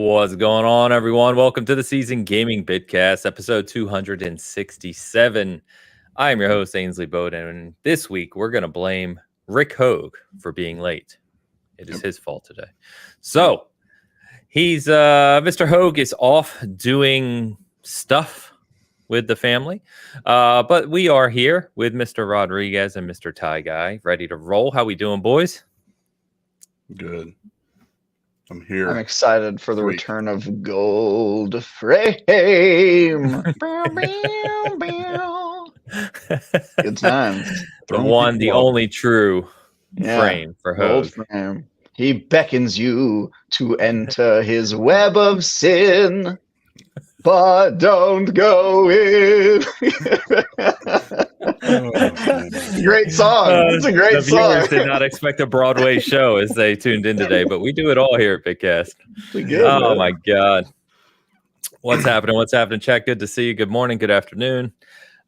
What's going on, everyone? Welcome to the Season Gaming Bitcast, episode 267. I am your host, Ainsley Bowden, and this week we're going to blame Rick Hoeg for being late. It is his fault today. So, he's Mr. Hoeg is off doing stuff with the family, but we are here with Mr. Rodriguez and Mr. Ty Guy, ready to roll. How we doing, boys? Good. I'm here. I'm excited for the return of Gold Frame. Good times. The one, the only true frame for Hoeg. Gold Frame. He beckons you to enter his web of sin, but don't go in. Great song. It's a great song. The viewers did not expect a Broadway show as they tuned in today, but we do it all here at Bitcast. Oh my God. What's happening? What's happening, chat? Good to see you. Good morning. Good afternoon.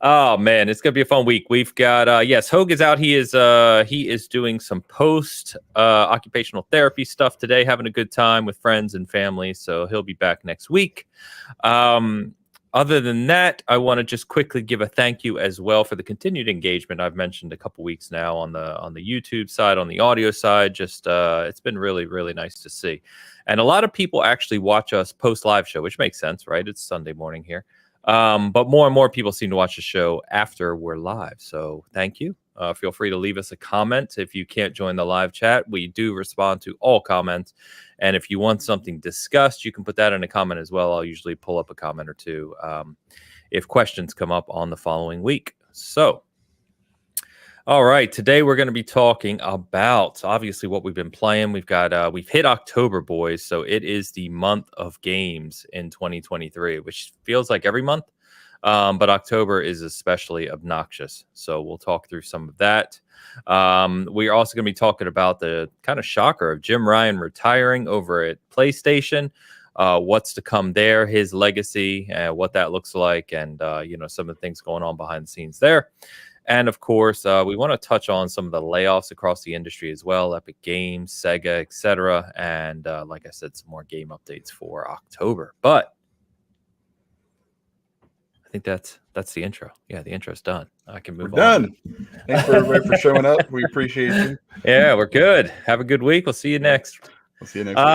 Oh man, it's gonna be a fun week. We've got yes, Hoeg is out. He is doing some post occupational therapy stuff today, having a good time with friends and family. So he'll be back next week. Other than that, I want to just quickly give a thank you as well for the continued engagement I've mentioned a couple weeks now on the YouTube side, on the audio side. Just it's been really, really nice to see. And a lot of people actually watch us post live show, which makes sense, right? It's Sunday morning here. But more and more people seem to watch the show after we're live. So thank you. Feel free to leave us a comment. If you can't join the live chat, we do respond to all comments. And if you want something discussed, you can put that in a comment as well. I'll usually pull up a comment or two if questions come up on the following week. So, all right, today we're going to be talking about obviously what we've been playing. We've hit October, boys. So it is the month of games in 2023, which feels like every month. But October is especially obnoxious. So we'll talk through some of that. We are also going to be talking about the kind of shocker of Jim Ryan retiring over at PlayStation. What's to come there, his legacy, what that looks like, and some of the things going on behind the scenes there. And of course, we want to touch on some of the layoffs across the industry as well, Epic Games, Sega, etc. And like I said, some more game updates for October. But I think that's the intro. Yeah, the intro's done. I can move on. Done. Thanks for everybody for showing up. We appreciate you. Yeah, we're good. Have a good week. We'll see you next. We'll see you next week.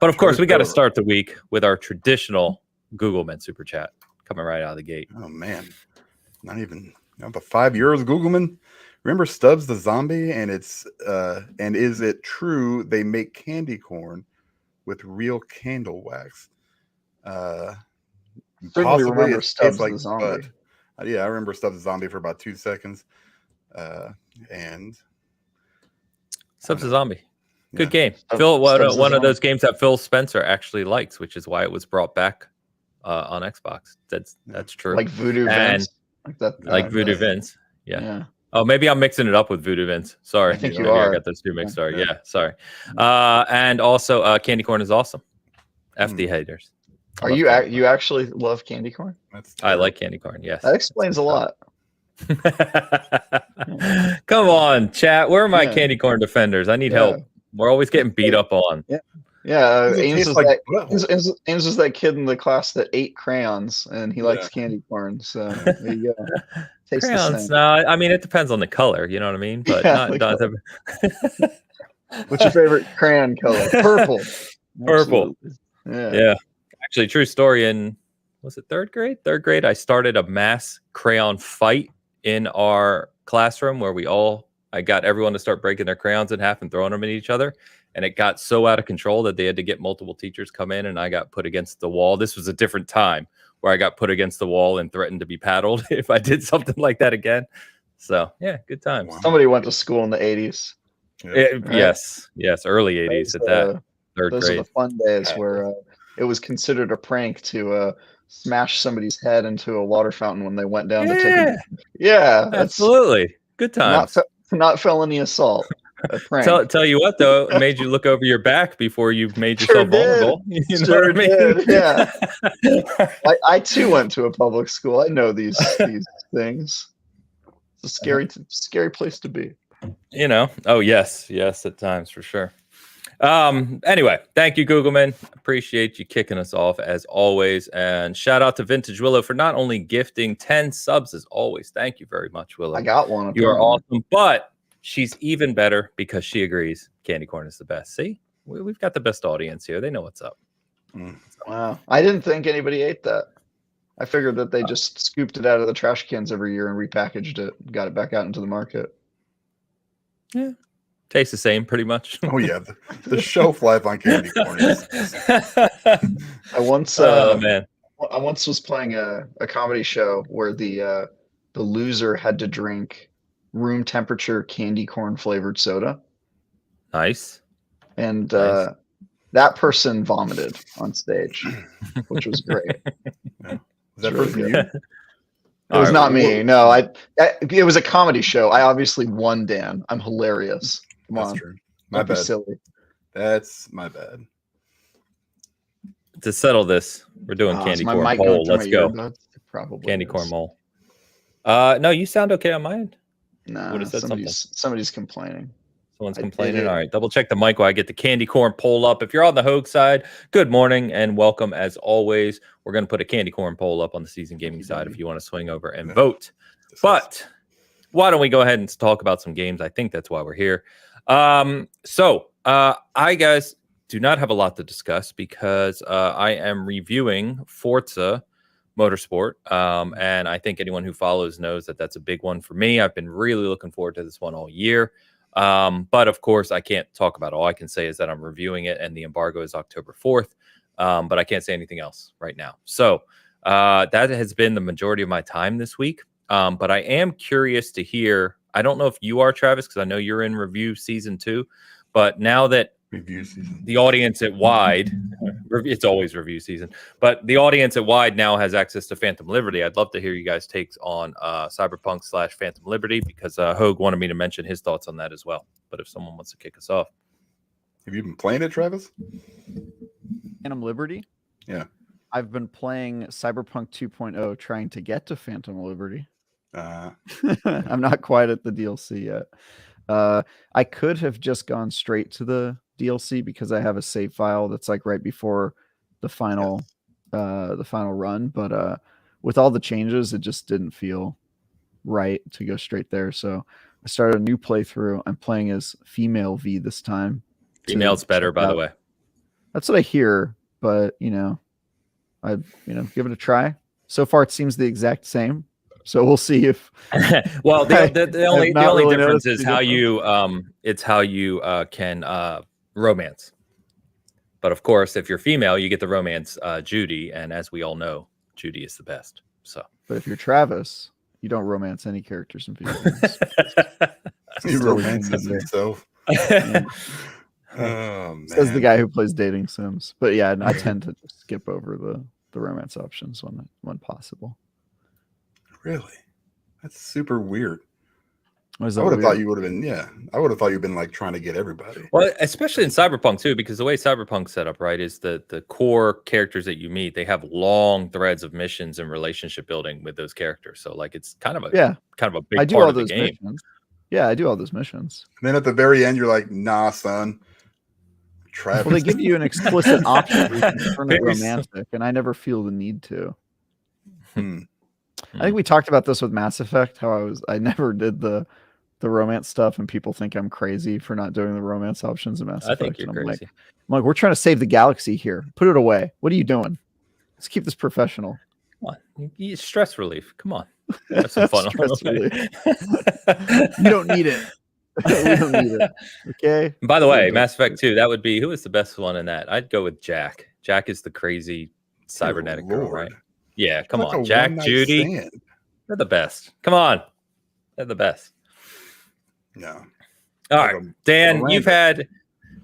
But of course, we got to start the week with our traditional Google Men Super Chat coming right out of the gate. Oh man, not even about 5 years. Googleman, remember Stubbs the zombie? And it's and is it true they make candy corn with real candle wax? Certainly remember Stubbs the zombie. Yeah, I remember Stubbs the zombie for about 2 seconds. And Stubbs the zombie, good game. Phil, one of those games that Phil Spencer actually likes, which is why it was brought back on Xbox. That's true. Like Voodoo Vince, like Voodoo Vince. Yeah. Oh, maybe I'm mixing it up with Voodoo Vince. Sorry, I think you are. I got those two mixed up. Yeah, sorry. And also, candy corn is awesome. F the haters. You actually love candy corn? I like candy corn. Yes, that explains a lot. Come on, chat. Where are my candy corn defenders? I need help. We're always getting beat up on. Yeah. Ains was that kid in the class that ate crayons, and he likes candy corn. So there you go. Tastes crayons? No, I mean it depends on the color. You know what I mean? But what's your favorite crayon color? Purple. Purple. Absolutely. Yeah. Actually, true story. Was it third grade? Third grade, I started a mass crayon fight in our classroom where I got everyone to start breaking their crayons in half and throwing them at each other. And it got so out of control that they had to get multiple teachers come in, and I got put against the wall. This was a different time where I got put against the wall and threatened to be paddled if I did something like that again. So yeah, good times. Wow. Somebody went to school in the 80s. Yes, early 80s at that third grade. Those are the fun days where it was considered a prank to smash somebody's head into a water fountain when they went down to take it. Yeah, absolutely. Good times. Not felony assault. A prank. Tell you what, though, it made you look over your back before you made yourself vulnerable. You know what I mean? Did. Yeah. I too went to a public school. I know these things. It's a scary place to be. Oh yes, at times for sure. Anyway, thank you, Googleman. Appreciate you kicking us off as always. And shout out to Vintage Willow for not only gifting 10 subs as always. Thank you very much, Willow. I got one. You are awesome. But she's even better because she agrees candy corn is the best. See, we've got the best audience here. They know what's up. Wow. I didn't think anybody ate that. I figured that they just scooped it out of the trash cans every year and repackaged it, got it back out into the market. Yeah. Tastes the same, pretty much. Oh yeah, the shelf life on candy corn is. I once was playing a comedy show where the loser had to drink room temperature candy corn flavored soda. Nice. And that person vomited on stage, which was great. Yeah. Was that person you? It was not me. No, it was a comedy show. I obviously won, Dan. I'm hilarious. Come on. True. My bad. Silly. That's my bad. To settle this, we're doing candy corn poll. Let's go. Probably candy corn mole. No, you sound okay on my end. No, somebody's complaining. Someone's complaining. All right, double check the mic while I get the candy corn poll up. If you're on the Hoeg side, good morning and welcome as always. We're going to put a candy corn poll up on the Season Gaming side if you want to swing over and vote. But why don't we go ahead and talk about some games? I think that's why we're here. I guys do not have a lot to discuss because I am reviewing Forza Motorsport, and I think anyone who follows knows that that's a big one for me. I've been really looking forward to this one all year. But of course, I can't talk about it. All I can say is that I'm reviewing it, and the embargo is October 4th. But I can't say anything else right now. So that has been the majority of my time this week. But I am curious to hear. I don't know if you are, Travis, because I know you're in review season 2. But now that review season, the audience at wide, it's always review season. But the audience at wide now has access to Phantom Liberty. I'd love to hear you guys' takes on Cyberpunk / Phantom Liberty because Hoeg wanted me to mention his thoughts on that as well. But if someone wants to kick us off, have you been playing it, Travis? Phantom Liberty? Yeah. I've been playing Cyberpunk 2.0 trying to get to Phantom Liberty. I'm not quite at the DLC yet. I could have just gone straight to the DLC because I have a save file that's like right before the final run, but with all the changes it just didn't feel right to go straight there. So I started a new playthrough. I'm playing as female V this time. Female's better, by the way. That's what I hear, but I give it a try. So far it seems the exact same. So we'll see if. Well, the only difference is how you can romance. But of course, if you're female, you get the romance Judy, and as we all know, Judy is the best. So, but if you're Travis, you don't romance any characters in video games. He romances himself. Yeah. Oh man! Says the guy who plays dating sims. But yeah, I tend to skip over the romance options when possible. Really? That's super weird. I would have thought you would have been, I would have thought you've been like trying to get everybody. Well, especially in Cyberpunk too, because the way Cyberpunk's set up, right, is the core characters that you meet, they have long threads of missions and relationship building with those characters. So like it's kind of a big part of the game. Missions. Yeah, I do all those missions. And then at the very end, you're like, nah, son. Travis. Well, they give you an explicit option where you can turn it romantic, and I never feel the need to. I think we talked about this with Mass Effect, how I never did the romance stuff, and people think I'm crazy for not doing the romance options in Mass Effect. I think you're crazy. I'm like, we're trying to save the galaxy here. Put it away. What are you doing? Let's keep this professional. Come on. Stress relief. Come on. Have some fun. You don't need it. We don't need it. Okay. And by the way, Mass Effect 2, that would be who is the best one in that? I'd go with Jack. Jack is the crazy cybernetic girl, right? Yeah, come on. Jack, Judy. They're the best. Come on. They're the best. No. All right. Dan, Miranda.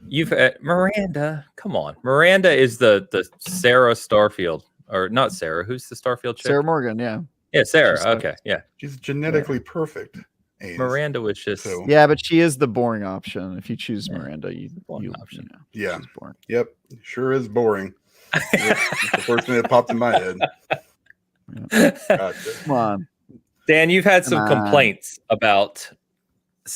You've had Miranda. Come on. Miranda is the Sarah Starfield. Or not Sarah. Who's the Starfield chick? Sarah Morgan, yeah. Yeah, Sarah. Okay. Yeah. She's genetically perfect. Ains. Miranda was just yeah, but she is the boring option. If you choose Miranda, you option. Yeah. She's boring. Yep. Sure is boring. It's the first thing that popped in my head. Yeah. Come on. Dan, you've had some complaints about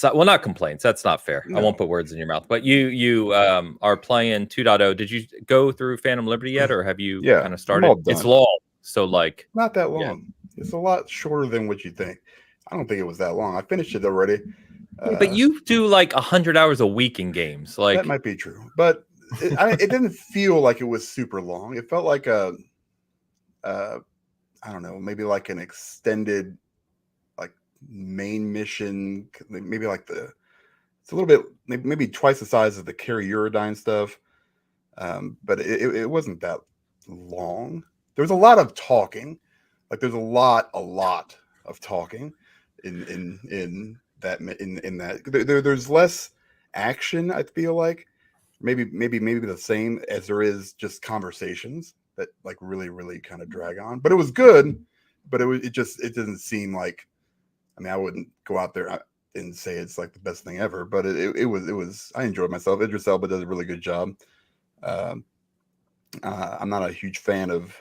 well, not complaints. That's not fair. No. I won't put words in your mouth. But you are playing 2.0. Did you go through Phantom Liberty yet, or have you kind of started? It's long, so like not that long. Yeah. It's a lot shorter than what you think. I don't think it was that long. I finished it already. But you do like 100 hours a week in games. Like that might be true, but it didn't feel like it was super long. It felt like I don't know, maybe like an extended like main mission, maybe like it's a little bit maybe twice the size of the Carry Eurodyne stuff, but it wasn't that long. There was a lot of talking, like there's a lot of talking in that. There's less action. I feel like maybe the same as there is just conversations that like really kind of drag on. But it was good. But it doesn't seem like. I mean, I wouldn't go out there and say it's like the best thing ever. But it was. I enjoyed myself. Idris Elba does a really good job. I'm not a huge fan of.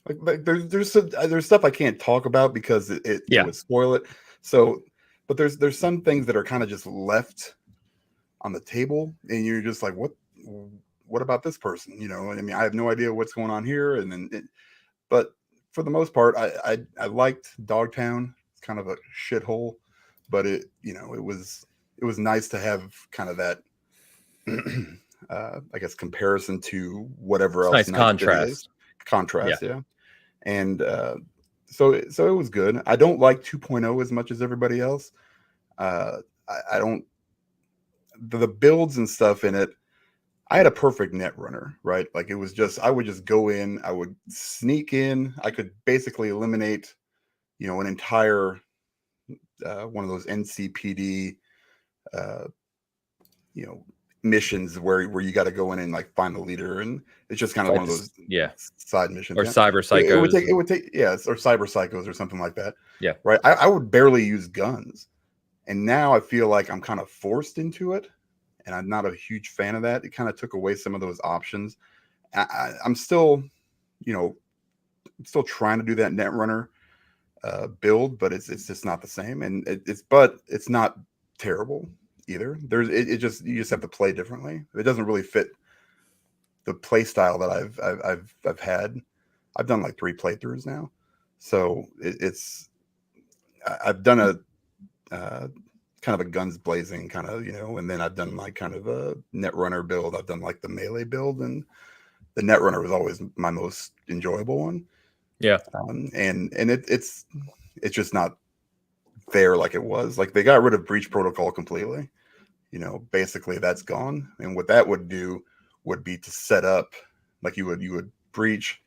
Like there's stuff I can't talk about because it would spoil it. So, but there's some things that are kind of just left on the table, and you're just like, what about this person? You know, I mean, I have no idea what's going on here. And then, but for the most part, I liked Dogtown. It's kind of a shithole, but it was nice to have kind of that, I guess, comparison to whatever else. Nice contrast. Yeah. And so it was good. I don't like 2.0 as much as everybody else. I don't. The builds and stuff in it, I had a perfect net runner, right? Like it was just, I would just go in, I would sneak in, I could basically eliminate, an entire one of those NCPD, missions where you got to go in and like find the leader, and it's just kind of one of those side missions or cyber psychos. It would take or cyber psychos or something like that. Yeah, right. I would barely use guns. And now I feel like I'm kind of forced into it, and I'm not a huge fan of that. It kind of took away some of those options. I'm still, still trying to do that Netrunner build, but it's just not the same. And it's not terrible either. You just have to play differently. It doesn't really fit the play style that I've had. I've done like 3 playthroughs now, so I've done a kind of a guns blazing kind of, and then I've done like kind of a Netrunner build. I've done like the melee build, and the Netrunner was always my most enjoyable one. Yeah. And it's just not there like it was. Like they got rid of breach protocol completely. Basically that's gone. And what that would do would be to set up like you would breach,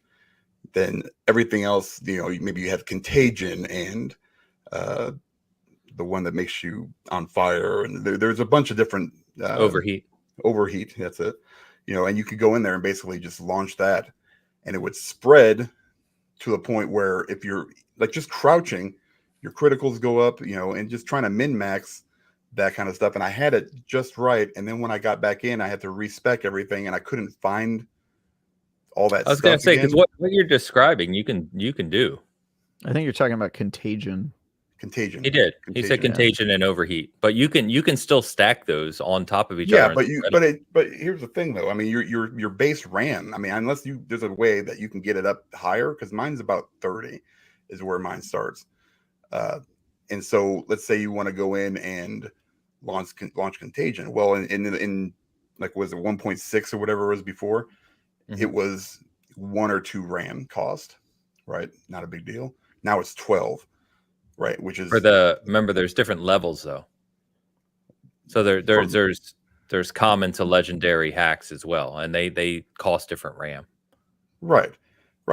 then everything else, maybe you have contagion and the one that makes you on fire, and there's a bunch of different overheat. That's it. And you could go in there and basically just launch that, and it would spread to the point where if you're like just crouching, your criticals go up, and just trying to min-max that kind of stuff. And I had it just right. And then when I got back in, I had to respec everything, and I couldn't find all that stuff. I was going to say, because what you're describing, you can do. I think you're talking about contagion. Contagion. He did. He said contagion and overheat, but you can still stack those on top of each other. Yeah, but here's the thing though. I mean, your base RAM. I mean, unless there's a way that you can get it up higher, because mine's about 30 is where mine starts. And so let's say you want to go in and launch contagion. Well, in like was it 1.6 or whatever it was before, it was 1 or 2 RAM cost, right? Not a big deal. Now it's 12. Right, which is remember there's different levels though. So there's common to legendary hacks as well, and they cost different RAM. Right.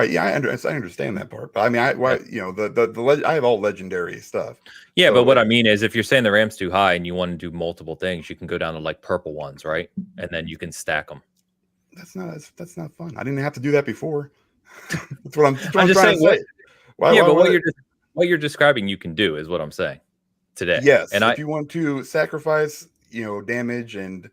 Yeah, I understand that part. But I mean, I have all legendary stuff. Yeah, so, but what I mean is, if you're saying the RAM's too high and you want to do multiple things, you can go down to like purple ones, right? And then you can stack them. That's not fun. I didn't have to do that before. That's what I'm just trying to say. What you're describing, you can do, is what I'm saying today. Yes, and if you want to sacrifice, damage and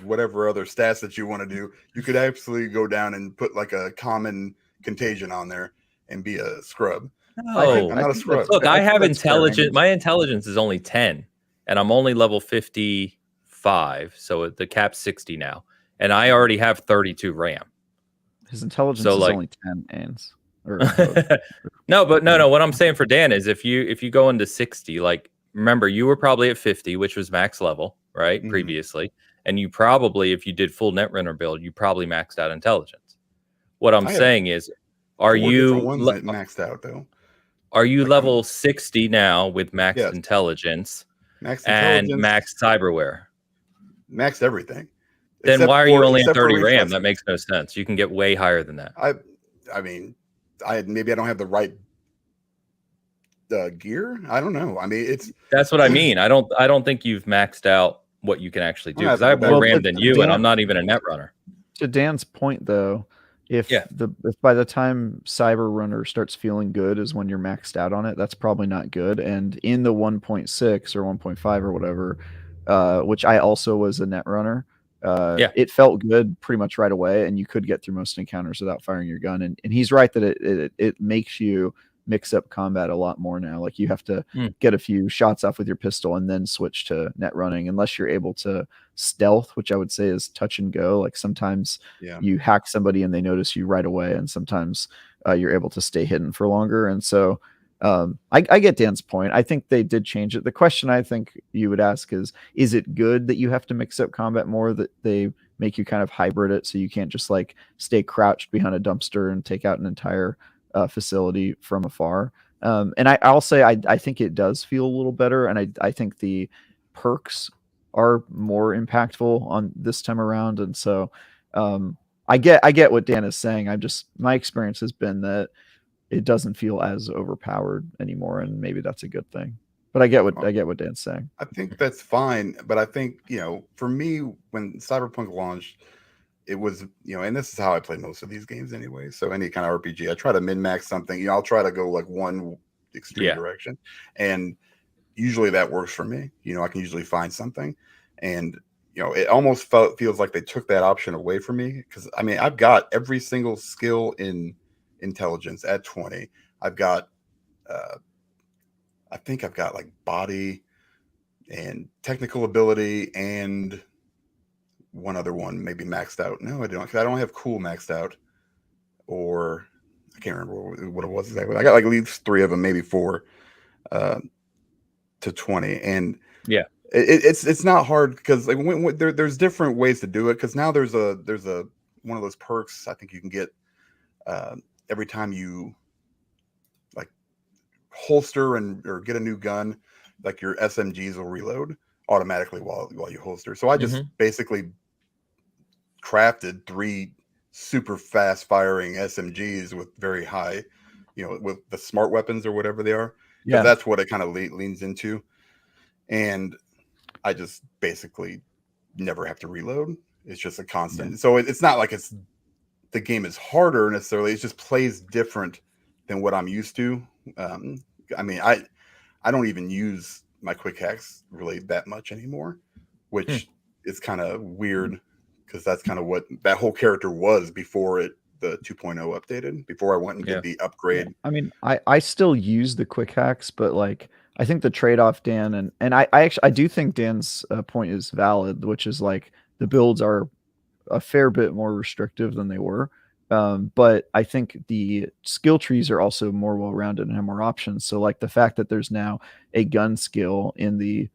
whatever other stats that you want to do, you could absolutely go down and put like a common contagion on there and be a scrub. No, I'm not a scrub. Look, I have intelligence. My intelligence is only 10, and I'm only level 55, so the cap's 60 now, and I already have 32 RAM. His intelligence is only 10, Ains. No, what I'm saying for Dan is if you go into 60, like, remember, you were probably at 50, which was max level, right? Mm-hmm. Previously. And you probably, if you did full Netrunner build, you probably maxed out intelligence. What I'm saying is, are you ones that maxed out though? Are you like level 60 now with maxed intelligence, and maxed cyberware? Maxed everything. Then why are you only at 30 RAM? That makes no sense. You can get way higher than that. I mean, maybe I don't have the right gear. I don't know. I mean, that's what I mean. I don't think you've maxed out what you can actually do, because I have more RAM than you, and I'm not even a Netrunner. To Dan's point, though, if by the time Cyber Runner starts feeling good is when you're maxed out on it, that's probably not good. And in the 1.6 or 1.5 or whatever, which I also was a Netrunner, it felt good pretty much right away, and you could get through most encounters without firing your gun. And he's right that it makes you mix up combat a lot more now. Like, you have to get a few shots off with your pistol and then switch to net running, unless you're able to stealth, which I would say is touch and go. Like, sometimes you hack somebody and they notice you right away, and sometimes you're able to stay hidden for longer. And so I get Dan's point. I think they did change it. The question I think you would ask is it good that you have to mix up combat more, that they make you kind of hybrid it so you can't just like stay crouched behind a dumpster and take out an entire facility from afar? And I'll say I think it does feel a little better, and I think the perks are more impactful on this time around. And so I get what Dan is saying. My experience has been that it doesn't feel as overpowered anymore, and maybe that's a good thing. But I get what Dan's saying. I think that's fine, but I think, for me, when Cyberpunk launched, it was, and this is how I play most of these games anyway. So any kind of RPG, I try to min-max something. I'll try to go like one extreme direction, and usually that works for me. I can usually find something, and it almost feels like they took that option away from me, because I mean, I've got every single skill in intelligence at 20. I've got I think I've got like body and technical ability and one other one maybe maxed out. No, I don't, because I don't have cool maxed out, or I can't remember what it was exactly. I got like at least 3 of them, maybe 4 to 20. And it's not hard, because like when there's different ways to do it, because now there's a one of those perks I think you can get every time you like holster or get a new gun, like your SMGs will reload automatically while you holster. So I just basically crafted 3 super fast firing SMGs with very high, with the smart weapons or whatever they are. Yeah, that's what it kind of leans into. And I just basically never have to reload. It's just a constant. Yeah. So it's not like the game is harder necessarily. It just plays different than what I'm used to. I mean, I don't even use my quick hacks really that much anymore, which is kind of weird, because that's kind of what that whole character was before the 2.0 updated, before I went and did the upgrade. Yeah. I mean, I still use the quick hacks, but like, I think the trade-off, Dan, and I do think Dan's point is valid, which is like the builds are a fair bit more restrictive than they were. But I think the skill trees are also more well-rounded and have more options. So like the fact that there's now a gun skill in the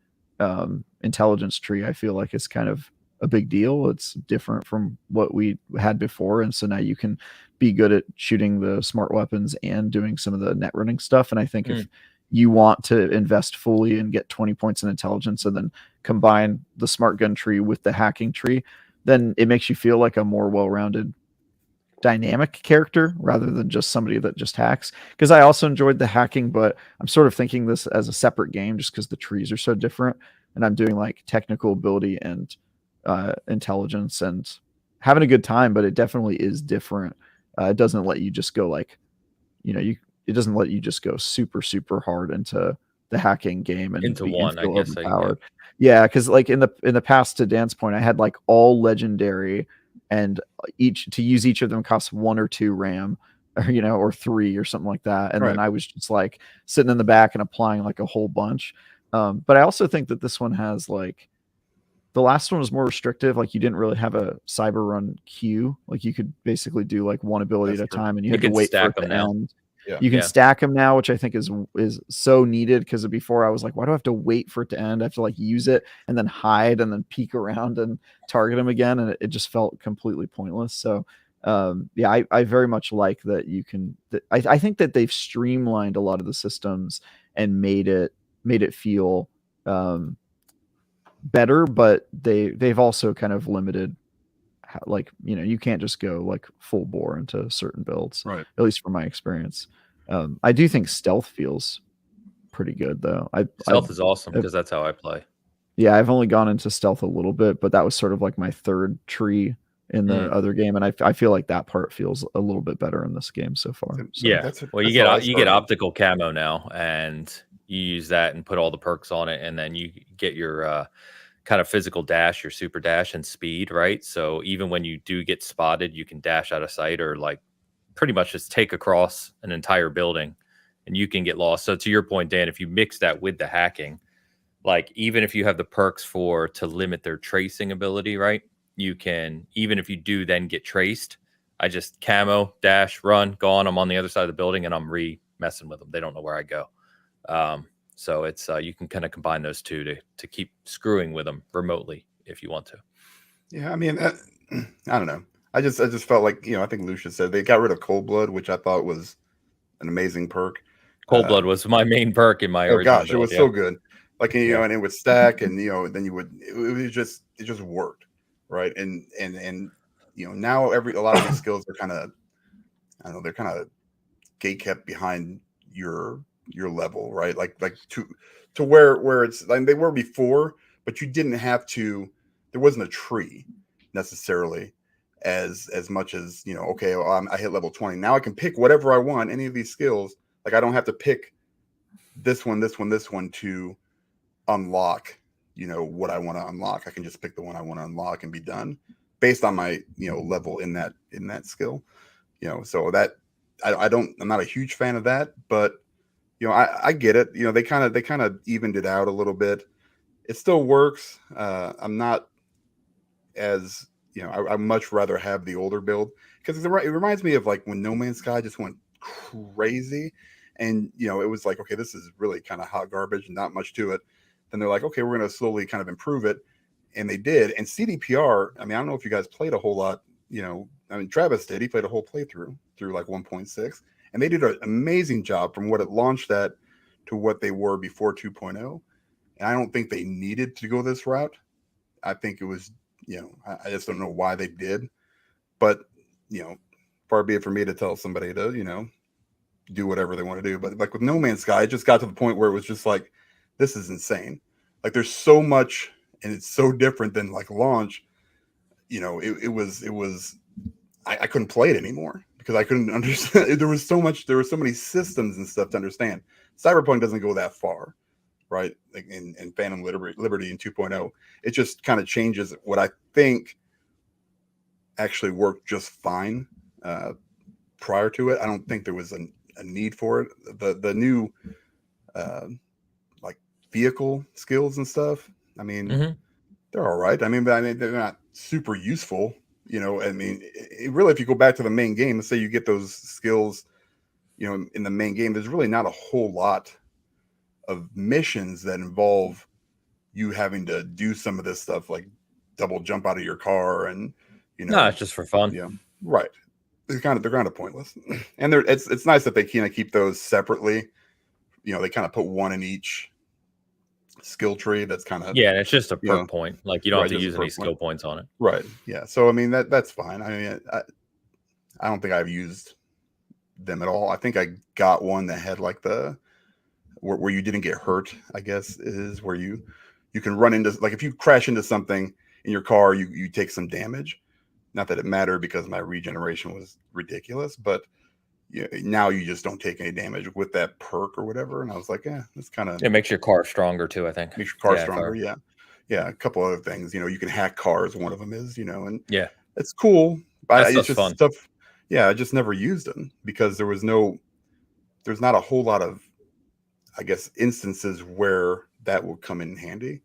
intelligence tree, I feel like is kind of a big deal. It's different from what we had before. And so now you can be good at shooting the smart weapons and doing some of the net running stuff. And I think if you want to invest fully and get 20 points in intelligence and then combine the smart gun tree with the hacking tree, then it makes you feel like a more well-rounded dynamic character rather than just somebody that just hacks. Because I also enjoyed the hacking, but I'm sort of thinking this as a separate game just because the trees are so different, and I'm doing like technical ability and intelligence and having a good time, but it definitely is different. It doesn't let you just go like, it doesn't let you just go super, super hard into the hacking game and into one, I guess. Yeah, because like in the past, to Dan's point, I had like all legendary, and each of them costs 1 or 2 RAM, or 3 or something like that. And then I was just like sitting in the back and applying like a whole bunch. But I also think that this one has like, the last one was more restrictive. Like you didn't really have a cyber run queue. Like you could basically do like one ability at a time, and you had to wait for it to end. Yeah. You can stack them now, which I think is so needed, because before I was like, why do I have to wait for it to end? I have to like use it and then hide and then peek around and target them again, and it just felt completely pointless. So yeah, I very much like that you can. I think that they've streamlined a lot of the systems and made it feel better, but they've also kind of limited, like, you know, you can't just go like full bore into certain builds, right? At least from my experience. I do think stealth feels pretty good though. Stealth is awesome because that's how I play. Yeah, I've only gone into stealth a little bit, but that was sort of like my third tree in the other game, and I feel like that part feels a little bit better in this game so far. So yeah, you get optical camo now, and you use that and put all the perks on it, and then you get your kind of physical dash, your super dash and speed, right? So even when you do get spotted, you can dash out of sight, or like pretty much just take across an entire building, and you can get lost. So to your point, Dan, if you mix that with the hacking, like even if you have the perks to limit their tracing ability, right? You can, even if you do then get traced, I just camo, dash, run, gone. I'm on the other side of the building, and I'm messing with them. They don't know where I go. So it's you can kind of combine those two to keep screwing with them remotely if you want to. Yeah, I mean, I don't know. I just felt like, you know, I think Lucius said they got rid of Cold Blood, which I thought was an amazing perk. Cold Blood was my main perk in my original build. It was so good. Like, you know, and it would stack, and you know, then you would it just worked, right? And you know, now a lot of these skills are kind of, I don't know, they're kind of gate kept behind your level, right? Like to where it's like they were before, but you didn't have to. There wasn't a tree necessarily as much as, you know. Okay, well, I hit level 20. Now I can pick whatever I want. Any of these skills, like I don't have to pick this one to unlock, you know, what I want to unlock. I can just pick the one I want to unlock and be done based on my, you know, level in that skill, you know. So that I'm not a huge fan of that, but you know, I get it. You know, they kind of evened it out a little bit. It still works. I'm not as, you know, I much rather have the older build, because it reminds me of like when No Man's Sky just went crazy, and you know, it was like, okay, this is really kind of hot garbage and not much to it. Then they're like, okay, we're going to slowly kind of improve it, and they did. And CDPR, I mean, I don't know if you guys played a whole lot. You know, I mean, Travis did. He played a whole playthrough through like 1.6. And they did an amazing job from what it launched at to what they were before 2.0. And I don't think they needed to go this route. I think it was, you know, I just don't know why they did. But, you know, far be it for me to tell somebody to, you know, do whatever they want to do. But like with No Man's Sky, it just got to the point where it was just like, this is insane. Like there's so much, and it's so different than like launch. You know, it was I couldn't play it anymore, because I couldn't understand. There were so many systems and stuff to understand. Cyberpunk doesn't go that far, right? Like in Phantom Liberty in 2.0, it just kind of changes what I think actually worked just fine prior to it. I don't think there was a need for it. The new like vehicle skills and stuff, I mean, they're all right. I mean, they're not super useful. You know, I mean, really, if you go back to the main game, let's say you get those skills, you know, in the main game, there's really not a whole lot of missions that involve you having to do some of this stuff, like double jump out of your car, and you know, no, it's just for fun. Yeah, right. They're kind of pointless, and it's nice that they kind of keep those separately. You know, they kind of put one in each skill tree. That's kind of, yeah, it's just a perk point. Like you don't have to use any skill points on it. Right. Yeah. So I mean, that's fine. I mean, I don't think I've used them at all. I think I got one that had like where you didn't get hurt, I guess, is where you can run into, like if you crash into something in your car, you take some damage. Not that it mattered, because my regeneration was ridiculous, but now you just don't take any damage with that perk or whatever. And I was like, that's kind of, it makes your car stronger too, I think. Makes your car stronger. Yeah. Yeah. A couple other things, you know, you can hack cars. One of them is, you know, and yeah, it's cool. But it's just fun stuff. Yeah. I just never used them, because there's not a whole lot of, I guess, instances where that will come in handy.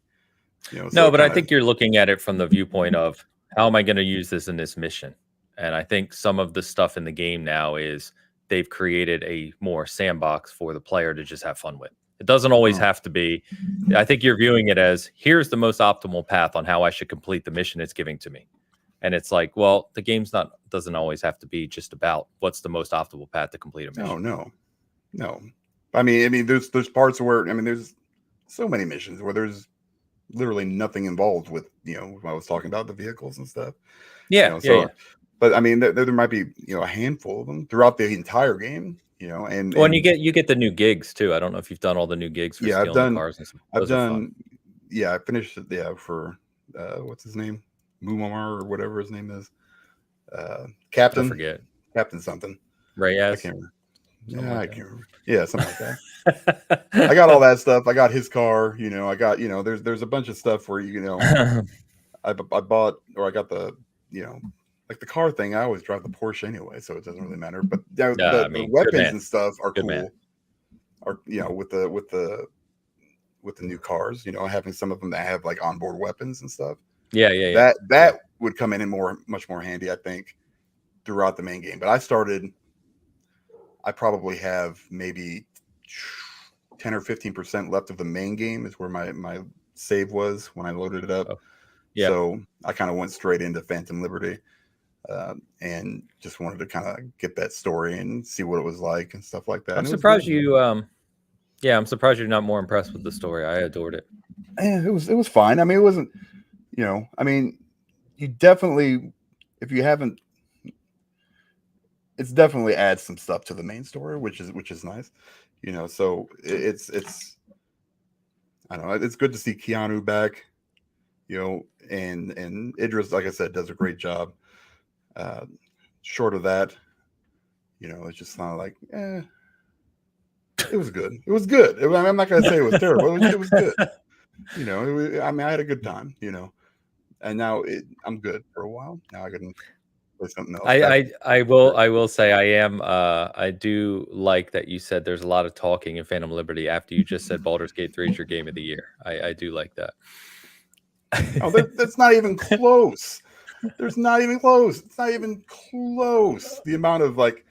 You know, no, but I think you're looking at it from the viewpoint of how am I going to use this in this mission? And I think some of the stuff in the game now is they've created a more sandbox for the player to just have fun with. It doesn't always have to be. I think you're viewing it as here's the most optimal path on how I should complete the mission it's giving to me. And it's like, well, the game's doesn't always have to be just about what's the most optimal path to complete a mission. No. I mean, there's parts where there's so many missions where there's literally nothing involved with when I was talking about the vehicles and stuff. Yeah. But I mean, there might be a handful of them throughout the entire game. And you get the new gigs too. I don't know if you've done all the new gigs for stealing the cars and stuff. I've done. Yeah, I finished it. Yeah, for what's his name, Mumar or whatever his name is. Captain. I forget. Captain something. Reyes. I can't remember. I can't remember. Yeah, something like that. I got all that stuff. I got his car. I got there's a bunch of stuff where I bought or I got the like the car thing. I always drive the Porsche anyway, so it doesn't really matter. But the weapons and stuff are cool. Man. Are with the new cars, having some of them that have like onboard weapons and stuff. Yeah. That would come in much more handy, I think, throughout the main game. But I probably have maybe 10 or 15% left of the main game is where my save was when I loaded it up. Oh, yeah. So I kind of went straight into Phantom Liberty and just wanted to kind of get that story and see what it was like and stuff like that. I'm surprised you. I'm surprised you're not more impressed with the story. I adored it. Yeah, it was fine. I mean, it wasn't. You definitely, if you haven't. It's definitely adds some stuff to the main story, which is nice, So it's I don't know. It's good to see Keanu back, and Idris, like I said, does a great job. Short of that, it's just kind of like, it was good. It was good. I'm not gonna say it was terrible. It was good. I had a good time. And now I'm good for a while. Now I can. Something else. I will say I do like that you said there's a lot of talking in Phantom Liberty after you just said Baldur's Gate 3 is your game of the year. I do like that. Oh, that's not even close. There's not even close. It's not even close. The amount of like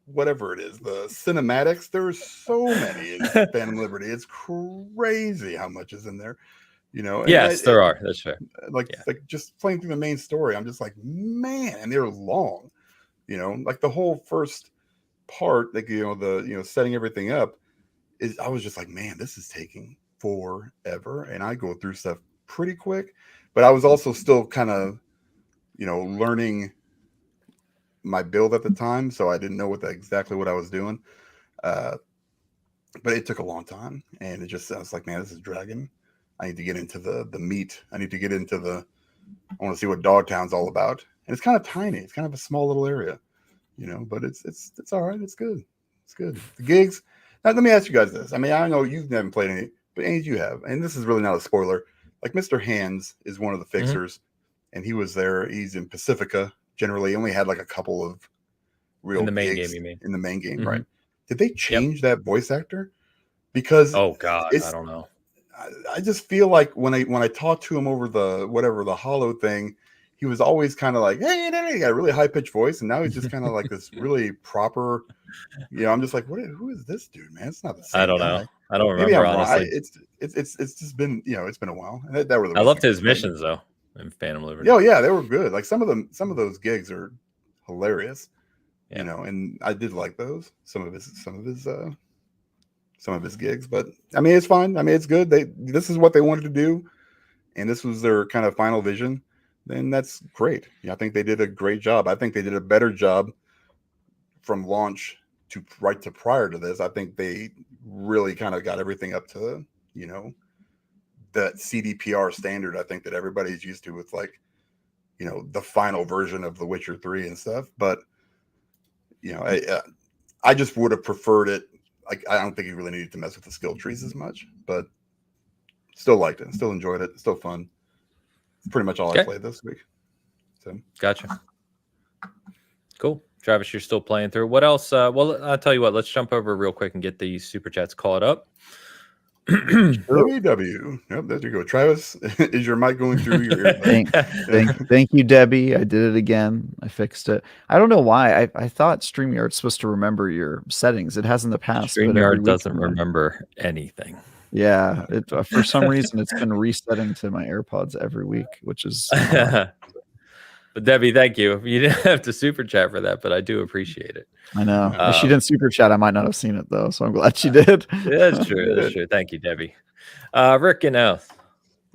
whatever it is, the cinematics, there's so many in Phantom Liberty. It's crazy how much is in there. Yes, there are. That's fair. Like just playing through the main story, I'm just like, man, and they're long. Like the whole first part, like the setting everything up is. I was just like, man, this is taking forever, and I go through stuff pretty quick. But I was also still kind of, learning my build at the time, so I didn't know exactly what I was doing. But it took a long time, and I was like, man, this is dragging. I need to get into the meat. I need to get into I want to see what Dogtown's all about. And it's kind of tiny. It's kind of a small little area, but it's all right. It's good. It's good. The gigs. Now, let me ask you guys this. I mean, I know you haven't played any, but Ains, you have. And this is really not a spoiler. Like Mr. Hands is one of the fixers, and he was there. He's in Pacifica. Generally, only had like a couple of real in the main gigs game, you mean? In the main game, right? Did they change that voice actor? Because I don't know. I just feel like when I talked to him over the hollow thing, he was always kind of like, hey, he got a really high pitched voice, and now he's just kind of like this really proper. I'm just like, who is this dude, man? It's not the same. I don't know. I don't remember. Honestly, it's just been it's been a while. That were I loved his missions though in Phantom Liberty. Oh yeah, they were good. Like some of those gigs are hilarious. And I did like those. Some of his gigs, but I mean, it's fine. I mean, it's good. This is what they wanted to do, and this was their kind of final vision. Then that's great. I think they did a great job. I think they did a better job from launch to prior to this. I think they really kind of got everything up to that CDPR standard. I think that everybody's used to with the final version of The Witcher 3 and stuff. But I just would have preferred it. Like, I don't think you really needed to mess with the skill trees as much, but still liked it, still enjoyed it, still fun. It's pretty much all I played this week. So gotcha. Cool. Travis, you're still playing through. What else? Well, I'll tell you what, let's jump over real quick and get these super chats caught up. AW. Yep, there you go. Travis, is your mic going through your earbud? Thank you, Debbie. I did it again. I fixed it. I don't know why. I thought StreamYard's supposed to remember your settings. It has in the past. StreamYard doesn't remember anything. Yeah, for some reason it's been resetting to my AirPods every week, which is. But Debbie, thank you. You didn't have to super chat for that, but I do appreciate it. I know. If she didn't super chat, I might not have seen it though. So I'm glad she did. That's true. That's true. Thank you, Debbie. Rick and Else.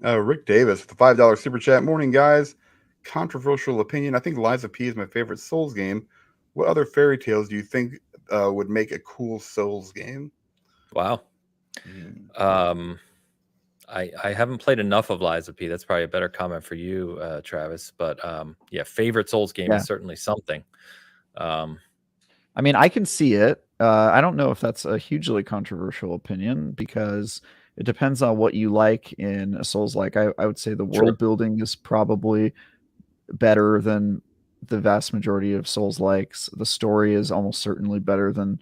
Rick Davis with the $5 super chat. Morning, guys. Controversial opinion. I think Lies of P is my favorite Souls game. What other fairy tales do you think would make a cool Souls game? Wow. I haven't played enough of Lies of P. That's probably a better comment for you, Travis. But yeah, favorite Souls game is certainly something. I mean, I can see it. I don't know if that's a hugely controversial opinion because it depends on what you like in a Souls-like. I would say the world building is probably better than the vast majority of Souls-likes. The story is almost certainly better than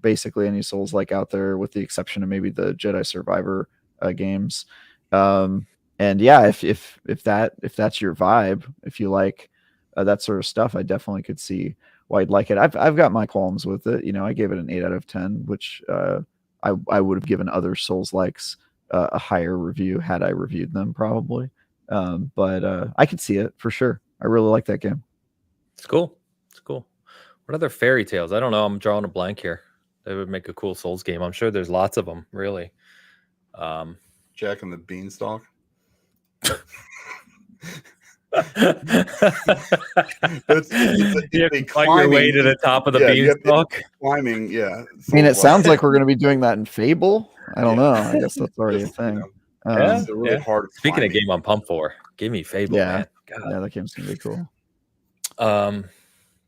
basically any Souls-like out there, with the exception of maybe the Jedi Survivor games. And yeah, if that's your vibe, if you like that sort of stuff, I definitely could see why I'd like it. I've got my qualms with it. You know, I gave it an 8 out of 10, which I would have given other Souls-likes a higher review had I reviewed them probably. But I could see it for sure. I really like that game. It's cool. It's cool. What other fairy tales? I don't know. I'm drawing a blank here. They would make a cool Souls game. I'm sure there's lots of them, really. Jack and the Beanstalk. You have to climb your way to the top of the beanstalk. Climbing, yeah. I mean, it sounds like we're going to be doing that in Fable. I don't know. I guess that's already a thing. It's really hard. Speaking of game I'm pumped for, give me Fable, man. God. Yeah, that game's going to be cool.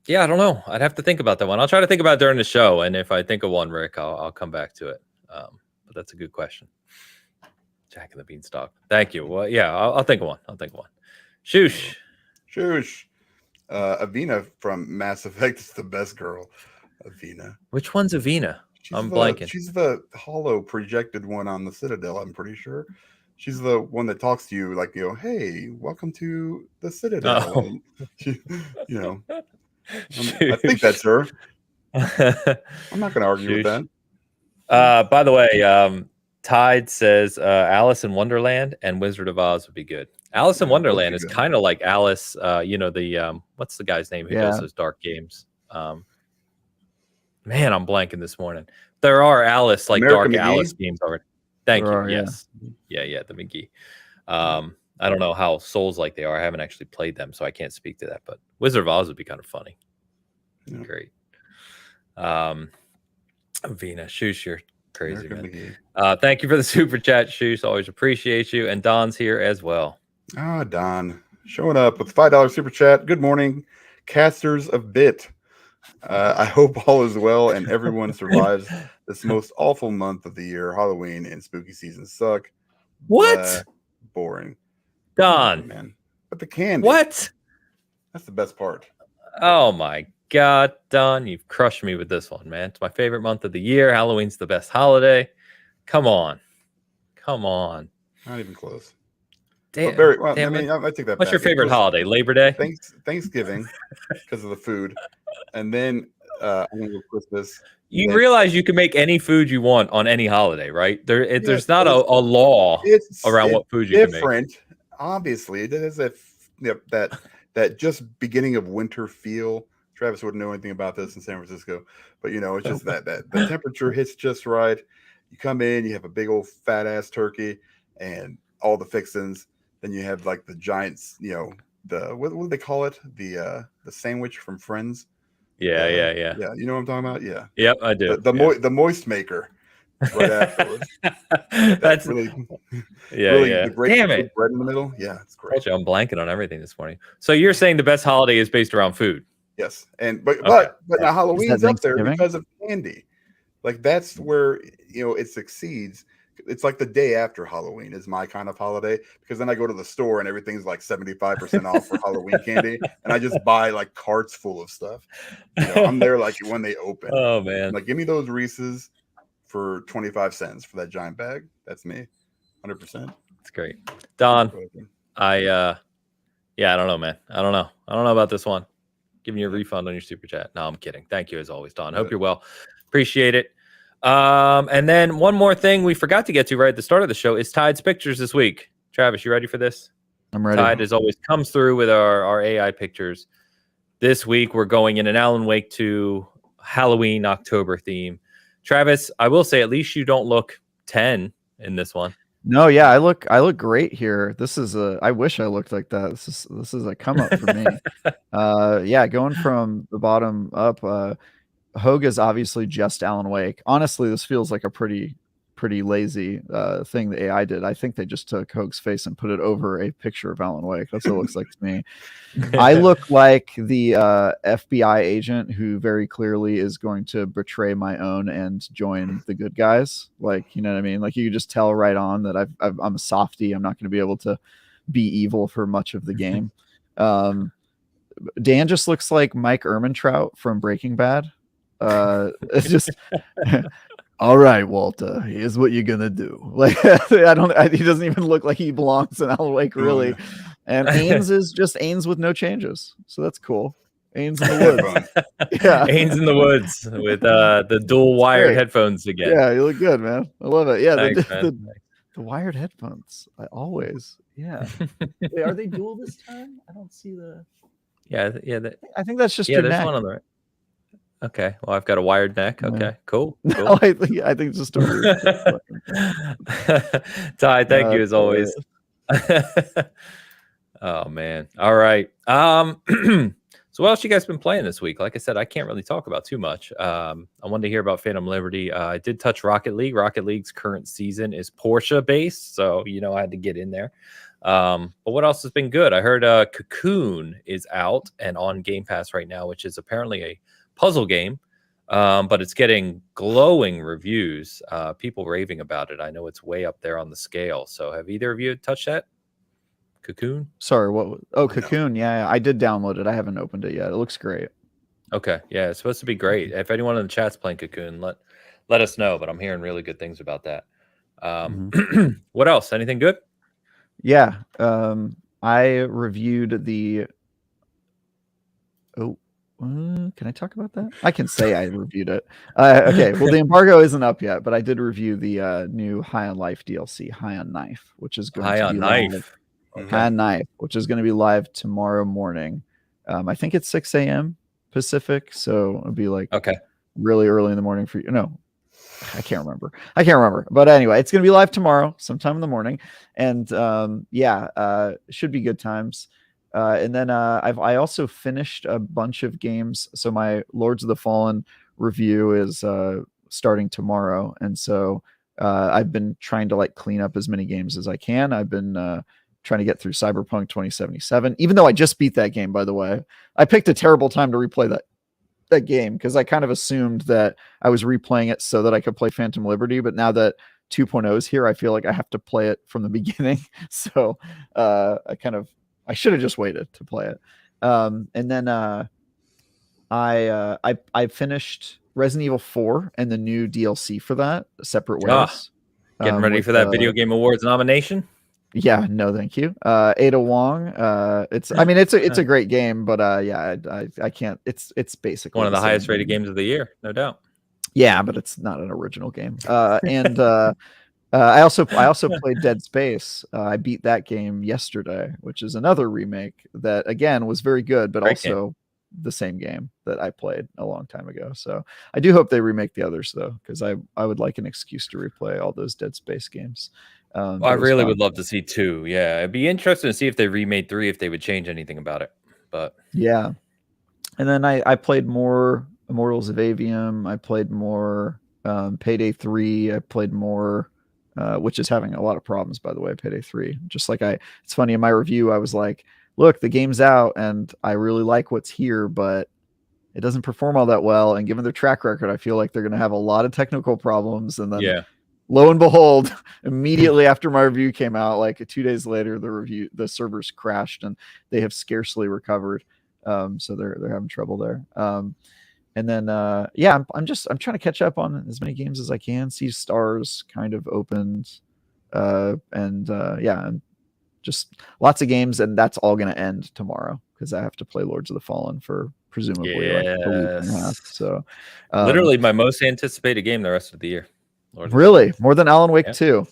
Yeah, I don't know. I'd have to think about that one. I'll try to think about it during the show, and if I think of one, Rick, I'll come back to it. But that's a good question. Jack and the Beanstalk. Thank you. Well, yeah, I'll think of one. Shoosh. Avina from Mass Effect is the best girl. Avina. Which one's Avina? I'm blanking. She's the hollow projected one on the Citadel, I'm pretty sure. She's the one that talks to you like, hey, welcome to the Citadel. Oh. She, I think that's her. I'm not going to argue with that. By the way, Tide says Alice in Wonderland and Wizard of Oz would be good. Alice in Wonderland is kind of like Alice, the what's the guy's name who does those dark games? Man, I'm blanking this morning. There are Alice, like America dark McGee? Alice games already. Thank you. Yes. Yeah, the McGee. I don't know how Souls like they are. I haven't actually played them, so I can't speak to that. But Wizard of Oz would be kind of funny. Yeah. Great. Vina, Shoosh, you're crazy, man. Thank you for the super chat, Shoosh. Always appreciate you. And Don's here as well. Don showing up with $5 super chat. Good morning, casters of Bit. I hope all is well and everyone survives this most awful month of the year. Halloween and spooky season suck. What? Boring. Don. Man. But the candy. What? That's the best part. Oh my God, Don, you've crushed me with this one, man. It's my favorite month of the year. Halloween's the best holiday. Come on. Not even close. Damn, I take that. What's your favorite holiday? Labor Day? Thanksgiving, because of the food, and then I'm gonna go Christmas. You realize you can make any food you want on any holiday, right? There's not a law around what food you can make. Different, obviously. It is that just beginning of winter feel. Travis wouldn't know anything about this in San Francisco, but it's just that the temperature hits just right. You come in, you have a big old fat ass turkey and all the fixings. Then you have like the giants, what do they call it? The sandwich from Friends. Yeah. You know what I'm talking about? Yeah. Yep, I do. The moist maker right afterwards. That's really yeah. Damn it! Bread in the middle. Yeah, it's great. I'm blanking on everything this morning. So you're saying the best holiday is based around food? Yes, but now Halloween's up there because of candy. Like that's where it succeeds. It's like the day after Halloween is my kind of holiday because then I go to the store and everything's like 75% off for Halloween candy, and I just buy like carts full of stuff. I'm there like when they open. Oh man! Like give me those Reese's for 25 cents for that giant bag. That's me, 100%. That's great, Don. I don't know, man. I don't know about this one. Giving you a refund on your super chat. No, I'm kidding. Thank you as always, Don. Hope you're well. Appreciate it. And then one more thing we forgot to get to right at the start of the show is Tide's pictures this week. Travis, you ready for this? I'm ready. Tide as always comes through with our AI pictures. This week we're going in an Alan Wake 2 Halloween October theme. Travis, I will say at least you don't look 10 in this one. No, yeah, I look great here. This is I wish I looked like that. This is a come up for me. Yeah, going from the bottom up, Hoeg is obviously just Alan Wake. Honestly, this feels like a pretty lazy thing the AI did. I think they just took Hoeg's face and put it over a picture of Alan Wake. That's what it looks like to me. I look like the FBI agent who very clearly is going to betray my own and join the good guys. Like, you know what I mean? Like, you just tell right on that I'm a softie. I'm not going to be able to be evil for much of the game. Dan just looks like Mike Ehrmantraut from Breaking Bad. It's just all right, Walter, here's what you're gonna do. Like, he doesn't even look like he belongs in Alan Wake, really. And Ains is just Ains with no changes, so that's cool. Ains in the woods. Yeah, Ains in the woods with the dual wired headphones again. Yeah, you look good, man. I love it. Yeah, Thanks, the wired headphones. Yeah. Wait, are they dual this time? I don't see the. Yeah. I think that's just your neck. There's one on the right. Okay, well, I've got a wired neck. Okay, cool. No, I think it's just a Ty, thank you as always. Oh man. All right. So what else you guys been playing this week? Like I said, I can't really talk about too much. I wanted to hear about Phantom Liberty. I did touch Rocket League. Rocket League's current season is Porsche based, so I had to get in there. But what else has been good? I heard Cocoon is out and on Game Pass right now, which is apparently a puzzle game, but it's getting glowing reviews. People raving about it. I know it's way up there on the scale. So have either of you touched that? Cocoon? Sorry, what? Oh, Cocoon. Yeah, I did download it. I haven't opened it yet. It looks great. Okay, yeah, it's supposed to be great. If anyone in the chat's playing Cocoon, let us know. But I'm hearing really good things about that. What else? Anything good? Yeah, I reviewed the. Oh. Can I talk about that? I can say I reviewed it. Okay, well, the embargo isn't up yet, but I did review the new High on Life DLC, High on Knife, which is going to be live. High on Knife, which is going to be live tomorrow morning. I think it's 6 a.m. Pacific, so it'll be like really early in the morning for you. No, I can't remember. But anyway, it's going to be live tomorrow, sometime in the morning, and should be good times. And then I also finished a bunch of games. So my Lords of the Fallen review is starting tomorrow, and so I've been trying to clean up as many games as I can. I've been trying to get through Cyberpunk 2077, even though I just beat that game. By the way, I picked a terrible time to replay that game because I kind of assumed that I was replaying it so that I could play Phantom Liberty. But now that 2.0 is here, I feel like I have to play it from the beginning. So I should have just waited to play it. And then I finished Resident Evil 4 and the new DLC for that, Separate Ways. Getting ready for that Video Game Awards nomination? Yeah, no, thank you. Ada Wong. It's a great game, but I can't. It's basically one of the highest rated games of the year, no doubt. Yeah, but it's not an original game. I also played Dead Space. I beat that game yesterday, which is another remake that again was very good, but also the same game that I played a long time ago. So I do hope they remake the others though, because I would like an excuse to replay all those Dead Space games. I really would love to see 2. Yeah, it'd be interesting to see if they remade 3, if they would change anything about it. But yeah, and then I played more Immortals of Avium. I played more Payday 3. I played more. Which is having a lot of problems, by the way, Payday 3. Just like it's funny, in my review, I was like, look, the game's out and I really like what's here, but it doesn't perform all that well. And given their track record, I feel like they're going to have a lot of technical problems. And then lo and behold, immediately after my review came out, like 2 days later, the servers crashed and they have scarcely recovered. So they're having trouble there. And then I'm trying to catch up on as many games as I can. Sea Stars kind of opened, and just lots of games, and that's all going to end tomorrow because I have to play Lords of the Fallen for presumably like a week and a half. So literally my most anticipated game the rest of the year. Really? More than Alan Wake 2?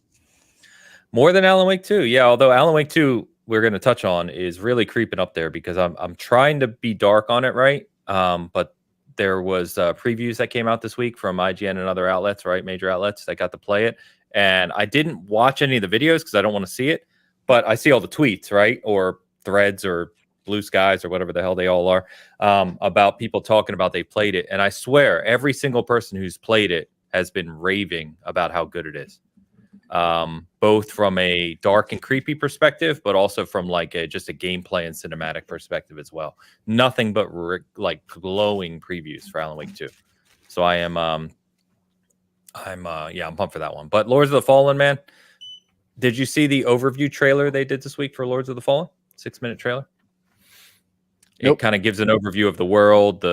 More than Alan Wake 2, yeah. Although Alan Wake 2, we're going to touch on, is really creeping up there because I'm trying to be dark on it, right? But there was previews that came out this week from IGN and other outlets, right? Major outlets that got to play it. And I didn't watch any of the videos because I don't want to see it. But I see all the tweets, right? Or threads or Blue Skies or whatever the hell they all are, about people talking about they played it. And I swear every single person who's played it has been raving about how good it is. Both from a dark and creepy perspective, but also from like just a gameplay and cinematic perspective as well. Nothing but like glowing previews for Alan Wake 2. So I am, I'm pumped for that one. But Lords of the Fallen, man, did you see the overview trailer they did this week for Lords of the Fallen? 6-minute trailer. Nope. It kind of gives an overview of the world,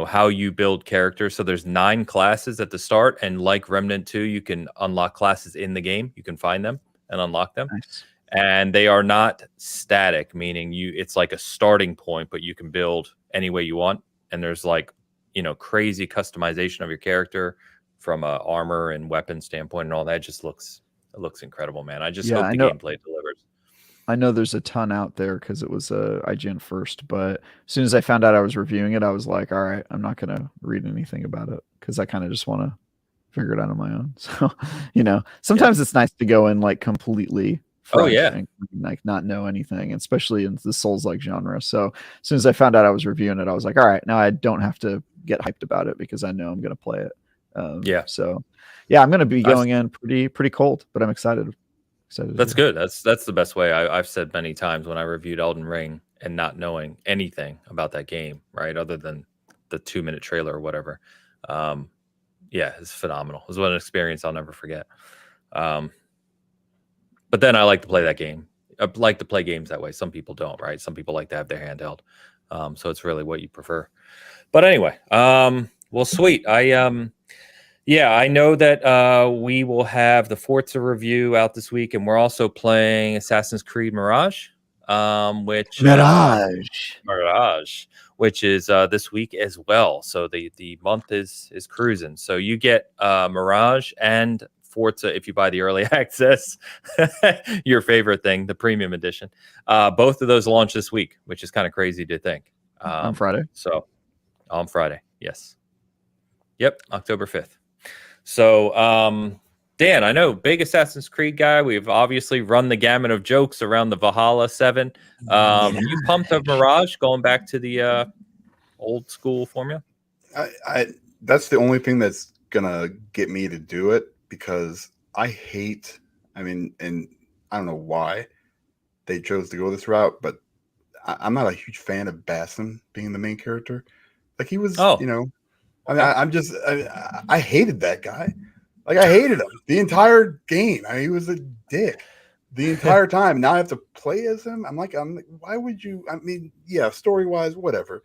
how you build characters. So there's 9 classes at the start, and like Remnant 2, you can unlock classes in the game. You can find them and unlock them. Nice. And they are not static, meaning it's like a starting point, but you can build any way you want. And there's like, crazy customization of your character from a armor and weapon standpoint and all that. It looks incredible, man. I just hope the gameplay delivers. I know there's a ton out there because it was IGN first, but as soon as I found out I was reviewing it, I was like, all right, I'm not going to read anything about it because I kind of just want to figure it out on my own. So, sometimes it's nice to go in like completely fresh and like not know anything, especially in the Souls-like genre. So as soon as I found out I was reviewing it, I was like, all right, now I don't have to get hyped about it because I know I'm going to play it. So I'm going to be going in pretty cold, but I'm excited. That's good. That's the best way. I've said many times when I reviewed Elden Ring and not knowing anything about that game, right, other than the 2-minute trailer or whatever. It's phenomenal. It was an experience I'll never forget. But then I like to play that game. I like to play games that way. Some people don't, right? Some people like to have their handheld. So it's really what you prefer. But anyway, well, sweet. I know that we will have the Forza review out this week, and we're also playing Assassin's Creed Mirage, which is this week as well. So the month is cruising. So you get Mirage and Forza if you buy the early access, your favorite thing, the premium edition. Both of those launch this week, which is kind of crazy to think. On Friday. So on Friday, yes. Yep, October 5th. So, Dan, I know, big Assassin's Creed guy. We've obviously run the gamut of jokes around the Valhalla 7. You pumped up Mirage going back to the old school formula? That's the only thing that's going to get me to do it because and I don't know why they chose to go this route, but I'm not a huge fan of Basim being the main character. Like he was, I hated that guy. Like I hated him the entire game. He was a dick the entire time. Now I have to play as him. I'm like, why would you? Story wise, whatever.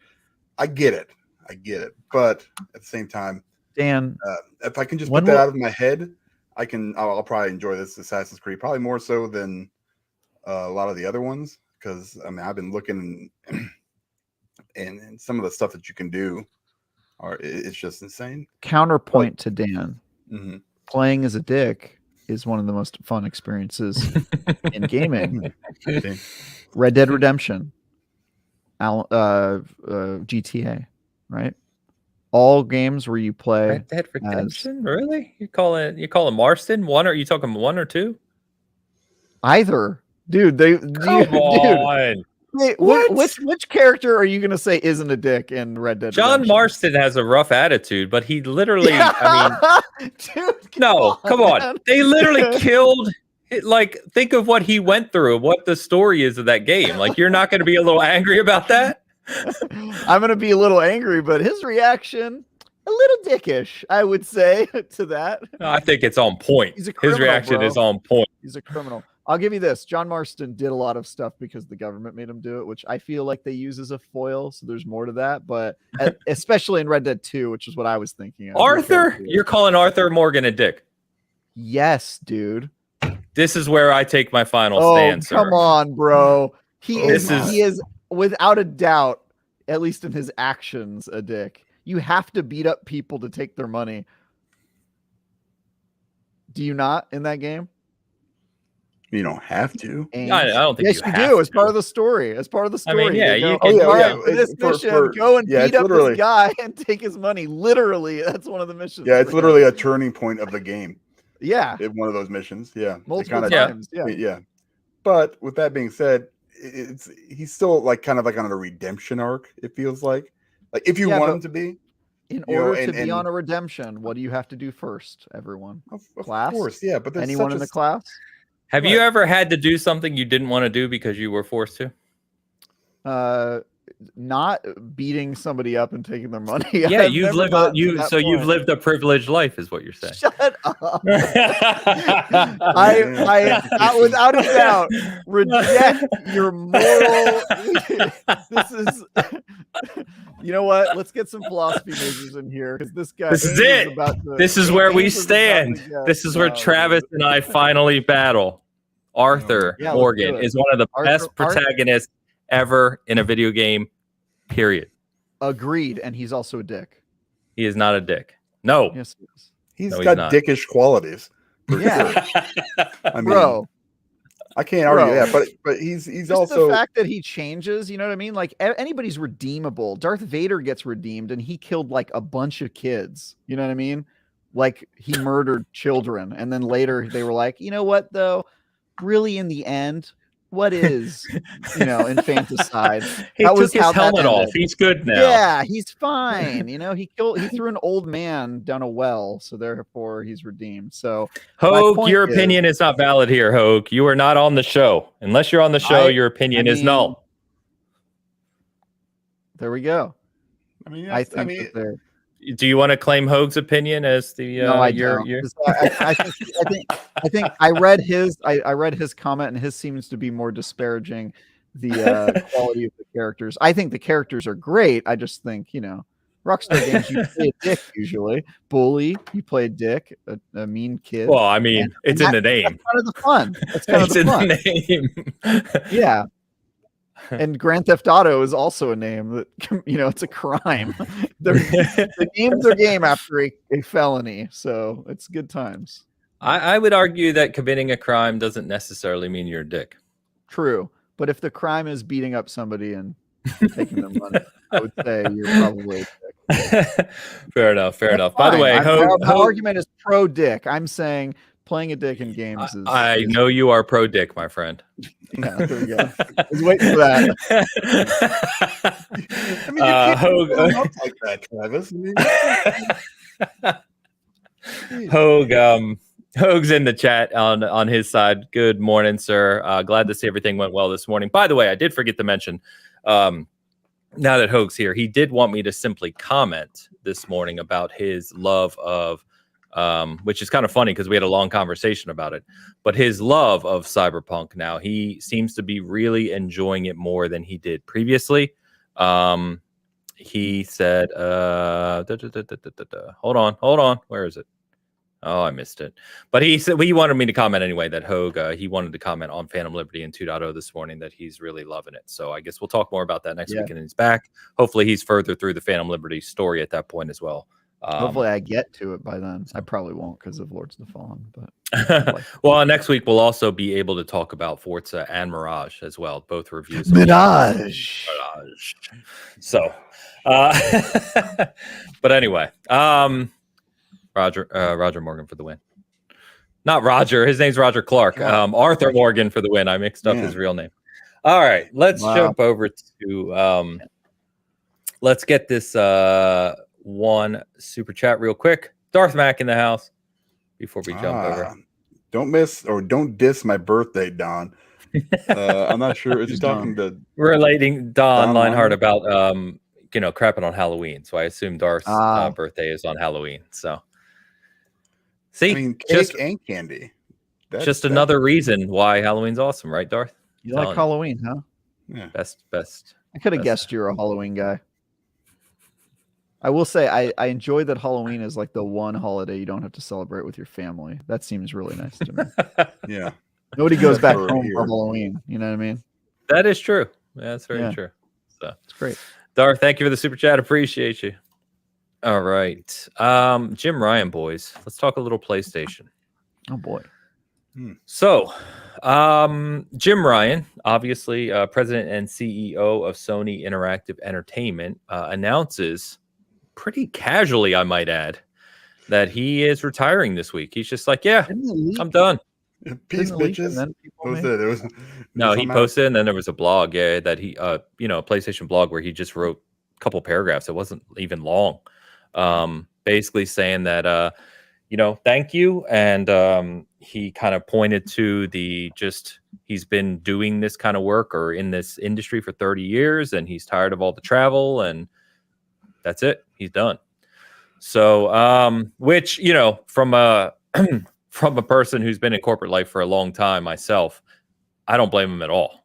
I get it. But at the same time, Dan, if I can just put that out of my head, I'll probably enjoy this Assassin's Creed probably more so than a lot of the other ones because I've been looking and some of the stuff that you can do. It's just insane. Counterpoint to Dan. Mm-hmm. Playing as a dick is one of the most fun experiences in gaming. Red Dead Redemption, GTA, right? All games where you play Red Dead Redemption. Really? You call it Marston? One? Or are you talking 1 or 2? Either, dude. Come on. Dude. Wait, which character are you going to say isn't a dick in Red Dead John Redemption? Marston has a rough attitude, but he literally, dude, come on. They literally killed, think of what he went through, what the story is of that game. Like, you're not going to be a little angry about that? I'm going to be a little angry, but his reaction, a little dickish, I would say, to that. No, I think it's on point. He's a criminal, his reaction is on point. He's a criminal. I'll give you this. John Marston did a lot of stuff because the government made him do it, which I feel like they use as a foil. So there's more to that. But especially in Red Dead 2, which is what I was thinking of. Arthur? You're calling Arthur Morgan a dick? Yes, dude. This is where I take my final stand, sir. Come on, bro. He is without a doubt, at least in his actions, a dick. You have to beat up people to take their money. Do you not in that game? You don't have to. I don't think yes, you do. As part of the story. As part of the story. I mean, yeah, you can. This mission, go and beat up this guy and take his money. Literally, that's one of the missions. Yeah, it's literally a turning point of the game. Yeah, it's one of those missions. Yeah, multiple times. Yeah. But with that being said, he's still like kind of like on a redemption arc. It feels like if you want him to be. In order to be on a redemption, what do you have to do first, everyone? Of course, yeah. But anyone in the class? Have you ever had to do something you didn't want to do because you were forced to? Not beating somebody up and taking their money. Yeah, you've lived a privileged life, is what you're saying. Shut up. I without a doubt reject your moral. This is. You know what? Let's get some philosophy majors in here because this guy. This is it. This is where we stand. This is where Travis and I finally battle. Arthur Morgan is one of the best protagonists ever in a video game, period. Agreed. And he's also a dick. He is not a dick. No. Yes, he is. He's got dickish qualities. Yeah. I mean, bro. I can't argue that, but he's just also the fact that he changes, you know what I mean? Like anybody's redeemable. Darth Vader gets redeemed and he killed like a bunch of kids. You know what I mean? Like he murdered children. And then later they were like, you know what though? Really in the end, what is, infanticide? He took his helmet off. He's good now. Yeah, he's fine. He threw an old man down a well, so therefore he's redeemed. So Hoeg, your opinion is not valid here, Hoeg. You are not on the show. Unless you're on the show, your opinion is null. There we go. I mean, do you want to claim Hoeg's opinion as the no, I don't. I think I read his comment and his seems to be more disparaging the quality of the characters. I think the characters are great. I just think, Rockstar games, you play a dick usually. Bully, you play a dick, a mean kid. Well, I mean, it's in the name. That's kind of the fun. That's kind of the fun. The name. Yeah. And Grand Theft Auto is also a name that, it's a crime. The game's a game after a felony. So it's good times. I would argue that committing a crime doesn't necessarily mean you're a dick. True. But if the crime is beating up somebody and taking their money, I would say you're probably a dick. Fair enough. That's By fine. the way, my argument is pro dick. I'm saying playing a dick in games is. I know you are pro dick, my friend. Yeah, there we go. I was waiting for that. I mean, you can't Hoeg like that, Travis. Hoeg's in the chat on his side. Good morning, sir. Glad to see everything went well this morning. By the way, I did forget to mention, now that Hoeg's here, he did want me to simply comment this morning about his love of, which is kind of funny because we had a long conversation about it, but his love of Cyberpunk now, he seems to be really enjoying it more than he did previously. He said, hold on. Where is it? Oh, I missed it. But he said he wanted me to comment anyway that Hoeg, he wanted to comment on Phantom Liberty and 2.0 this morning that he's really loving it. So I guess we'll talk more about that next week when he's back. Hopefully he's further through the Phantom Liberty story at that point as well. Hopefully I get to it by then. I probably won't because of Lords of the Fallen. But well, next week we'll also be able to talk about Forza and Mirage as well. Both reviews. Mirage. So, but anyway, Roger Morgan for the win. Not Roger. His name's Roger Clark. Arthur Morgan for the win. I mixed up his real name. All right, let's jump over to. Let's get this one super chat real quick. Darth Mac in the house before we jump over. Don't miss or don't diss my birthday, Don. I'm not sure. Is he talking to relating Don Leinhardt about crapping on Halloween? So I assume Darth's birthday is on Halloween. So see, cake and candy. Just another reason why Halloween's awesome, right, Darth? You like Halloween, huh? Yeah. Best. I could have guessed you're a Halloween guy. I will say I enjoy that Halloween is like the one holiday you don't have to celebrate with your family. That seems really nice to me. Yeah. Nobody goes back home for Halloween. You know what I mean? That is true. That's very true. So it's great. Darth, thank you for the super chat. Appreciate you. All right. Jim Ryan, boys. Let's talk a little PlayStation. Oh boy. So, Jim Ryan, obviously president and CEO of Sony Interactive Entertainment, announces pretty casually, I might add, that he is retiring this week. He's just like, yeah, I'm done. Peace, bitches. He posted, and then there was a blog, that he, a PlayStation blog where he just wrote a couple paragraphs. It wasn't even long. Basically saying that, thank you. And he kind of pointed to he's been doing this kind of work or in this industry for 30 years, and he's tired of all the travel, and that's it. He's done. So, which, from a person who's been in corporate life for a long time myself, I don't blame him at all.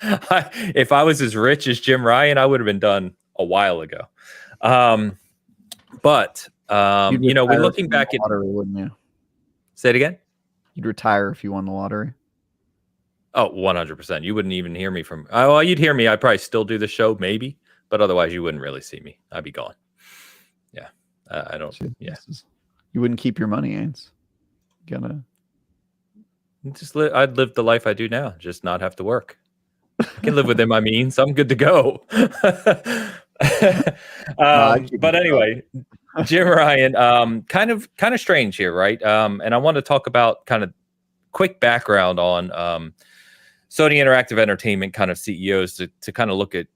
If I was as rich as Jim Ryan, I would have been done a while ago. But we're looking back at lottery, wouldn't you? Say it again. You'd retire if you won the lottery. Oh, 100%. You wouldn't even hear me from. Well, you'd hear me. I'd probably still do the show, maybe, but otherwise, you wouldn't really see me. I'd be gone. Yeah, I don't. Yeah, you wouldn't keep your money, Ains. I'd live the life I do now, just not have to work. I can live within my means. I'm good to go. But anyway, Jim Ryan, kind of strange here, right? And I want to talk about kind of quick background on Sony Interactive Entertainment kind of CEOs to kind of look at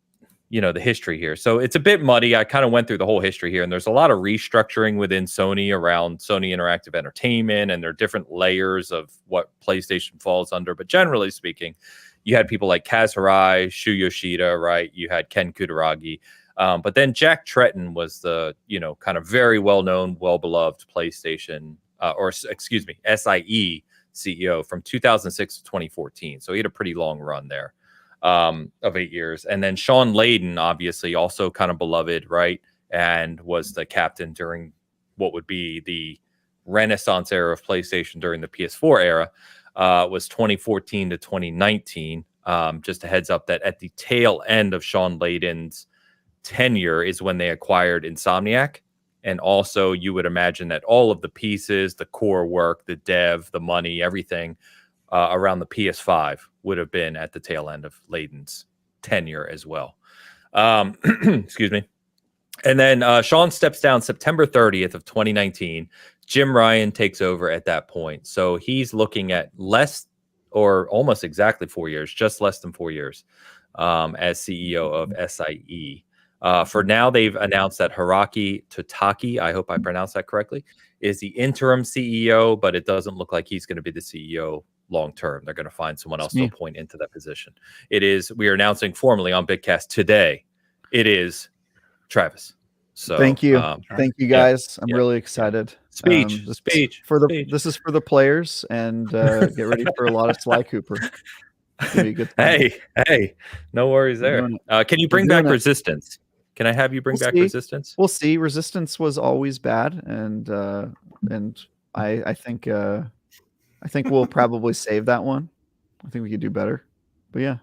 the history here. So it's a bit muddy. I kind of went through the whole history here, and there's a lot of restructuring within Sony around Sony Interactive Entertainment, and there are different layers of what PlayStation falls under. But generally speaking, you had people like Kaz Hirai, Shu Yoshida, right? You had Ken Kutaragi. But then Jack Tretton was the, kind of very well-known, well-beloved PlayStation, SIE CEO from 2006 to 2014. So he had a pretty long run there of 8 years. And then Sean Layden, obviously, also kind of beloved, right? And was the captain during what would be the Renaissance era of PlayStation during the PS4 era, was 2014 to 2019. Just a heads up that at the tail end of Sean Layden's tenure is when they acquired Insomniac. And also you would imagine that all of the pieces, the core work, the dev, the money, everything around the PS5 would have been at the tail end of Layden's tenure as well. Excuse me. And then Sean steps down September 30th of 2019. Jim Ryan takes over at that point. So he's looking at less or almost exactly 4 years, just less than 4 years as CEO of SIE. For now, they've announced that Hiroki Totaki, I hope I pronounced that correctly, is the interim CEO, but it doesn't look like he's going to be the CEO long term. They're going to find someone else to appoint into that position. We are announcing formally on Bitcast today, it is Travis. So thank you. Thank you guys. I'm really excited. Speech. This is for the players, and get ready for a lot of Sly Cooper. Be a good thing. Hey, no worries there. Can you bring back Resistance? Can I have you bring back Resistance? We'll see. Resistance was always bad, and I think we'll probably save that one. I think we could do better. But yeah,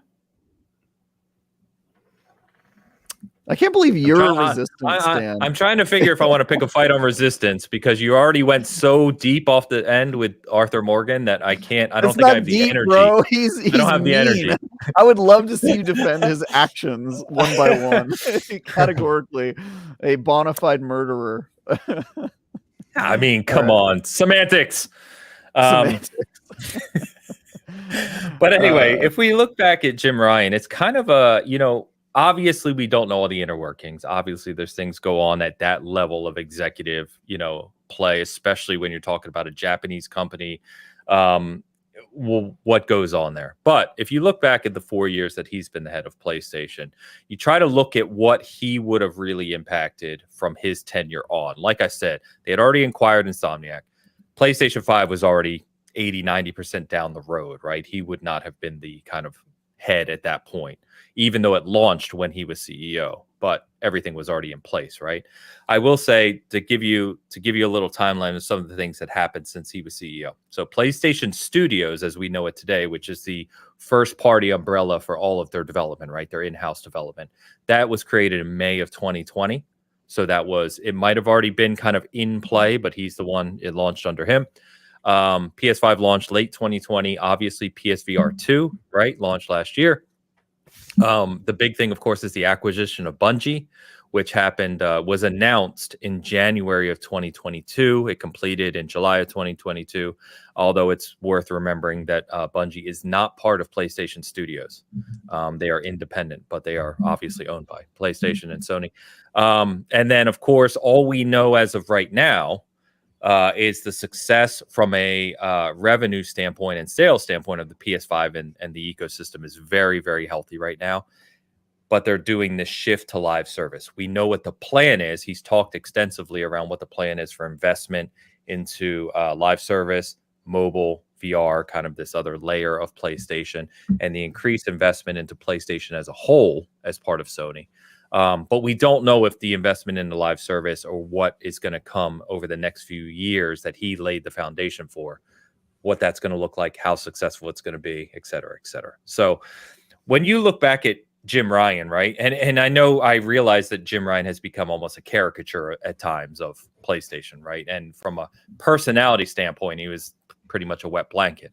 I can't believe you're a Resistance fan. I'm trying to figure if I want to pick a fight on Resistance because you already went so deep off the end with Arthur Morgan that I can't. I don't think I have the energy. Bro. I don't have the energy. I would love to see you defend his actions one by one. Categorically, a bona fide murderer. I mean, come on, semantics. But anyway, if we look back at Jim Ryan, it's kind of a obviously, we don't know all the inner workings. Obviously, there's things go on at that level of executive, play, especially when you're talking about a Japanese company. What goes on there? But if you look back at the 4 years that he's been the head of PlayStation, you try to look at what he would have really impacted from his tenure on. Like I said, they had already acquired Insomniac. PlayStation 5 was already 80-90% down the road, right? He would not have been the kind of head at that point, even though it launched when he was CEO, but everything was already in place, right? I will say, to give you a little timeline of some of the things that happened since he was CEO. So PlayStation Studios, as we know it today, which is the first party umbrella for all of their development, right? Their in-house development, that was created in May of 2020. So it might have already been kind of in play, but he's the one, it launched under him. PS5 launched late 2020. Obviously, PSVR 2, right, launched last year. The big thing, of course, is the acquisition of Bungie, which happened, was announced in January of 2022. It completed in July of 2022, although it's worth remembering that Bungie is not part of PlayStation Studios. They are independent, but they are obviously owned by PlayStation and Sony. And then, of course, all we know as of right now is the success from a revenue standpoint and sales standpoint of the PS5 and the ecosystem is very, very healthy right now. But they're doing this shift to live service. We know what the plan is. He's talked extensively around what the plan is for investment into live service, mobile, VR, kind of this other layer of PlayStation, and the increased investment into PlayStation as a whole as part of Sony. But we don't know if the investment in the live service or what is going to come over the next few years that he laid the foundation for, what that's going to look like, how successful it's going to be, et cetera, et cetera. So when you look back at Jim Ryan, right? And I realize that Jim Ryan has become almost a caricature at times of PlayStation, right? And from a personality standpoint, he was pretty much a wet blanket.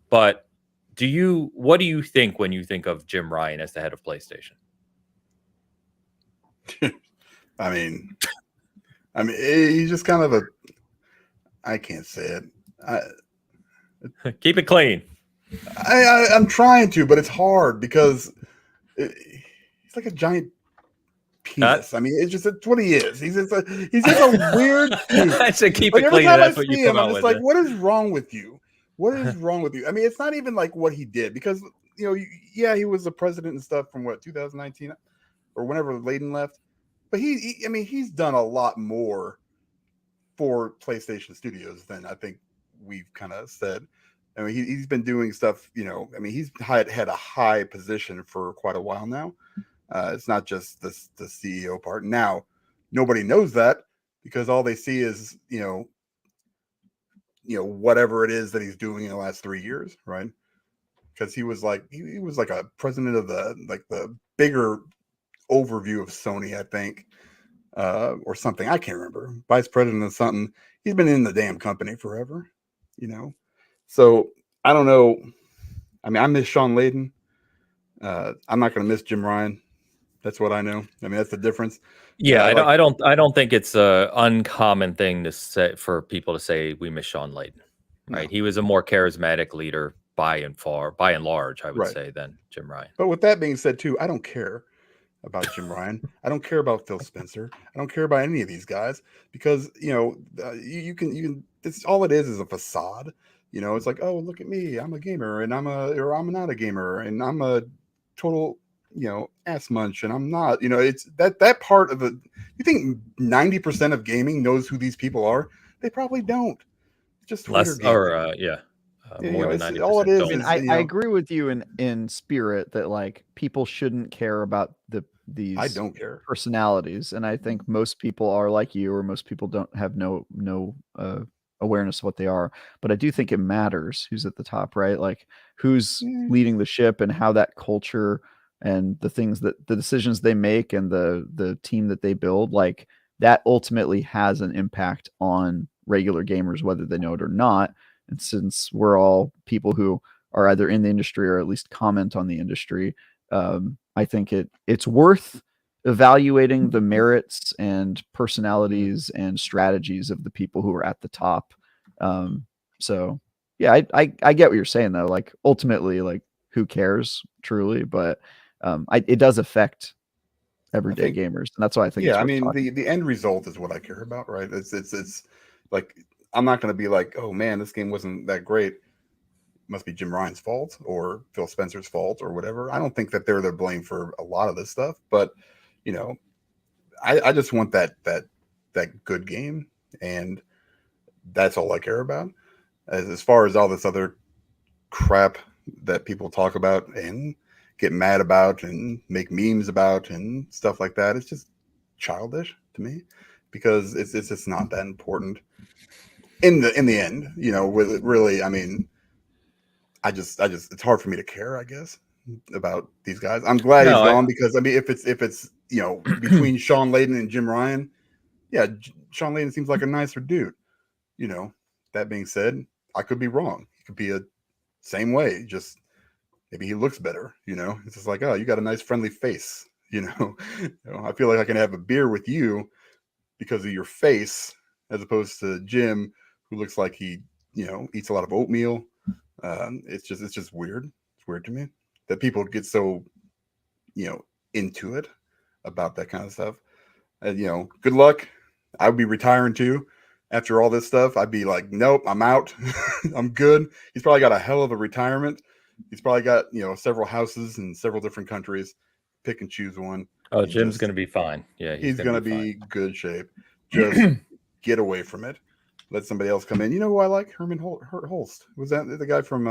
But what do you think when you think of Jim Ryan as the head of PlayStation? I mean, he's just kind of I can't say it. Keep it clean. I'm trying to, but it's hard because he's like a giant penis. I mean, it's what he is. He's just a weird dude. I said keep like, it clean. Every time that's I what you see come him, out I'm just with. like, what is wrong with you? What is wrong with you? I mean, it's not even like what he did because, he was the president and stuff from 2019 or whenever Layden left. But he's done a lot more for PlayStation Studios than I think we've kind of said. I mean, he's been doing stuff, he's had a high position for quite a while now. It's not just the CEO part. Now, nobody knows that because all they see is, whatever it is that he's doing in the last 3 years, right? Because he was like a president of the bigger overview of Sony, I think, or something. I can't remember. Vice president of something. He's been in the damn company forever, So I don't know. I mean, I miss Sean Layden. I'm not going to miss Jim Ryan. That's what I know. I mean, that's the difference. Yeah, I don't think it's a uncommon thing to say for people to say we miss Sean Layden. Right? No. He was a more charismatic leader by and large, I would say, than Jim Ryan. But with that being said, too, I don't care about Jim Ryan. I don't care about Phil Spencer. I don't care about any of these guys because you can. This all it is a facade. It's like, oh, look at me, I'm a gamer, and I'm not a gamer, and I'm a total ass munch, and I'm not. It's that part of the. You think 90% of gaming knows who these people are? They probably don't. It's just less or more than 90%. All it is. I agree with you in spirit that like people shouldn't care about these. I don't care personalities, and I think most people are like you, or most people don't have no awareness of what they are. But I do think it matters who's at the top, right? Like who's leading the ship and how that culture and the decisions they make and the team that they build, like that ultimately has an impact on regular gamers, whether they know it or not. And since we're all people who are either in the industry or at least comment on the industry, I think it's worth evaluating the merits and personalities and strategies of the people who are at the top. So yeah, I get what you're saying though. Like ultimately, like who cares truly, but it does affect everyday gamers, and that's why I think. Yeah, I mean the end result is what I care about, right? It's like I'm not going to be like, oh man, this game wasn't that great. It must be Jim Ryan's fault or Phil Spencer's fault or whatever. I don't think that they're the blame for a lot of this stuff, but I just want that good game, and that's all I care about. as far as all this other crap that people talk about and get mad about and make memes about and stuff like that, it's just childish to me, because it's just not that important in the end. You know, with really, I mean, I just it's hard for me to care, I guess, about these guys. I'm glad he's gone, because I mean, if it's you know, between Sean Layden and Jim Ryan, yeah, Sean Layden seems like a nicer dude. You know, that being said, I could be wrong. He could be a same way, just maybe he looks better. You know, it's just like, oh, you got a nice friendly face. You know, I feel like I can have a beer with you because of your face, as opposed to Jim, who looks like he, you know, eats a lot of oatmeal. It's just weird. It's weird to me that people get so, you know, into it about that kind of stuff. And, you know, good luck. I would be retiring too. After all this stuff, I'd be like, nope, I'm out. I'm good. He's probably got a hell of a retirement. He's probably got, you know, several houses in several different countries. Pick and choose one. Oh, Jim's going to be fine. Yeah, he's going to be good shape. Just get away from it. Let somebody else come in. You know who I like? Herman Holst. Was that the guy from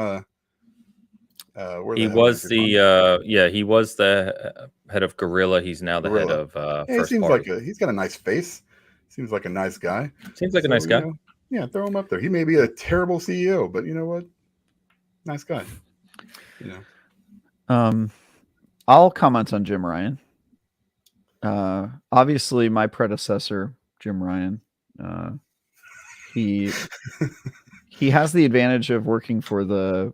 he was the head of Guerrilla. He's now the head of First seems Party. Like he's got a nice face. Seems like a nice guy. Seems like a nice guy. You know, yeah, throw him up there. He may be a terrible CEO, but you know what? Nice guy. You know. I'll comment on Jim Ryan. Obviously, my predecessor, Jim Ryan, he has the advantage of working for the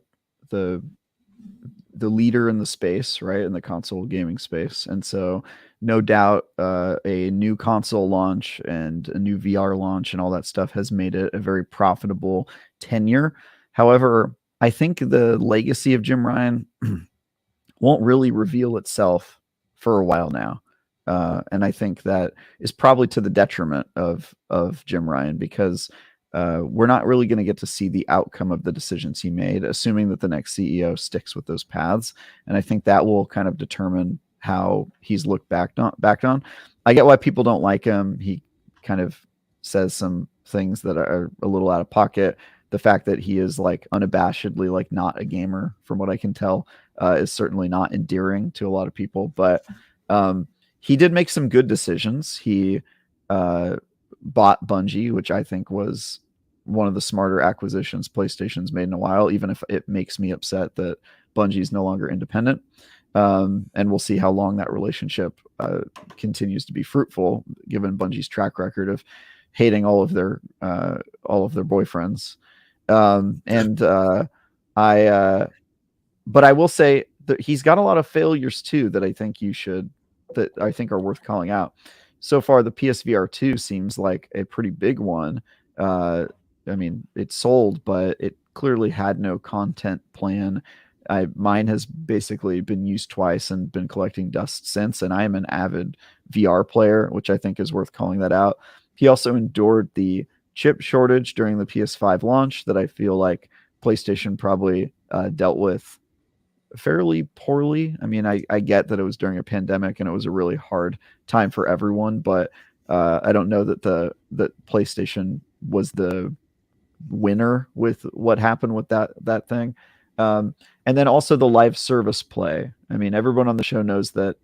leader in the space, right, in the console gaming space, and so no doubt a new console launch and a new VR launch and all that stuff has made it a very profitable tenure. However, I think the legacy of Jim Ryan won't really reveal itself for a while now. And I think that is probably to the detriment of Jim Ryan, because we're not really going to get to see the outcome of the decisions he made, assuming that the next CEO sticks with those paths. And I think that will kind of determine how he's looked back on. I get why people don't like him. He kind of says some things that are a little out of pocket. The fact that he is like unabashedly like not a gamer, from what I can tell, is certainly not endearing to a lot of people. But he did make some good decisions. He bought Bungie, which I think was one of the smarter acquisitions PlayStation's made in a while, even if it makes me upset that Bungie is no longer independent. And we'll see how long that relationship continues to be fruitful, given Bungie's track record of hating all of their boyfriends. But I will say that he's got a lot of failures too that I think are worth calling out. So far, the PSVR 2 seems like a pretty big one. I mean, it sold, but it clearly had no content plan. Mine has basically been used twice and been collecting dust since, and I am an avid VR player, which I think is worth calling that out. He also endured the chip shortage during the PS5 launch that I feel like PlayStation probably dealt with fairly poorly. I mean, I get that it was during a pandemic and it was a really hard time for everyone, but I don't know that PlayStation was the winner with what happened with that thing. And then also the live service play. I mean, everyone on the show knows that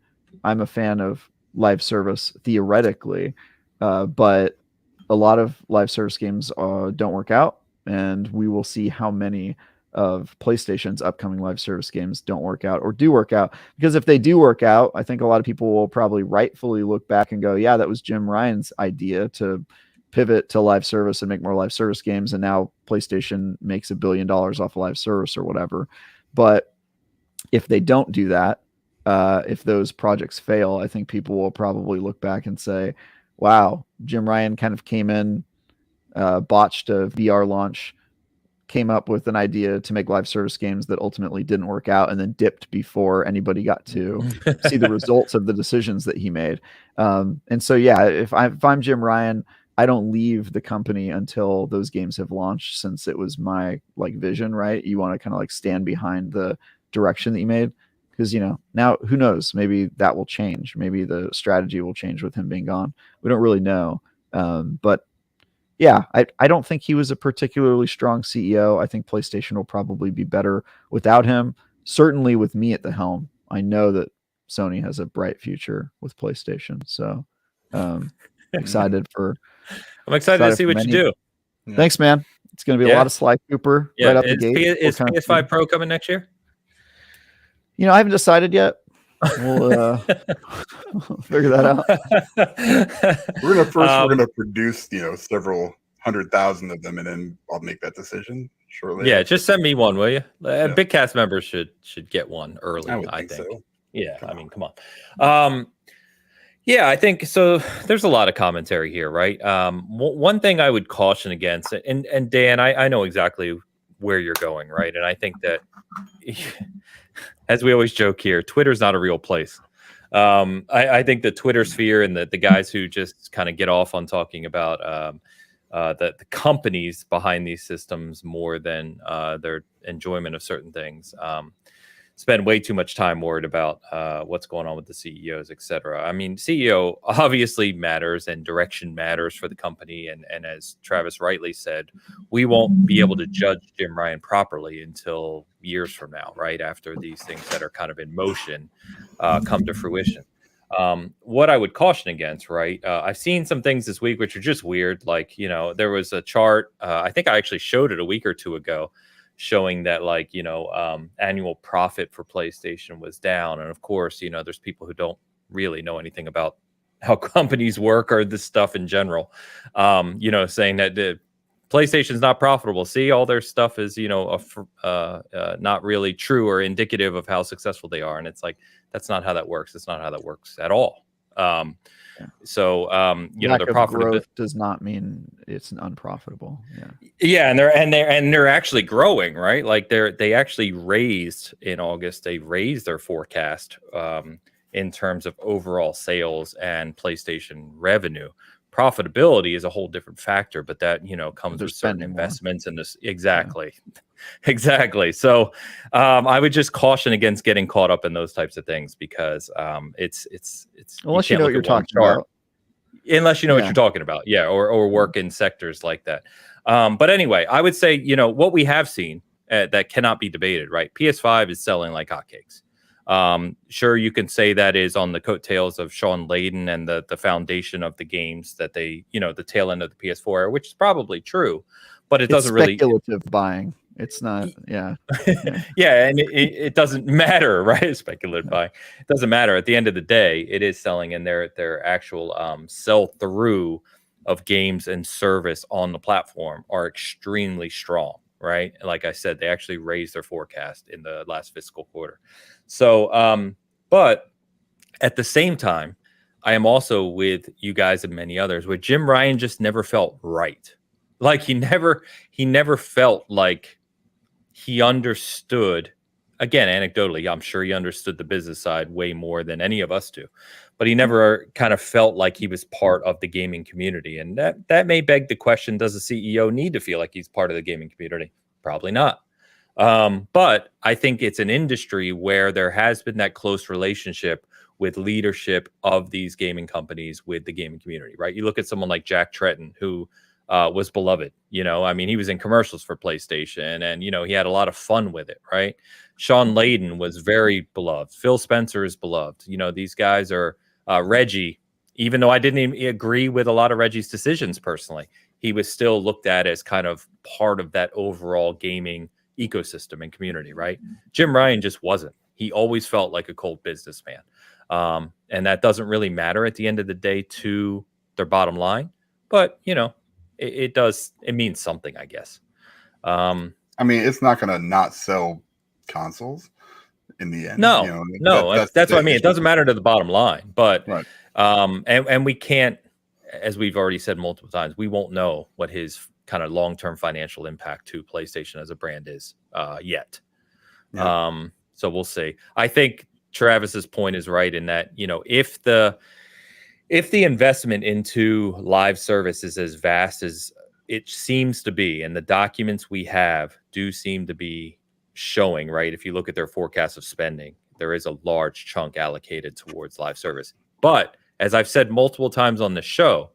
I'm a fan of live service theoretically, but a lot of live service games don't work out, and we will see how many of PlayStation's upcoming live service games don't work out or do work out. Because if they do work out, I think a lot of people will probably rightfully look back and go, yeah, that was Jim Ryan's idea to pivot to live service and make more live service games, and now PlayStation makes $1 billion off of live service or whatever. But if they don't do that, if those projects fail, I think people will probably look back and say, wow, Jim Ryan kind of came in, botched a VR launch, came up with an idea to make live service games that ultimately didn't work out, and then dipped before anybody got to see the results of the decisions that he made. And so, yeah, if I'm Jim Ryan, I don't leave the company until those games have launched, since it was my vision, right? You want to kind of stand behind the direction that you made, because, now who knows, maybe that will change. Maybe the strategy will change with him being gone. We don't really know. But yeah, I don't think he was a particularly strong CEO. I think PlayStation will probably be better without him. Certainly with me at the helm, I know that Sony has a bright future with PlayStation. So excited for. I'm excited to see what you do. Yeah. Thanks, man. It's going to be a lot of Sly Cooper right out the gate. Is PS5 Pro coming next year? You know, I haven't decided yet. We'll figure that out. We're gonna produce, several 100,000 of them, and then I'll make that decision shortly. Yeah, just send me one, will you? Bitcast members should get one early. I think. So. Yeah, come on. Yeah, I think so. There's a lot of commentary here, right? One thing I would caution against, and Dan, I know exactly where you're going, right? And I think that, as we always joke here, Twitter's not a real place. I think the Twitter sphere and the guys who just kind of get off on talking about the companies behind these systems more than their enjoyment of certain things spend way too much time worried about what's going on with the CEOs, et cetera. I mean, CEO obviously matters and direction matters for the company. And as Travis rightly said, we won't be able to judge Jim Ryan properly until years from now, right? After these things that are kind of in motion come to fruition. What I would caution against, right? I've seen some things this week which are just weird. Like, there was a chart. I think I actually showed it a week or two ago, showing that annual profit for PlayStation was down. And of course, there's people who don't really know anything about how companies work or this stuff in general, saying that the PlayStation's not profitable. See, all their stuff is, not really true or indicative of how successful they are. And it's like, that's not how that works. It's not how that works at all. So lack of growth does not mean it's unprofitable. And they're actually growing, right? Like they actually raised in August. They raised their forecast in terms of overall sales and PlayStation revenue. Profitability is a whole different factor, but that comes with certain investments in this. Exactly. So I would just caution against getting caught up in those types of things, because it's unless you know what you're talking about. Unless you know what you're talking about, or work in sectors like that. But anyway, I would say what we have seen that cannot be debated, right? PS5 is selling like hotcakes. Sure, you can say that is on the coattails of Sean Layden and the foundation of the games that they, the tail end of the PS4 era, which is probably true, but it's doesn't really speculative buying. It's not, and it doesn't matter, right? Speculative buying. It doesn't matter. At the end of the day, it is selling, and their actual sell through of games and service on the platform are extremely strong. Right. Like I said, they actually raised their forecast in the last fiscal quarter. So, but at the same time, I am also with you guys and many others where Jim Ryan just never felt right. Like he never felt like he understood. Again, anecdotally, I'm sure he understood the business side way more than any of us do, but he never kind of felt like he was part of the gaming community. And that may beg the question, does a CEO need to feel like he's part of the gaming community? Probably not. But I think it's an industry where there has been that close relationship with leadership of these gaming companies with the gaming community, right? You look at someone like Jack Tretton, who was beloved. I mean, he was in commercials for PlayStation, and he had a lot of fun with it, right? Sean Layden was very beloved. Phil Spencer is beloved. These guys are Reggie. Even though I didn't even agree with a lot of Reggie's decisions personally, he was still looked at as kind of part of that overall gaming ecosystem and community, right? Jim Ryan just wasn't. He always felt like a cold businessman, and that doesn't really matter at the end of the day to their bottom line. But it does. It means something, I guess. I mean, it's not going to not sell consoles in the end. No, that's what I mean. It doesn't matter to the bottom line, but right. And we can't, as we've already said multiple times, we won't know what his kind of long-term financial impact to PlayStation as a brand is yet. Yeah. So we'll see. I think Travis's point is right in that if the investment into live service is as vast as it seems to be, and the documents we have do seem to be showing, right? If you look at their forecast of spending, there is a large chunk allocated towards live service. But as I've said multiple times on the show,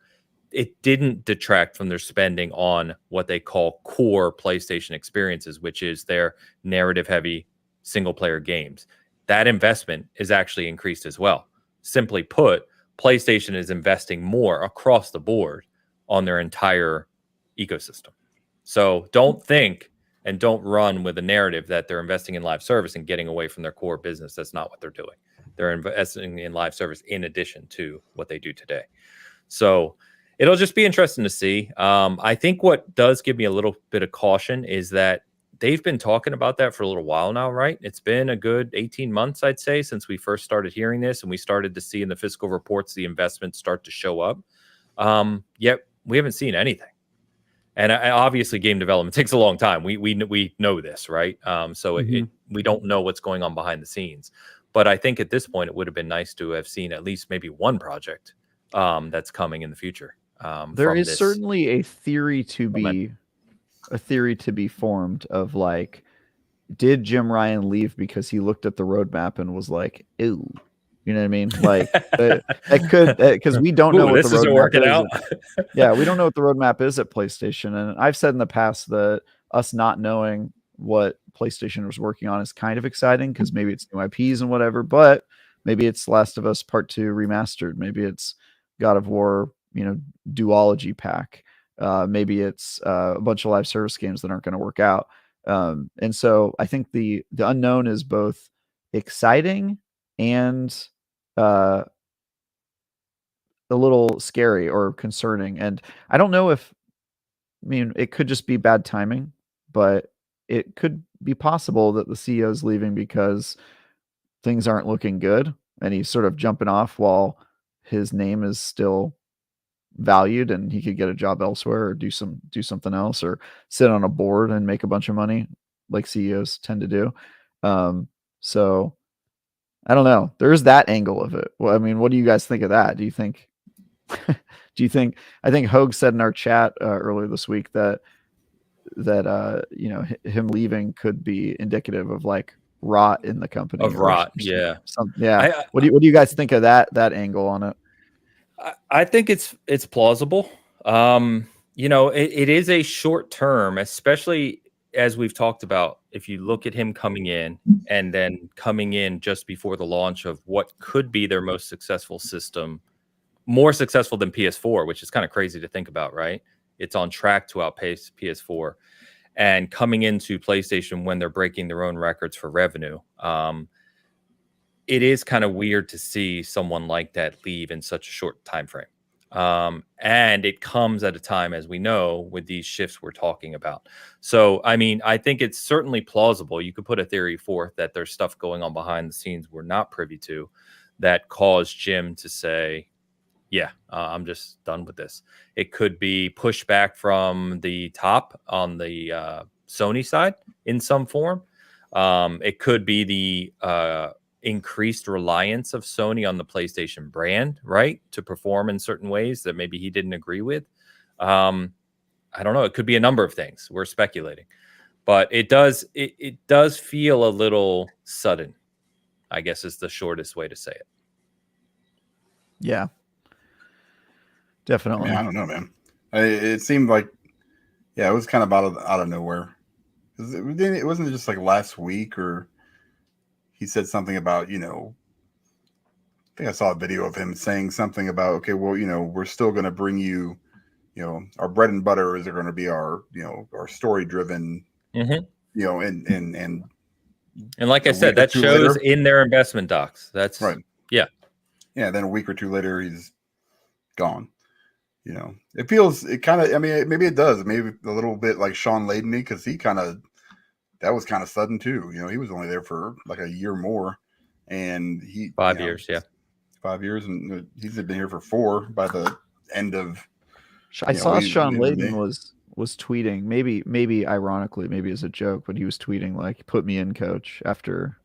it didn't detract from their spending on what they call core PlayStation experiences, which is their narrative-heavy single-player games. That investment is actually increased as well. Simply put, PlayStation is investing more across the board on their entire ecosystem. So don't think and don't run with a narrative that they're investing in live service and getting away from their core business. That's not what they're doing. They're investing in live service in addition to what they do today. So it'll just be interesting to see. I think what does give me a little bit of caution is that they've been talking about that for a little while now, right? It's been a good 18 months, I'd say, since we first started hearing this, and we started to see in the fiscal reports the investments start to show up. Yet we haven't seen anything. And obviously, game development takes a long time. We know this, right? So we don't know what's going on behind the scenes. But I think at this point, it would have been nice to have seen at least maybe one project that's coming in the future. There is certainly a theory to be formed of like, did Jim Ryan leave because he looked at the roadmap and was like, "Ew," you know what I mean? Like that could, because we don't know what the roadmap is. Yeah, we don't know what the roadmap is at PlayStation, and I've said in the past that us not knowing what PlayStation was working on is kind of exciting because maybe it's new IPs and whatever, but maybe it's Last of Us Part 2 remastered, maybe it's God of War, duology pack. Maybe it's a bunch of live service games that aren't going to work out. And so I think the unknown is both exciting and a little scary or concerning. And I don't know it could just be bad timing, but it could be possible that the CEO is leaving because things aren't looking good and he's sort of jumping off while his name is still valued and he could get a job elsewhere or do something else or sit on a board and make a bunch of money like CEOs tend to do. So I don't know. There's that angle of it. Well, I mean, what do you guys think of that? I think Hoeg said in our chat earlier this week that him leaving could be indicative of like rot in the company. Of rot, yeah. What do you guys think of that angle on it? I think it's plausible. It is a short term, especially as we've talked about. If you look at him coming in and then coming in just before the launch of what could be their most successful system, more successful than PS4, which is kind of crazy to think about, right? It's on track to outpace PS4, and coming into PlayStation when they're breaking their own records for revenue. It is kind of weird to see someone like that leave in such a short time frame. And it comes at a time, as we know, with these shifts we're talking about. So, I mean, I think it's certainly plausible. You could put a theory forth that there's stuff going on behind the scenes we're not privy to that caused Jim to say, yeah, I'm just done with this. It could be pushback from the top on the Sony side in some form. It could be the increased reliance of Sony on the PlayStation brand, right, to perform in certain ways that maybe he didn't agree with. I don't know. It could be a number of things. We're speculating, but it does feel a little sudden, I guess is the shortest way to say it. Yeah, definitely. I don't know, man. It seemed like, it was kind of out of nowhere. It wasn't just like last week, or he said something about, I think I saw a video of him saying something about, okay, well, we're still going to bring you, our bread and butter is going to be our, our story driven, and like I said, that shows in their investment docs. That's right. Yeah. Yeah. Then a week or two later, he's gone. It feels, maybe it does. Maybe a little bit like Sean Layden, because that was kind of sudden too. He was only there for like a year more, and 5 years. Yeah. 5 years. And he's been here for 4 by the end of. I saw Sean Layden was tweeting, maybe ironically, maybe as a joke, but he was tweeting like, "Put me in, coach," after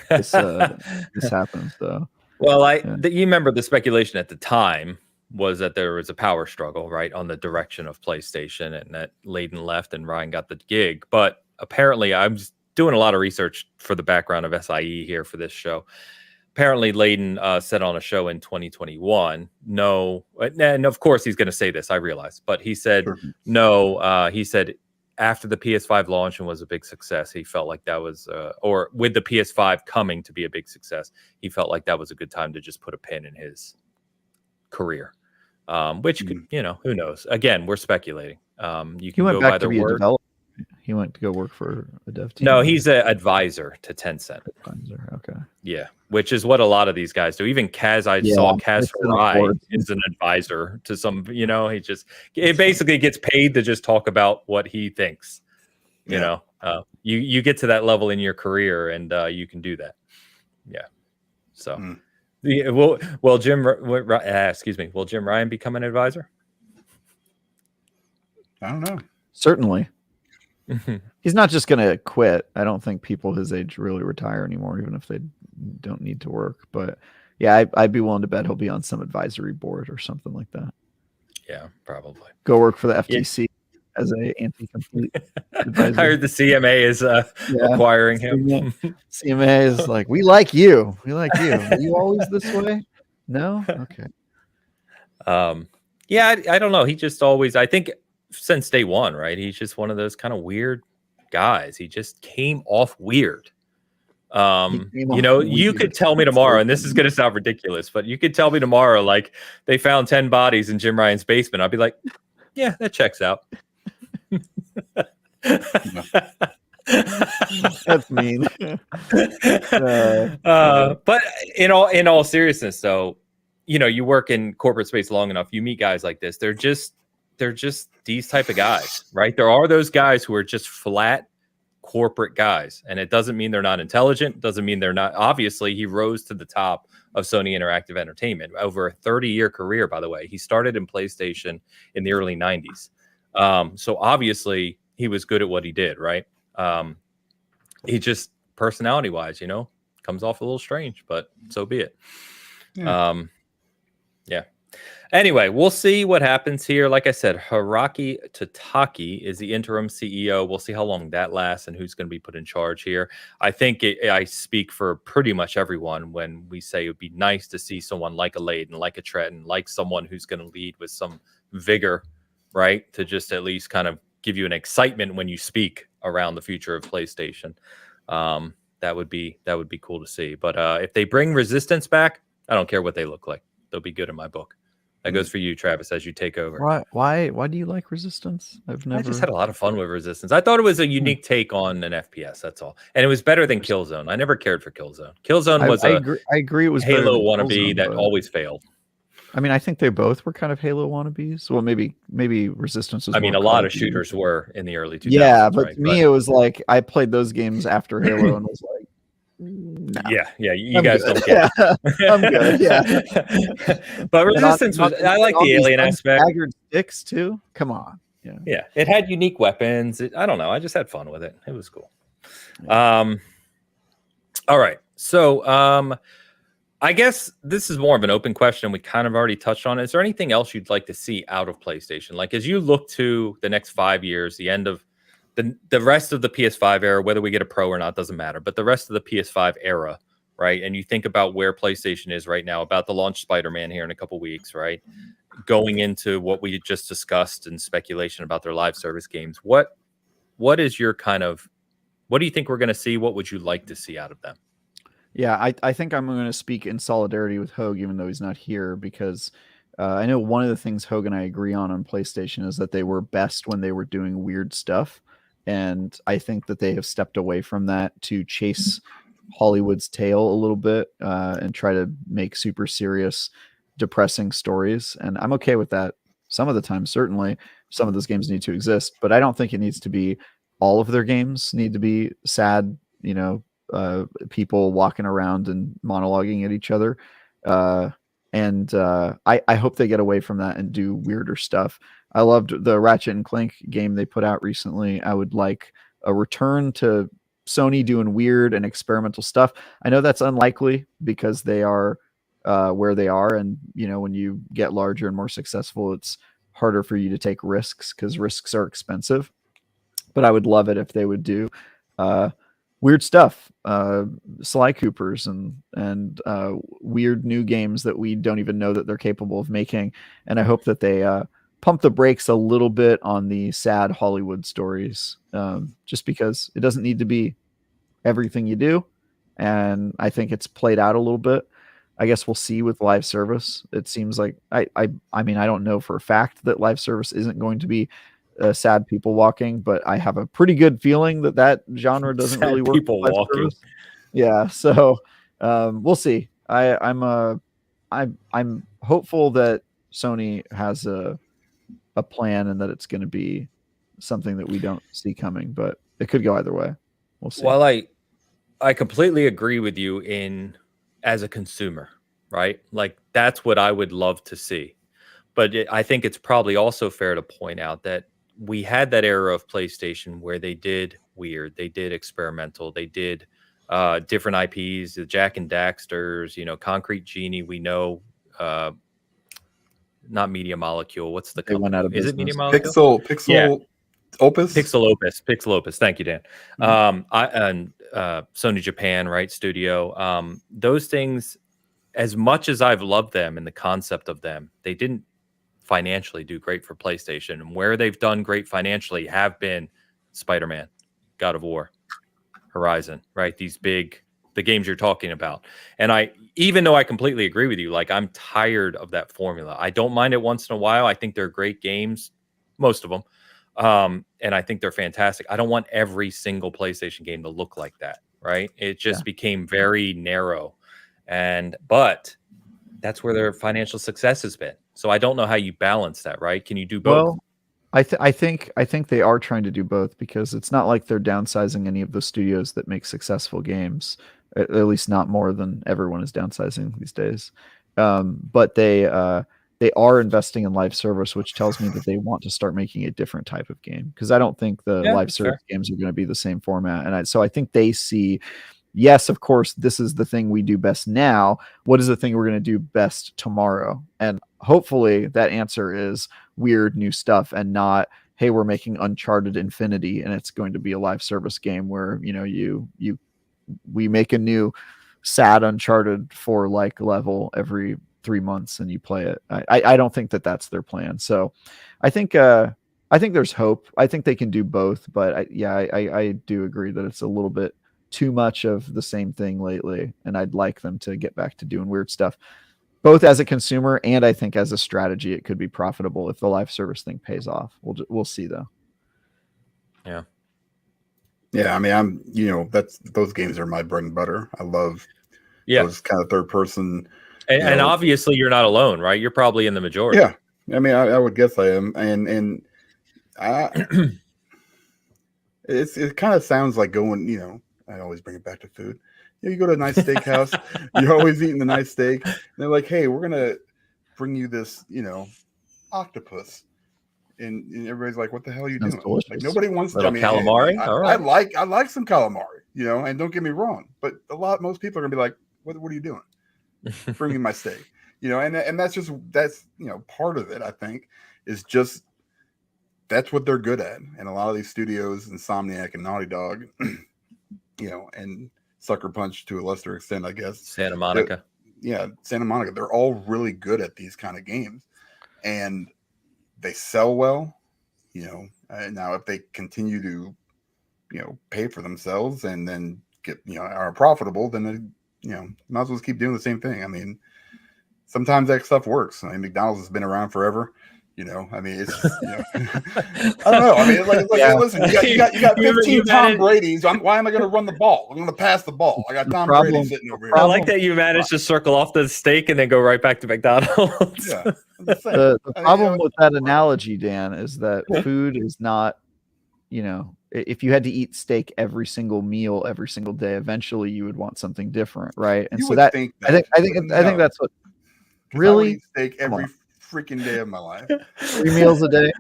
this happened. So, well, you remember the speculation at the time was that there was a power struggle, right, on the direction of PlayStation, and that Layden left and Ryan got the gig. But apparently, I'm just doing a lot of research for the background of SIE here for this show. apparently Layden said on a show in 2021, no, and of course he's going to say this, I realize, but he said no. He said after the PS5 launch and was a big success, he felt like that was, or with the PS5 coming to be a big success, he felt like that was a good time to just put a pin in his career. Which could, who knows? Again, we're speculating. You can go by their word. He went to go work for a dev team. No, he's an advisor to Tencent. Okay. Yeah, which is what a lot of these guys do. Even Kaz, saw Kaz Hirai is an advisor to some. It basically gets paid to just talk about what he thinks. You get to that level in your career, and you can do that. Yeah. So, will Jim Ryan become an advisor? I don't know. Certainly. He's not just going to quit. I don't think people his age really retire anymore, even if they don't need to work. But yeah, I'd be willing to bet he'll be on some advisory board or something like that. Yeah, probably. Go work for the FTC as a anti-complete advisor. I heard the CMA is acquiring him. CMA is like, we like you. We like you. Are you always this way? No? Okay. Yeah, I don't know. He just always, I think, since day one, right? He's just one of those kind of weird guys. He just came off weird. You could tell me tomorrow, and this is going to sound ridiculous, but you could tell me tomorrow, like they found 10 bodies in Jim Ryan's basement. I'd be like, yeah, that checks out. That's mean. But in all seriousness, though, you work in corporate space long enough, you meet guys like this. They're just these type of guys, right? There are those guys who are just flat corporate guys, and it doesn't mean they're not intelligent. Doesn't mean they're not. Obviously, he rose to the top of Sony Interactive Entertainment over a 30-year career. By the way, he started in PlayStation in the early 90s. So obviously, he was good at what he did, right? He just personality-wise, comes off a little strange, but so be it. Yeah. Anyway, we'll see what happens here. Like I said, Hiroki Tataki is the interim CEO. We'll see how long that lasts and who's going to be put in charge here. I think I speak for pretty much everyone when we say it would be nice to see someone like a Layden, like a Trenton, like someone who's going to lead with some vigor, right? To just at least kind of give you an excitement when you speak around the future of PlayStation. That would be cool to see. But if they bring Resistance back, I don't care what they look like. They'll be good in my book. That goes for you, Travis, as you take over. Why do you like Resistance? I just had a lot of fun with Resistance. I thought it was a unique take on an FPS. That's all, and it was better than Killzone. I never cared for Killzone. Killzone was I agree. It was Halo wannabe that always failed. I mean, I think they both were kind of Halo wannabes. Well, maybe Resistance was. I mean, a lot of shooters were in the early 2000s. Yeah, but right? To me, it was like I played those games after Halo and was like. Nah. Yeah, you guys don't get it. I'm good, yeah. But Resistance I like the alien aspect. Staggered sticks too. Come on. Yeah. It had unique weapons. I don't know. I just had fun with it. It was cool. Yeah. All right. So I guess this is more of an open question. We kind of already touched on it. Is there anything else you'd like to see out of PlayStation? Like as you look to the next 5 years, the end of the rest of the PS5 era, whether we get a Pro or not, doesn't matter. But the rest of the PS5 era, right? And you think about where PlayStation is right now, about the launch Spider-Man here in a couple weeks, right? Going into what we just discussed and speculation about their live service games. What is your what do you think we're going to see? What would you like to see out of them? Yeah, I think I'm going to speak in solidarity with Hoeg, even though he's not here, because I know one of the things Hoeg and I agree on PlayStation is that they were best when they were doing weird stuff. And I think that they have stepped away from that to chase Hollywood's tail a little bit and try to make super serious, depressing stories. And I'm okay with that. Some of the time, certainly, some of those games need to exist, but I don't think it needs to be all of their games need to be sad, people walking around and monologuing at each other. And I hope they get away from that and do weirder stuff. I loved the Ratchet and Clank game they put out recently. I would like a return to Sony doing weird and experimental stuff. I know that's unlikely because they are where they are. And, when you get larger and more successful, it's harder for you to take risks because risks are expensive. But I would love it if they would do weird stuff, Sly Coopers and weird new games that we don't even know that they're capable of making. And I hope that they pump the brakes a little bit on the sad Hollywood stories, just because it doesn't need to be everything you do. And I think it's played out a little bit. I guess we'll see with live service. It seems like I mean, I don't know for a fact that live service isn't going to be sad people walking, but I have a pretty good feeling that genre doesn't sad really work. People walking. Service. Yeah, so we'll see. I'm hopeful that Sony has a plan and that it's going to be something that we don't see coming, but it could go either way. We'll see. Well, I completely agree with you as a consumer, right? Like that's what I would love to see. But I think it's probably also fair to point out that we had that era of PlayStation where they did weird, they did experimental, they did different IPs, the Jack and Daxters, Concrete Genie. We know, not Media Molecule. What's the company? Went out of Is business. it Media Molecule? Pixel Opus. Thank you, Dan. Sony Japan, right? Studio. Those things, as much as I've loved them and the concept of them, they didn't financially do great for PlayStation. And where they've done great financially have been Spider-Man, God of War, Horizon, right? The games you're talking about. And even though I completely agree with you, like I'm tired of that formula. I don't mind it once in a while. I think they're great games, most of them. And I think they're fantastic. I don't want every single PlayStation game to look like that, right? It just became very narrow. But that's where their financial success has been. So I don't know how you balance that, right? Can you do both? Well, I think they are trying to do both, because it's not like they're downsizing any of the studios that make successful games, at least not more than everyone is downsizing these days. But they are investing in live service, which tells me that they want to start making a different type of game, because I don't think the live service games are going to be the same format. And so I think they see, yes, of course, this is the thing we do best now. What is the thing we're going to do best tomorrow? And hopefully that answer is weird new stuff, and not, hey, we're making Uncharted Infinity and it's going to be a live service game where, we make a new sad Uncharted 4 like level every 3 months and you play it. I don't think that that's their plan. So I think there's hope. I think they can do both, but I do agree that it's a little bit too much of the same thing lately, and I'd like them to get back to doing weird stuff, both as a consumer and I think as a strategy. It could be profitable if the live service thing pays off. We'll see though. Yeah, I mean, those games are my bread and butter. I love those kind of third person. And obviously you're not alone, right? You're probably in the majority. Yeah. I mean, I would guess I am. And it kind of sounds like going, I always bring it back to food. You go to a nice steakhouse, you're always eating the nice steak. And they're like, hey, we're going to bring you this, octopus. And everybody's like, what the hell are you doing? Delicious. Like, nobody wants to. Calamari? All right. I like some calamari, and don't get me wrong. But most people are going to be like, what are you doing? Bring me my steak, and that's part of it. I think is just that's what they're good at, and a lot of these studios, Insomniac and Naughty Dog, and Sucker Punch to a lesser extent, I guess. Santa Monica, Santa Monica. They're all really good at these kind of games, and they sell well. And now if they continue to, pay for themselves and then get are profitable, then they, might as well keep doing the same thing. I mean, sometimes that stuff works. I mean, McDonald's has been around forever. I mean, it's I don't know. I mean, it's like listen, you got 15 Tom Brady's. Why am I going to run the ball? I'm going to pass the ball. I got Tom Brady sitting over here. I like that you managed to circle off the steak and then go right back to McDonald's. Yeah. The problem with that analogy, Dan, is that food is not, if you had to eat steak every single meal every single day, eventually you would want something different, right? And so I think that's what really I would eat steak every freaking day of my life. 3 meals a day,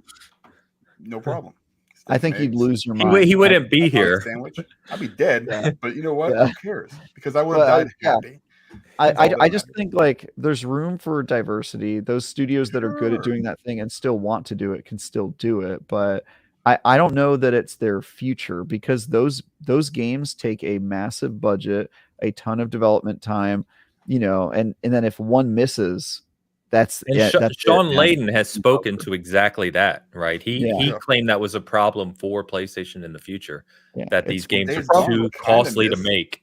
no problem. I think you'd lose your mind. He wouldn't be here. Sandwich. I'd be dead. But you know what? Who cares? Because I would have died happy. I just think like there's room for diversity. Those studios that are good at doing that thing and still want to do it can still do it. But I don't know that it's their future, because those games take a massive budget, a ton of development time, and then if one misses, that's Sean Layden has spoken to exactly that, right? He claimed that was a problem for PlayStation in the future, that these games are too costly to make.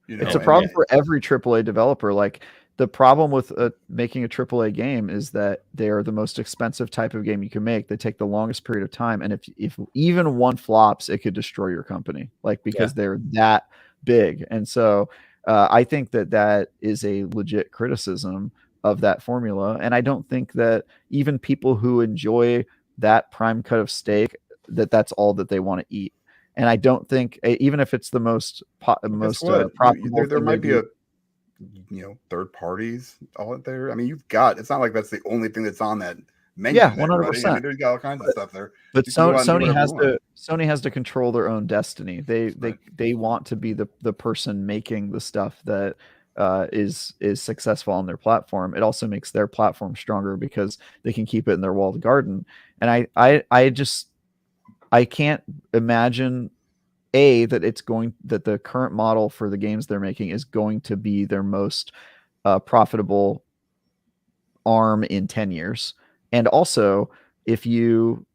It's a problem for every AAA developer. Like, the problem with making a AAA game is that they are the most expensive type of game you can make. They take the longest period of time, and if even one flops, it could destroy your company, because they're that big. And so I think that is a legit criticism of that formula. And I don't think that even people who enjoy that prime cut of steak, that's all that they want to eat. And I don't think, even if it's the most profitable, there might be third parties all out there. I mean, it's not like that's the only thing that's on that menu. Yeah, 100%. I mean, there's got all kinds of stuff there. But Sony has to control their own destiny. They want to be the person making the stuff that is successful on their platform. It also makes their platform stronger because they can keep it in their walled garden. And I can't imagine that the current model for the games they're making is going to be their most profitable arm in 10 years. And also, if you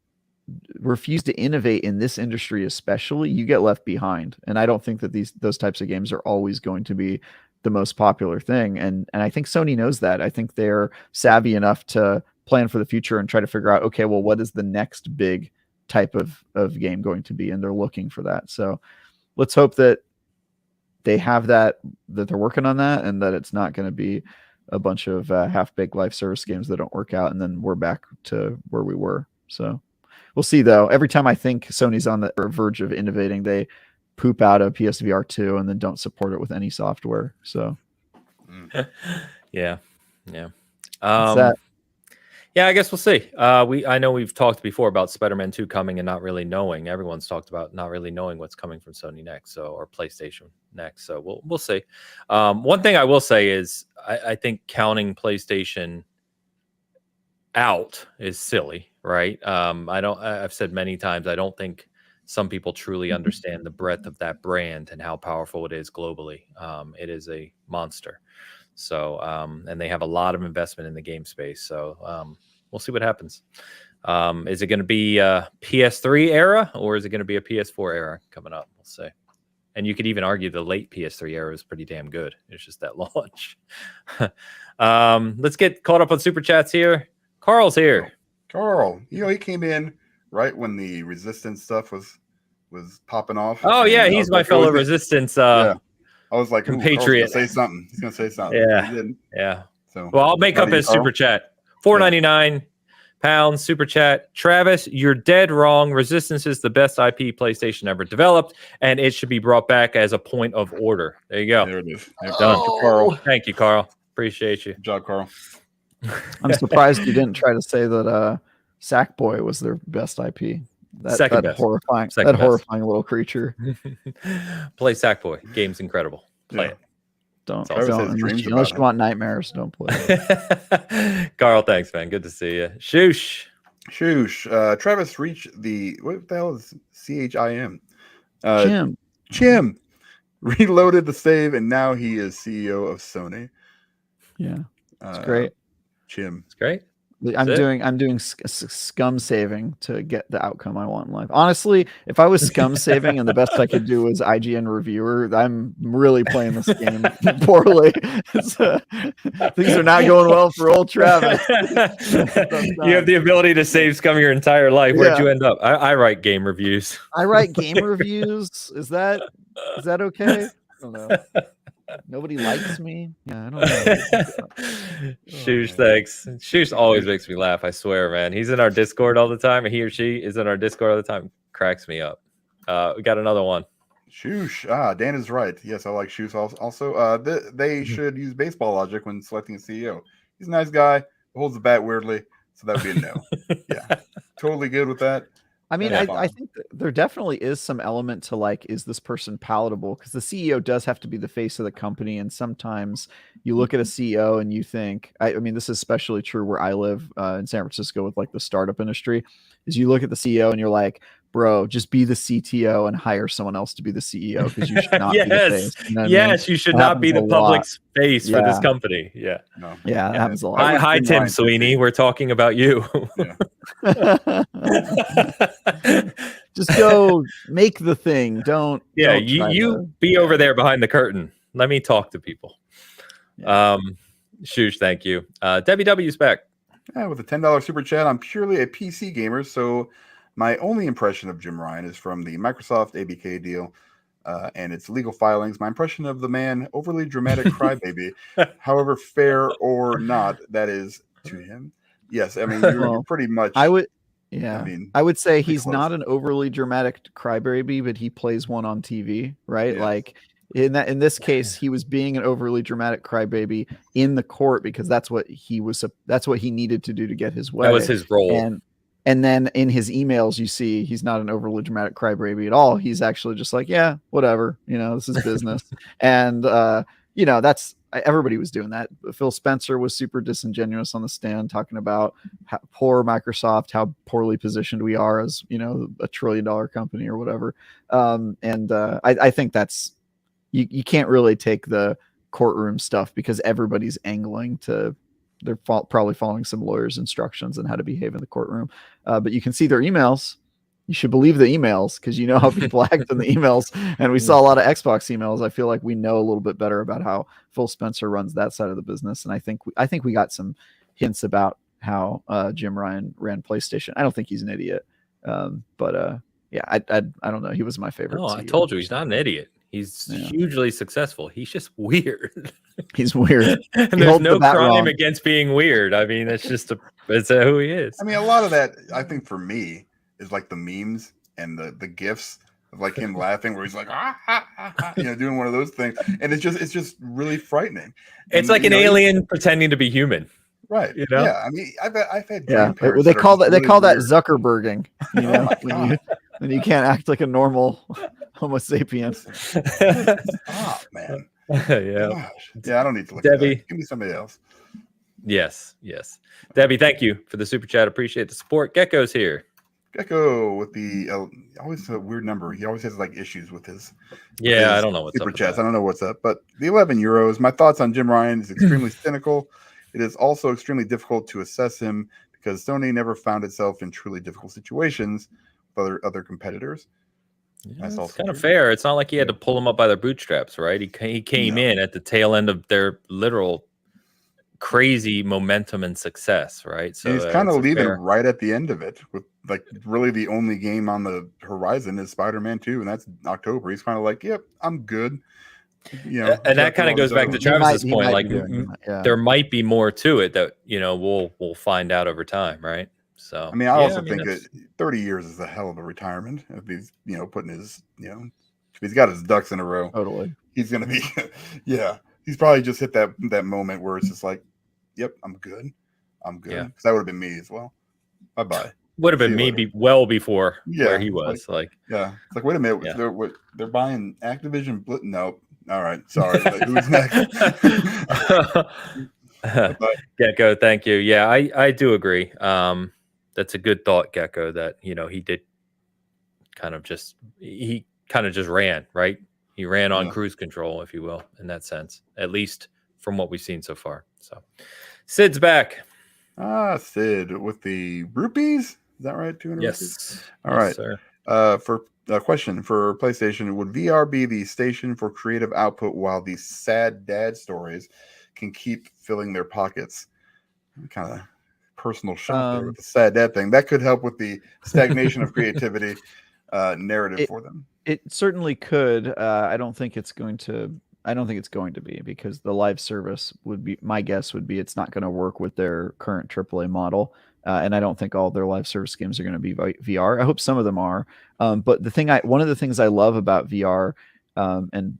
refuse to innovate in this industry, especially, you get left behind. And I don't think that those types of games are always going to be the most popular thing. And I think Sony knows that. I think they're savvy enough to plan for the future and try to figure out, okay, well, what is the next big type of game going to be? And they're looking for that. So let's hope that they have that they're working on that, and that it's not going to be a bunch of half-baked live service games that don't work out, and then we're back to where we were. So we'll see, though. Every time I think Sony's on the verge of innovating, they poop out a PSVR 2 and then don't support it with any software. So yeah. Yeah, I guess we'll see. I know we've talked before about Spider-Man 2 coming and not really knowing. Everyone's talked about not really knowing what's coming from Sony next, or PlayStation next. So we'll see. One thing I will say is I think counting PlayStation out is silly, right? I've said many times, I don't think some people truly understand the breadth of that brand and how powerful it is globally. It is a monster. So, and they have a lot of investment in the game space. So, we'll see what happens. Is it going to be a PS3 era, or is it going to be a PS4 era coming up? We'll see. And you could even argue the late PS3 era is pretty damn good. It's just that launch. Let's get caught up on super chats here. Carl's here. Carl, he came in right when the Resistance stuff was popping off. Oh yeah, he's my fellow Resistance. I was like, compatriot. He's gonna say something. Yeah. So, well, I'll make up his super chat. £4.99 super chat. Travis, you're dead wrong. Resistance is the best IP PlayStation ever developed, and it should be brought back as a point of order. There you go. There it is. Done. Carl. Thank you, Carl. Appreciate you. Good job, Carl. I'm surprised you didn't try to say that Sackboy was their best IP. Second best. Horrifying little creature. Play Sackboy. Game's incredible. Play it. Don't unless you want nightmares, don't play it. Carl, thanks, man. Good to see you. Shoosh. Travis reached what the hell is CHIM? Chim reloaded the save, and now he is CEO of Sony. Yeah, it's great. Chim, it's great. I'm doing scum saving to get the outcome I want in life. Honestly, if I was scum saving and the best I could do was IGN reviewer, I'm really playing this game poorly. Things are not going well for old Travis. You have the ability to save scum your entire life. Where'd you end up? I write game reviews. I write game reviews. Is that okay? I don't know. Nobody likes me. Yeah, I don't know. Shoosh, thanks. Shoosh always makes me laugh. I swear, man. He's in our Discord all the time. He or she is in our Discord all the time. Cracks me up. We got another one. Shoosh. Dan is right. Yes, I like Shoosh also. They should use baseball logic when selecting a CEO. He's a nice guy. Holds the bat weirdly, so that would be a no. Yeah, totally good with that. I mean, I think there definitely is some element to is this person palatable? Because the CEO does have to be the face of the company. And sometimes you look at a CEO and you think, I mean, this is especially true where I live in San Francisco with the startup industry, is you look at the CEO and you're like, bro, just be the CTO and hire someone else to be the CEO because you should not be the face. You know what I mean? You should not be the public face for this company. Yeah. No. Yeah, that happens a lot. Hi, Tim Sweeney. We're talking about you. Just go make the thing. Don't. Yeah, don't you be over there behind the curtain. Let me talk to people. Yeah. Shush, thank you. Debbie W's back. With a $10 super chat, I'm purely a PC gamer, so my only impression of Jim Ryan is from the Microsoft ABK deal and its legal filings. My impression of the man, overly dramatic crybaby, however fair or not that is to him. Yes, I mean, you're pretty much... I would say he's not an overly dramatic crybaby, but he plays one on TV, right? Yes. Like in this case, he was being an overly dramatic crybaby in the court because that's what he needed to do to get his way. That was his role. And then in his emails, you see he's not an overly dramatic crybaby at all. He's actually just like, yeah, whatever, this is business. And that's everybody was doing that. Phil Spencer was super disingenuous on the stand, talking about how poor Microsoft, how poorly positioned we are as a $1 trillion company or whatever. I think that's you can't really take the courtroom stuff because everybody's angling to. They're probably following some lawyer's instructions on how to behave in the courtroom. But you can see their emails. You should believe the emails because you know how people act in the emails. And we saw a lot of Xbox emails. I feel like we know a little bit better about how Phil Spencer runs that side of the business. And I think we got some hints about how Jim Ryan ran PlayStation. I don't think he's an idiot. I don't know. He was my favorite. No, I told you he's not an idiot. He's hugely successful. He's just weird. He's weird. And there's no crime against being weird. I mean, it's just it's who he is. I mean, a lot of that, I think, for me, is like the memes and the gifs of like him laughing, where he's like, doing one of those things, and it's just really frightening. It's like an alien pretending to be human. Right. Yeah. I mean, I've had they call that Zuckerberging. When you can't act like a normal Homo sapien. Stop, man. Yeah. Gosh. Yeah, I don't need to look Debbie. at that. Give me somebody else. Yes. Debbie, thank you for the super chat. Appreciate the support. Gecko's here. Gecko with the always a weird number. He always has like issues with his I don't know what's super up chats. I don't know what's up, but the 11 euros. My thoughts on Jim Ryan is extremely cynical. It is also extremely difficult to assess him because Sony never found itself in truly difficult situations with other competitors. Yeah, that's kind of fair. It's not like he had to pull them up by their bootstraps, right? He came in at the tail end of their literal crazy momentum and success, right? So he's kind of leaving right at the end of it with like really the only game on the horizon is Spider-Man 2, and that's October. He's kind of like, yep, I'm good. And that kind of goes back to Travis's point. Like there might be more to it that we'll find out over time, right? So I mean, I also think that 30 years is a hell of a retirement. If he's putting his if he's got his ducks in a row, totally, he's gonna be he's probably just hit that moment where it's just like, yep, I'm good, because that would have been me as well. Bye. Would have been me well before where he was. Like it's like, wait a minute, they're buying Activision. Nope. All right, sorry. Like, who's next? Gecko, thank you. Yeah, I do agree. That's a good thought, Gecko. That he did kind of just ran, right? He ran on cruise control, if you will, in that sense, at least from what we've seen so far. So, Sid's back. Sid with the rupees. Is that right? 200 yes. Rupees? All right. Sir. For a question for PlayStation, would VR be the station for creative output while these sad dad stories can keep filling their pockets? Kind of personal shot there with the sad dad thing. That could help with the stagnation of creativity narrative for them. It certainly could. I don't think it's going to be because the live service would be, my guess would be, it's not going to work with their current AAA model. And I don't think all their live service games are going to be VR. I hope some of them are. But one of the things I love about VR, and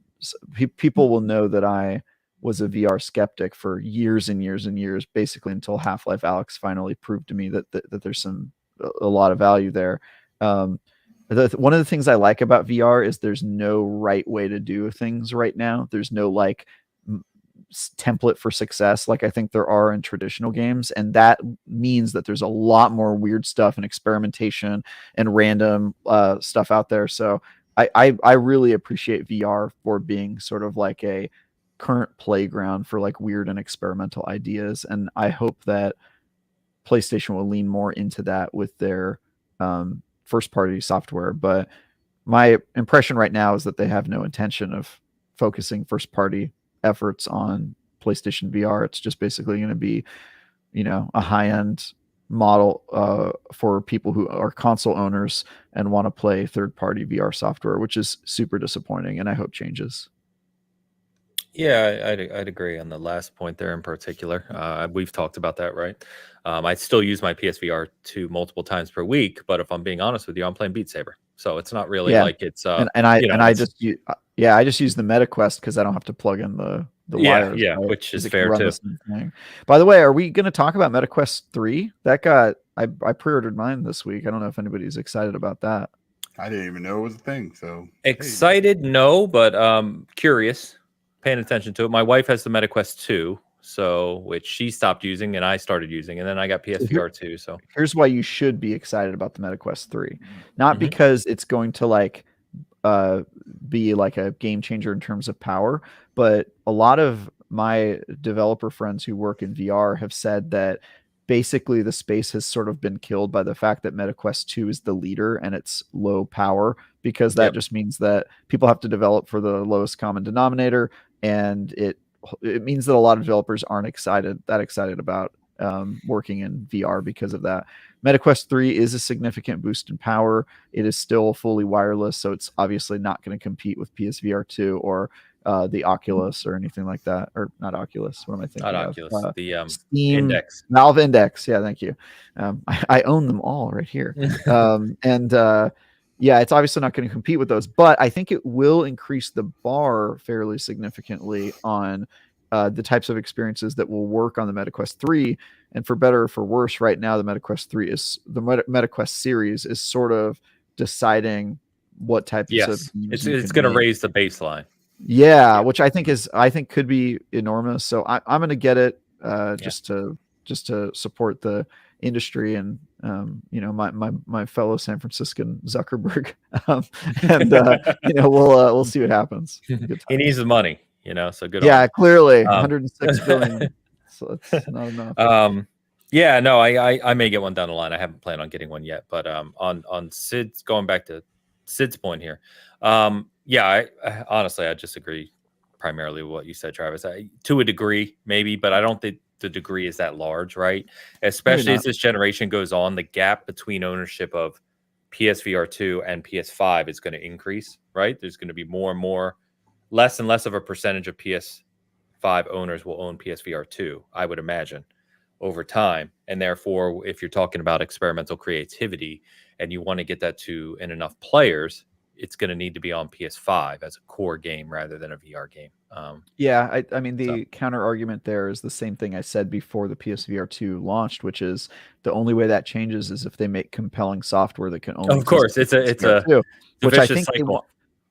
people will know that I was a VR skeptic for years and years and years, basically until Half-Life Alyx finally proved to me that there's a lot of value there. One of the things I like about VR is there's no right way to do things right now. There's no like template for success like I think there are in traditional games, and that means that there's a lot more weird stuff and experimentation and random stuff out there. So I really appreciate VR for being sort of like a current playground for like weird and experimental ideas, and I hope that PlayStation will lean more into that with their first party software. But my impression right now is that they have no intention of focusing first party efforts on PlayStation VR. It's just basically going to be, a high end model for people who are console owners and want to play third party VR software, which is super disappointing, and I hope changes. Yeah, I'd agree on the last point there in particular. We've talked about that, right? I still use my PSVR 2 multiple times per week, but if I'm being honest with you, I'm playing Beat Saber, so it's not really like it's. I just use the MetaQuest because I don't have to plug in the wires. Yeah, right? Which is fair too. By the way, are we going to talk about MetaQuest 3? That got I pre-ordered mine this week. I don't know if anybody's excited about that. I didn't even know it was a thing. So excited, no, but curious. Paying attention to it. My wife has the MetaQuest 2, which she stopped using and I started using, and then I got PSVR 2. So here's why you should be excited about the MetaQuest 3. Not because it's going to be like a game changer in terms of power, but a lot of my developer friends who work in VR have said that basically the space has sort of been killed by the fact that MetaQuest 2 is the leader and it's low power, because that just means that people have to develop for the lowest common denominator, and it means that a lot of developers aren't excited about working in VR because of that. MetaQuest 3 is a significant boost in power. It is still fully wireless, so it's obviously not going to compete with PSVR 2 or the Oculus or anything like that. Or not Oculus. What am I thinking not of? Oculus. The Steam Index. Valve Index. Yeah, thank you. I own them all right here. Yeah, it's obviously not going to compete with those, but I think it will increase the bar fairly significantly on the types of experiences that will work on the MetaQuest 3. And for better or for worse, right now the MetaQuest 3 is the MetaQuest series is sort of deciding what types of games it's going to raise the baseline. Yeah, which I think could be enormous. So I'm going to get it just to support the industry and my fellow San Franciscan Zuckerberg, we'll see what happens. He needs the money, so good. Yeah, clearly 106 billion. So it's not enough. I may get one down the line. I haven't planned on getting one yet, but on Sid's, going back to Sid's point here, I honestly I just agree primarily with what you said, Travis. To a degree, maybe, but I don't think the degree is that large, right? Especially as this generation goes on, the gap between ownership of PSVR 2 and PS5 is going to increase, right? There's going to be more and more, less and less of a percentage of PS5 owners will own PSVR 2, I would imagine, over time. And therefore, if you're talking about experimental creativity and you want to get that to enough players, it's going to need to be on PS5 as a core game rather than a VR game. I mean, the counter argument there is the same thing I said before the PSVR 2 launched, which is the only way that changes is if they make compelling software that can only. Of course, it's a vicious cycle.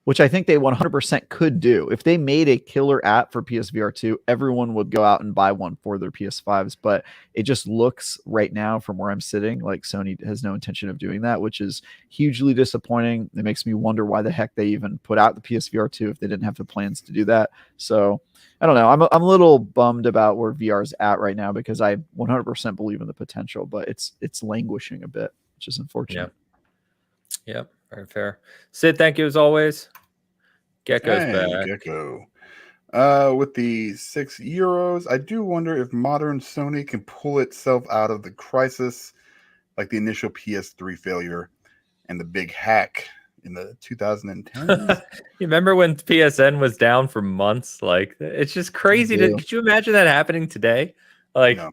Which I think they 100% could do. If they made a killer app for PSVR 2, everyone would go out and buy one for their PS5s. But it just looks right now from where I'm sitting like Sony has no intention of doing that, which is hugely disappointing. It makes me wonder why the heck they even put out the PSVR 2 if they didn't have the plans to do that. So I don't know. I'm a little bummed about where VR is at right now because I 100% believe in the potential, but it's languishing a bit, which is unfortunate. Yep. Very fair. Sid, thank you as always. Gecko's back. Gecko. With the €6, I do wonder if modern Sony can pull itself out of the crisis like the initial PS3 failure and the big hack in the 2010s. You remember when PSN was down for months? Like, it's just crazy. Could you imagine that happening today? Like, no.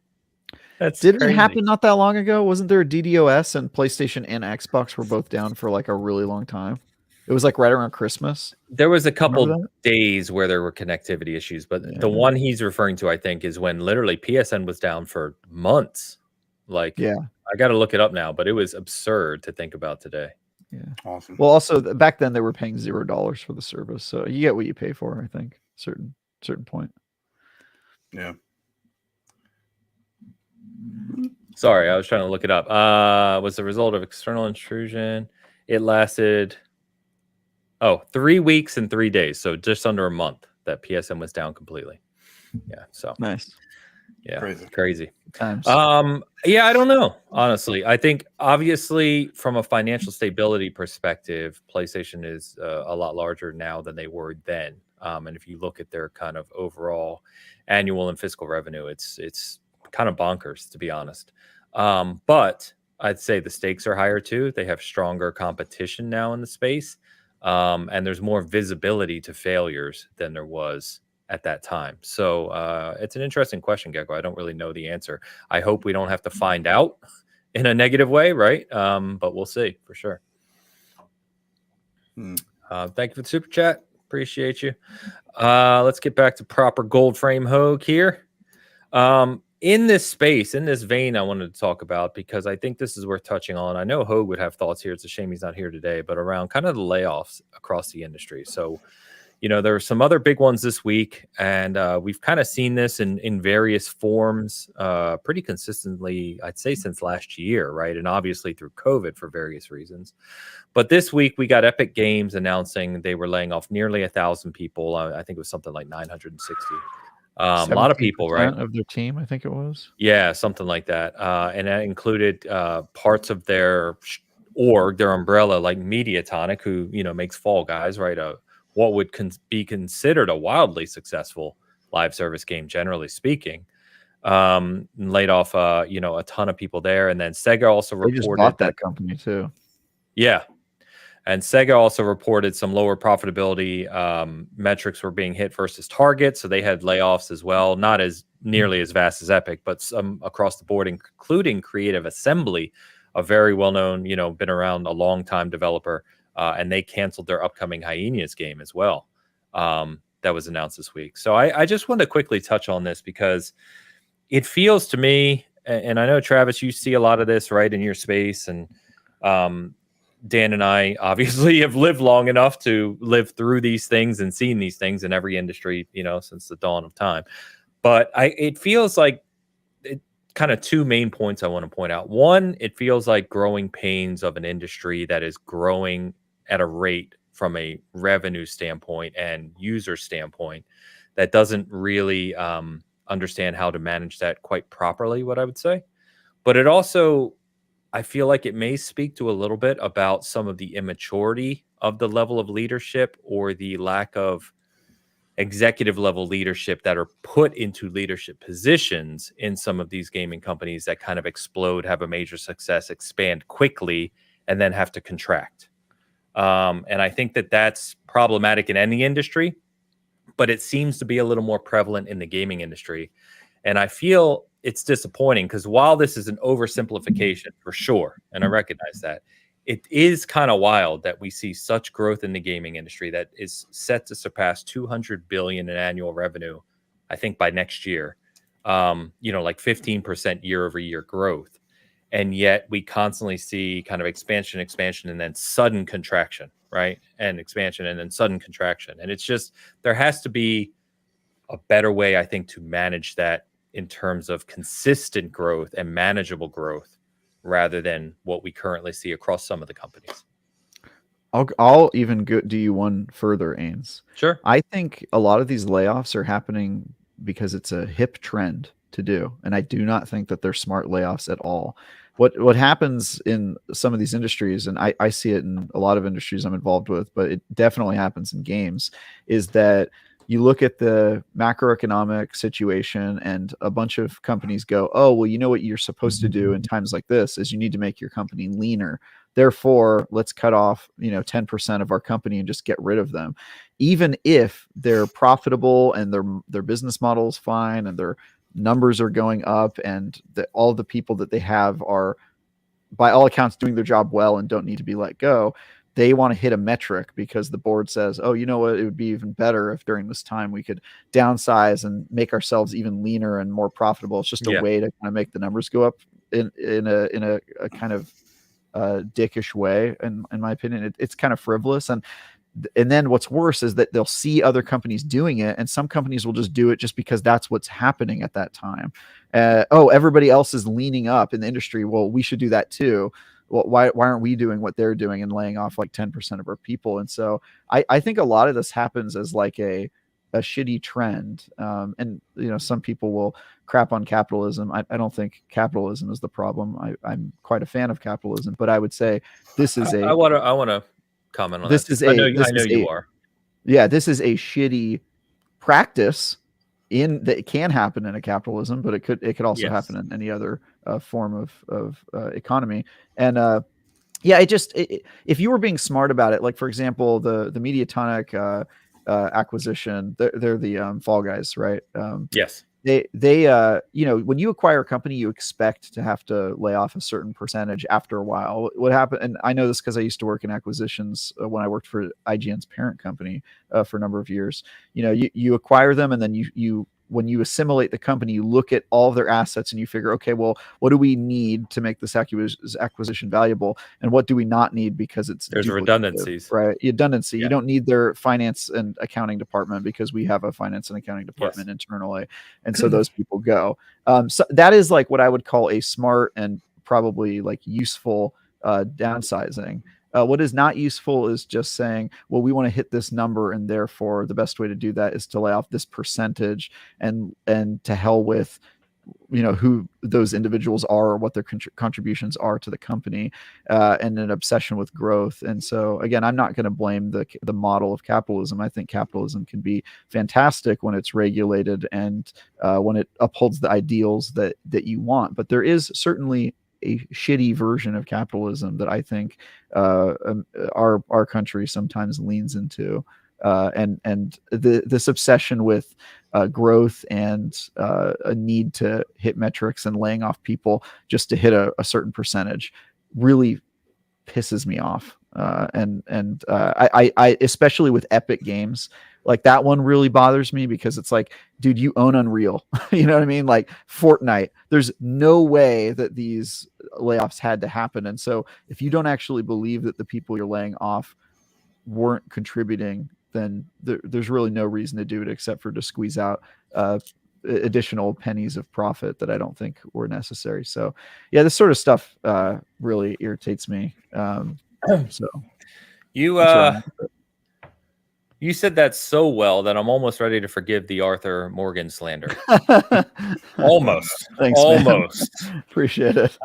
Didn't it happen not that long ago? Wasn't there a DDoS and PlayStation and Xbox were both down for like a really long time? It was like right around Christmas. There was a couple days where there were connectivity issues, but the one he's referring to, I think, is when literally PSN was down for months. Like, I got to look it up now, but it was absurd to think about today. Yeah, awesome. Well, also back then they were paying $0 for the service, so you get what you pay for. I think certain point. Yeah. Sorry, I was trying to look it up. Was the result of external intrusion. It lasted 3 weeks and 3 days, so just under a month that PSN was down completely. Yeah, so nice. Yeah, crazy. Times. Yeah, I don't know. Honestly, I think obviously from a financial stability perspective, PlayStation is a lot larger now than they were then. And if you look at their kind of overall annual and fiscal revenue, it's kind of bonkers, to be honest. But I'd say the stakes are higher too. They have stronger competition now in the space, and there's more visibility to failures than there was at that time. So it's an interesting question, Gecko. I don't really know the answer. I hope we don't have to find out in a negative way, right? But we'll see for sure. Thank you for the super chat. Appreciate you. Let's get back to proper gold frame Hoeg here. In this space, in this vein, I wanted to talk about, because I think this is worth touching on. I know Hoeg would have thoughts here. It's a shame he's not here today, but around kind of the layoffs across the industry. So, there are some other big ones this week, and we've kind of seen this in various forms pretty consistently, I'd say, since last year, right? And obviously through COVID for various reasons. But this week, we got Epic Games announcing they were laying off nearly 1,000 people. I think it was something like 960. A lot of people, right? Of their team, I think it was. Yeah, something like that. And that included parts of their org, their umbrella, like Mediatonic, who, makes Fall Guys, right? What would be considered a wildly successful live service game, generally speaking, laid off, a ton of people there. And then Sega also reported just bought that company too. Yeah. And Sega also reported some lower profitability metrics were being hit versus target. So they had layoffs as well, not as nearly as vast as Epic, but some across the board, including Creative Assembly, a very well-known, been around a long time developer. And they canceled their upcoming Hyenas game as well. That was announced this week. So I just want to quickly touch on this because it feels to me, and I know, Travis, you see a lot of this, right, in your space. And Dan and I obviously have lived long enough to live through these things and seen these things in every industry, since the dawn of time. But it feels like kind of two main points I want to point out. One, it feels like growing pains of an industry that is growing at a rate from a revenue standpoint and user standpoint that doesn't really understand how to manage that quite properly, what I would say. But it also, I feel like it may speak to a little bit about some of the immaturity of the level of leadership or the lack of executive level leadership that are put into leadership positions in some of these gaming companies that kind of explode, have a major success, expand quickly, and then have to contract. And I think that that's problematic in any industry, but it seems to be a little more prevalent in the gaming industry. And I feel it's disappointing because while this is an oversimplification for sure, and I recognize that, it is kind of wild that we see such growth in the gaming industry that is set to surpass 200 billion in annual revenue, I think, by next year. Like 15% year over year growth. And yet we constantly see kind of expansion, and then sudden contraction, right? And expansion and then sudden contraction. And it's just, there has to be a better way, I think, to manage that in terms of consistent growth and manageable growth rather than what we currently see across some of the companies. I'll even do you one further, Ains. Sure. I think a lot of these layoffs are happening because it's a hip trend to do. And I do not think that they're smart layoffs at all. What happens in some of these industries, and I see it in a lot of industries I'm involved with, but it definitely happens in games, is that you look at the macroeconomic situation and a bunch of companies go, oh, well, you know what you're supposed to do in times like this is you need to make your company leaner. Therefore, let's cut off, 10% of our company and just get rid of them. Even if they're profitable and their business model is fine and their numbers are going up and all the people that they have are, by all accounts, doing their job well and don't need to be let go. They want to hit a metric because the board says, oh, you know what, it would be even better if during this time we could downsize and make ourselves even leaner and more profitable. It's just a way to kind of make the numbers go up in a kind of dickish way. And in my opinion, it's kind of frivolous. And And then what's worse is that they'll see other companies doing it, and some companies will just do it just because that's what's happening at that time. Everybody else is leaning up in the industry. Well, we should do that too. Well, why aren't we doing what they're doing and laying off like 10% of our people? And so I think a lot of this happens as like a shitty trend. And some people will crap on capitalism. I don't think capitalism is the problem. I'm quite a fan of capitalism, but I would say this is I want to comment on this. I know you are. Yeah, this is a shitty practice that it can happen in a capitalism, but it could also happen in any other form of economy. And if you were being smart about it, like for example, the Mediatonic acquisition, they're the Fall Guys, right? Yes. They when you acquire a company, you expect to have to lay off a certain percentage after a while. What happened, and I know this because I used to work in acquisitions when I worked for IGN's parent company for a number of years. You acquire them, and then you when you assimilate the company, you look at all of their assets and you figure, okay, well, what do we need to make this acquisition valuable, and what do we not need because there's redundancies, right? Redundancy. Yeah. You don't need their finance and accounting department because we have a finance and accounting department internally, and so those people go. So that is like what I would call a smart and probably like useful downsizing. What is not useful is just saying, well, we want to hit this number, and therefore the best way to do that is to lay off this percentage, and to hell with who those individuals are or what their contributions are to the company, and an obsession with growth. And so again, I'm not going to blame the model of capitalism. I think capitalism can be fantastic when it's regulated and when it upholds the ideals that you want, but there is certainly a shitty version of capitalism that I think our country sometimes leans into, and this obsession with growth and a need to hit metrics and laying off people just to hit a certain percentage really pisses me off. And I especially with Epic Games, like that one really bothers me because it's like, dude, you own Unreal. You know what I mean? Like Fortnite, there's no way that these layoffs had to happen. And so if you don't actually believe that the people you're laying off weren't contributing, then there's really no reason to do it except for to squeeze out additional pennies of profit that I don't think were necessary. So yeah, this sort of stuff really irritates me. So you said that so well that I'm almost ready to forgive the Arthur Morgan slander. Almost. Thanks, almost. Man. Appreciate it.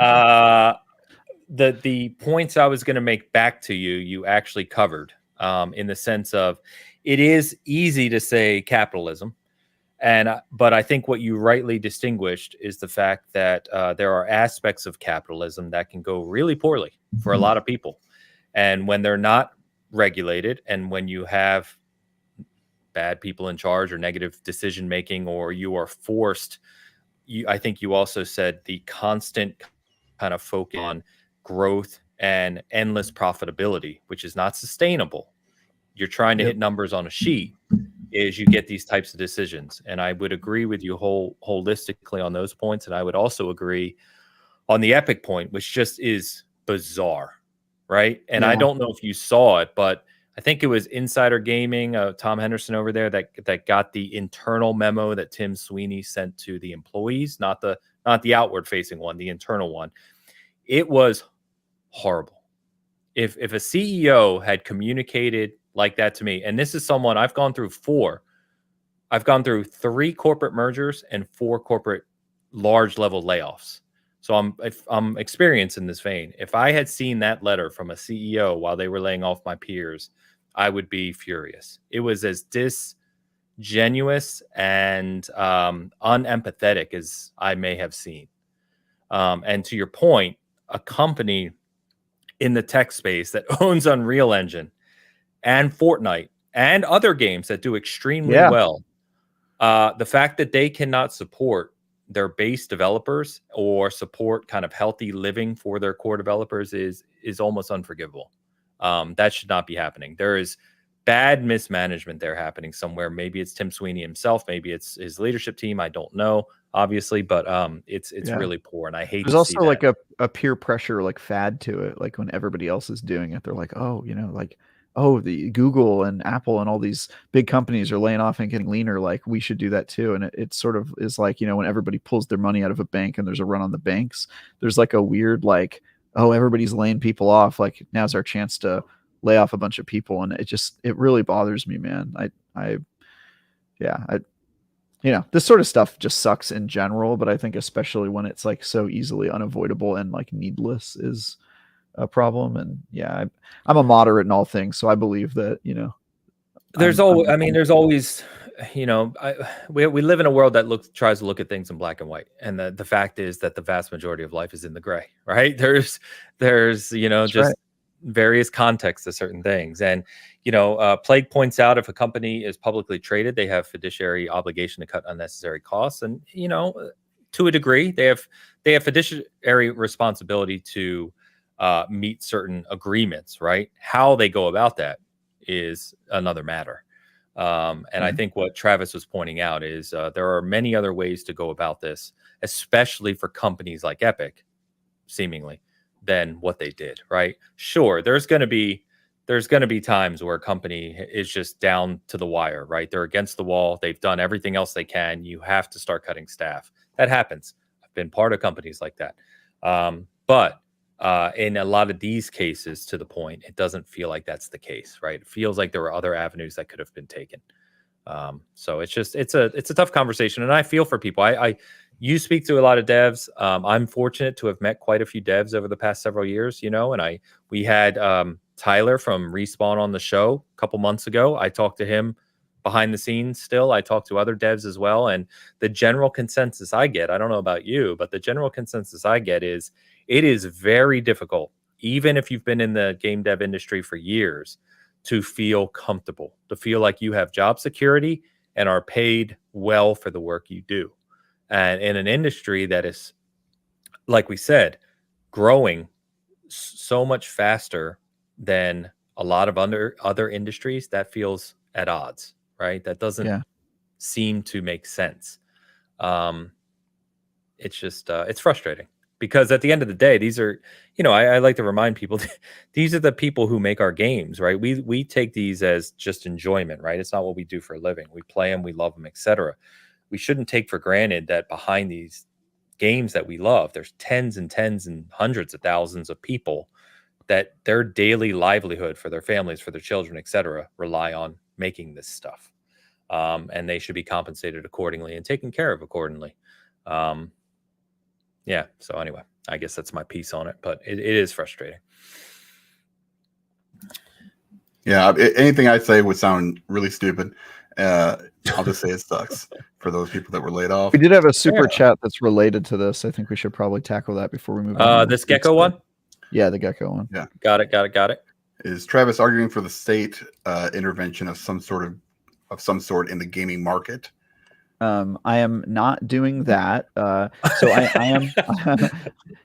The points I was going to make back to you actually covered, in the sense of it is easy to say capitalism, but I think what you rightly distinguished is the fact that there are aspects of capitalism that can go really poorly for a lot of people, and when they're not regulated, and when you have bad people in charge or negative decision making, or you are forced. I think you also said the constant kind of focus on growth and endless profitability, which is not sustainable. You're trying to hit numbers on a sheet, is you get these types of decisions. And I would agree with you holistically on those points. And I would also agree on the Epic point, which just is bizarre, right? And I don't know if you saw it, but I think it was Insider Gaming, Tom Henderson over there that got the internal memo that Tim Sweeney sent to the employees, not the outward facing one, the internal one. It was horrible. If a CEO had communicated like that to me, and this is someone I've gone through 3 corporate mergers and 4 corporate large level layoffs. So I'm experienced in this vein. If I had seen that letter from a CEO while they were laying off my peers, I would be furious. It was as disingenuous and unempathetic as I may have seen. And to your point, a company in the tech space that owns Unreal Engine and Fortnite and other games that do extremely well, the fact that they cannot support their base developers or support kind of healthy living for their core developers is almost unforgivable. That should not be happening. There is bad mismanagement there happening somewhere. Maybe it's Tim Sweeney himself. Maybe it's his leadership team. I don't know, obviously, but it's really poor, and I hate. There's also like a peer pressure like fad to it. Like when everybody else is doing it, they're like, oh, like oh, the Google and Apple and all these big companies are laying off and getting leaner, like we should do that too. And it sort of is like, when everybody pulls their money out of a bank and there's a run on the banks, there's like a weird, like, oh, everybody's laying people off, like now's our chance to lay off a bunch of people. And it really bothers me, man. This sort of stuff just sucks in general, but I think especially when it's like so easily unavoidable and like needless is a problem. And I'm a moderate in all things, so I believe that there's always we live in a world that tries to look at things in black and white, and the fact is that the vast majority of life is in the gray, right? There's That's just right. various contexts to certain things. And Plague points out, if a company is publicly traded, they have fiduciary obligation to cut unnecessary costs, and to a degree they have fiduciary responsibility to meet certain agreements, right? How they go about that is another matter. And I think what Travis was pointing out is there are many other ways to go about this, especially for companies like Epic, seemingly, than what they did, right? Sure, there's going to be times where a company is just down to the wire, right? They're against the wall. They've done everything else they can. You have to start cutting staff. That happens. I've been part of companies like that. But in a lot of these cases, to the point, it doesn't feel like that's the case, right? It feels like there were other avenues that could have been taken. So it's a tough conversation, and I feel for people. You speak to a lot of devs. I'm fortunate to have met quite a few devs over the past several years, and we had Tyler from Respawn on the show a couple months ago. I talked to him behind the scenes still. I talked to other devs as well. And the general consensus I get, I don't know about you, but the general consensus I get is it is very difficult, even if you've been in the game dev industry for years, to feel comfortable, to feel like you have job security and are paid well for the work you do. And in an industry that is, like we said, growing so much faster than a lot of other industries, that feels at odds, right? That doesn't seem to make sense. It's just, it's frustrating, because at the end of the day, these are, I like to remind people, these are the people who make our games, right? We take these as just enjoyment, right? It's not what we do for a living. We play them, we love them, etc. We shouldn't take for granted that behind these games that we love, there's tens and tens and hundreds of thousands of people that their daily livelihood for their families, for their children, etc., rely on making this stuff. And they should be compensated accordingly and taken care of accordingly. So anyway, I guess that's my piece on it, but it is frustrating. Yeah, anything I say would sound really stupid. I'll just say it sucks for those people that were laid off. We did have a super chat that's related to this. I think we should probably tackle that before we move on. This Gecko one? Yeah, the Gecko one. Yeah. Got it. Is Travis arguing for the state intervention of some sort in the gaming market? I am not doing that. So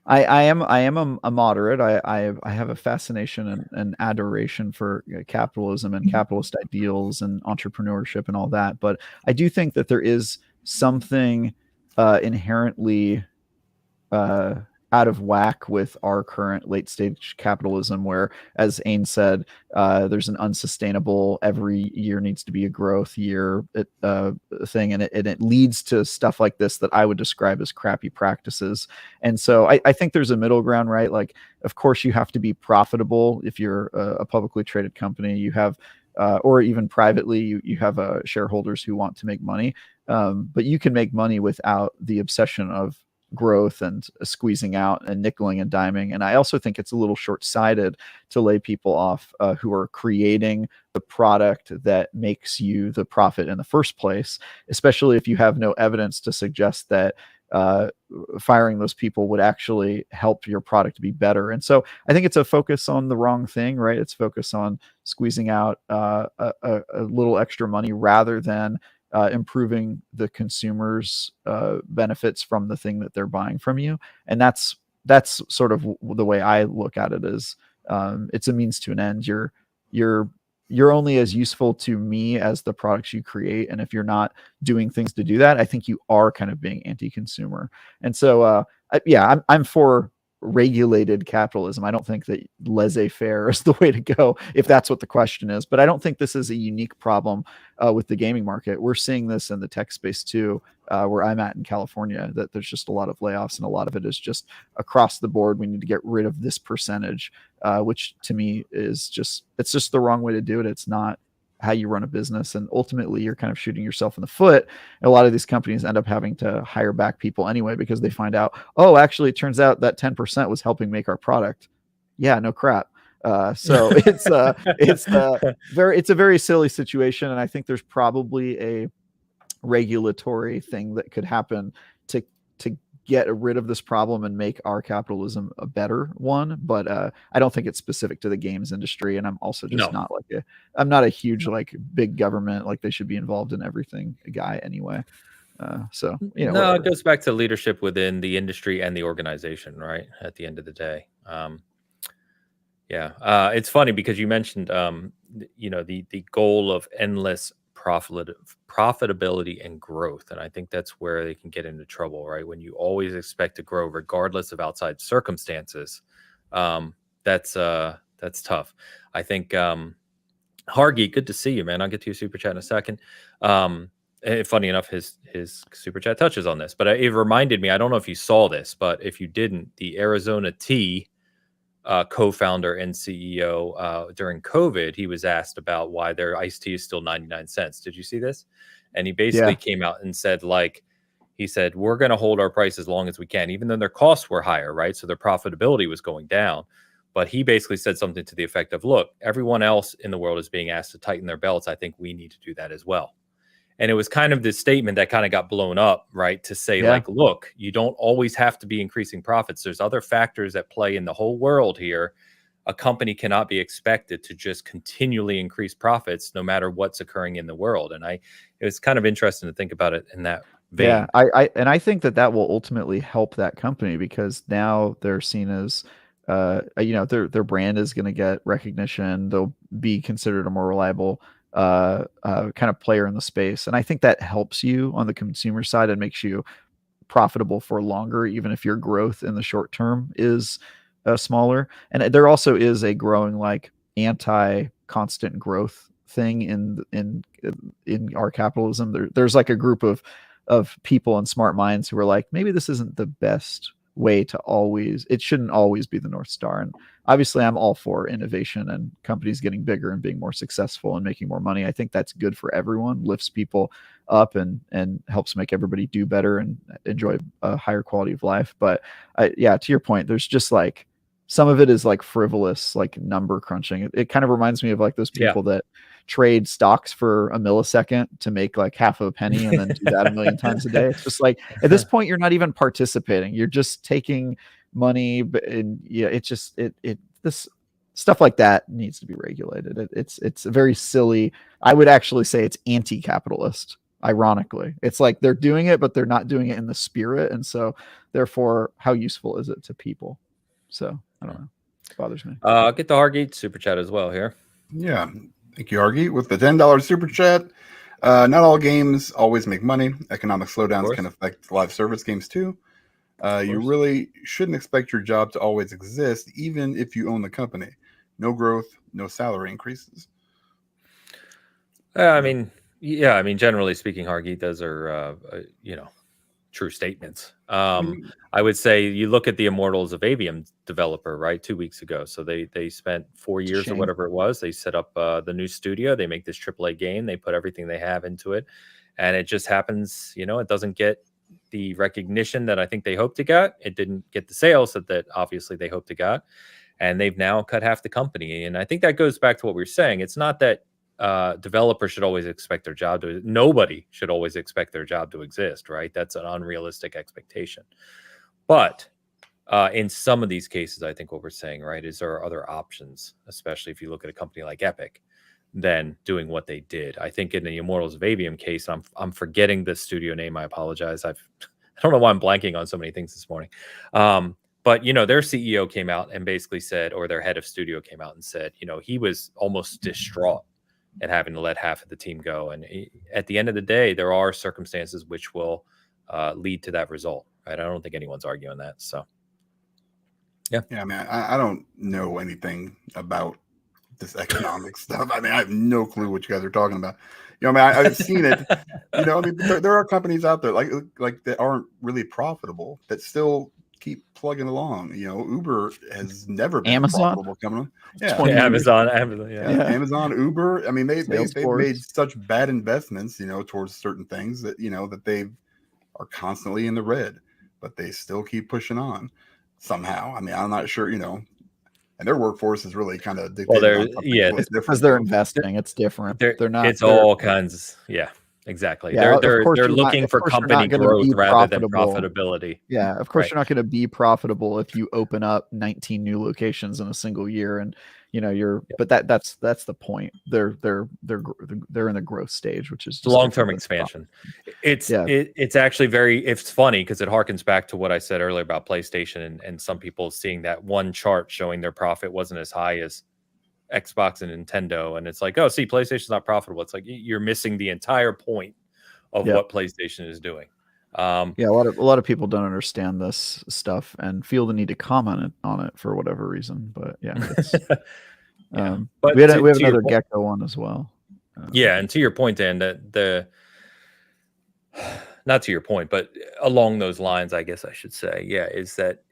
I am a moderate. I have a fascination and adoration for capitalism and capitalist ideals and entrepreneurship and all that. But I do think that there is something inherently out of whack with our current late stage capitalism, where, as Ains said, there's an unsustainable, every year needs to be a growth year thing, and it leads to stuff like this that I would describe as crappy practices. And so I think there's a middle ground, right? Like, of course you have to be profitable if you're a publicly traded company. You have or even privately, you have shareholders who want to make money, but you can make money without the obsession of growth and squeezing out and nickeling and diming. And I also think it's a little short-sighted to lay people off who are creating the product that makes you the profit in the first place, especially if you have no evidence to suggest that firing those people would actually help your product to be better. And so I think it's a focus on the wrong thing, right? It's focus on squeezing out a little extra money rather than improving the consumer's benefits from the thing that they're buying from you. And that's sort of the way I look at it, is it's a means to an end. You're only as useful to me as the products you create. And if you're not doing things to do that, I think you are kind of being anti-consumer. And so, I'm for regulated capitalism. I don't think that laissez-faire is the way to go, if that's what the question is. But I don't think this is a unique problem with the gaming market. We're seeing this in the tech space too, where I'm at in California, that there's just a lot of layoffs, and a lot of it is just across the board. We need to get rid of this percentage, which to me is it's just the wrong way to do it. It's not how you run a business, and ultimately you're kind of shooting yourself in the foot. A lot of these companies end up having to hire back people anyway, because they find out, oh, actually it turns out that 10% was helping make our product. Yeah, no crap. So it's a very silly situation, and I think there's probably a regulatory thing that could happen to get rid of this problem and make our capitalism a better one. But I don't think it's specific to the games industry, and I'm also just I'm not a huge like big government, like they should be involved in everything guy anyway. So no, it goes back to leadership within the industry and the organization, right? At the end of the day. It's funny because you mentioned the goal of endless profitability and growth, and I think that's where they can get into trouble, right? When you always expect to grow regardless of outside circumstances, that's tough. I think Hargy, good to see you, man. I'll get to your super chat in a second. Funny enough, his super chat touches on this, but it reminded me, I don't know if you saw this, but if you didn't, the Arizona Tea co-founder and CEO during COVID, he was asked about why their iced tea is still 99 cents. Did you see this? And he basically came out and said, he said, we're going to hold our price as long as we can, even though their costs were higher, right? So their profitability was going down. But he basically said something to the effect of, look, everyone else in the world is being asked to tighten their belts. I think we need to do that as well. And it was kind of this statement that kind of got blown up, right? To say look, you don't always have to be increasing profits. There's other factors at play in the whole world here. A company cannot be expected to just continually increase profits no matter what's occurring in the world. And it was kind of interesting to think about it in that vein. Yeah, I think that will ultimately help that company, because now they're seen as their brand is going to get recognition. They'll be considered a more reliable kind of player in the space, and I think that helps you on the consumer side and makes you profitable for longer, even if your growth in the short term is smaller. And there also is a growing like anti-constant growth thing in our capitalism. There's like a group of people and smart minds who are like, maybe this isn't the best way to it shouldn't always be the North Star. And obviously I'm all for innovation and companies getting bigger and being more successful and making more money. I think that's good for everyone, lifts people up and helps make everybody do better and enjoy a higher quality of life. But to your point, there's just like some of it is like frivolous, like number crunching. It kind of reminds me of like those people that trade stocks for a millisecond to make like half of a penny and then do that a million times a day. It's just like, at this point, you're not even participating. You're just taking money. This stuff like that needs to be regulated. It's very silly. I would actually say it's anti-capitalist. Ironically, it's like they're doing it, but they're not doing it in the spirit. And so therefore, how useful is it to people? So I don't know. It bothers me. I'll get the Hargeet super chat as well here. Yeah. Thank you, Hargeet, with the $10 super chat. Not all games always make money. Economic slowdowns can affect live service games too. You really shouldn't expect your job to always exist, even if you own the company. No growth, no salary increases. I mean, generally speaking, Hargeet, those are, true statements. I would say you look at the Immortals of Avium developer, right? 2 weeks ago. So they spent 4 years or whatever it was. They set up the new studio. They make this AAA game. They put everything they have into it. And it just happens, it doesn't get the recognition that I think they hoped to get. It didn't get the sales that obviously they hoped to get. And they've now cut half the company. And I think that goes back to what we were saying. It's not that developers should always expect their job to. Nobody should always expect their job to exist, right? That's an unrealistic expectation. But in some of these cases, I think what we're saying, right, is there are other options, especially if you look at a company like Epic, than doing what they did. I think in the Immortals of Avium case, I'm forgetting the studio name. I apologize. I don't know why I'm blanking on so many things this morning. But, their CEO came out and basically said, or their head of studio came out and said, he was almost distraught at having to let half of the team go. And at the end of the day, there are circumstances which will lead to that result, right? I don't think anyone's arguing that. So, Yeah. I mean, I don't know anything about this economic stuff. I mean, I have no clue what you guys are talking about. I mean, I've seen it. I mean, there are companies out there like that aren't really profitable that still keep plugging along. Uber has never been Amazon? profitable coming on. Yeah, Amazon, Amazon, Uber. I mean, they've made such bad investments, towards certain things that that they are constantly in the red, but they still keep pushing on somehow. I mean, I'm not sure, and their workforce is really kind of dictated. It's because they're investing. It's different. They're not. It's all kinds. Yeah, exactly. Yeah, they're looking for company growth rather than profitability. Yeah, of course, you're not going to be profitable if you open up 19 new locations in a single year, and but that's the point. They're in the growth stage, which is long-term expansion. It's actually it's funny because it harkens back to what I said earlier about PlayStation and some people seeing that one chart showing their profit wasn't as high as Xbox and Nintendo, and it's like, oh, see, PlayStation's not profitable. It's like you're missing the entire point of what PlayStation is doing. A lot of people don't understand this stuff and feel the need to comment on it for whatever reason. But it's, but we have another Gecko one as well. And to your point, Dan, that not to your point, but along those lines, I guess I should say, is that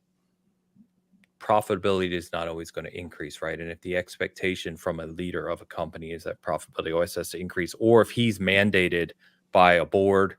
profitability is not always going to increase, right? And if the expectation from a leader of a company is that profitability always has to increase, or if he's mandated by a board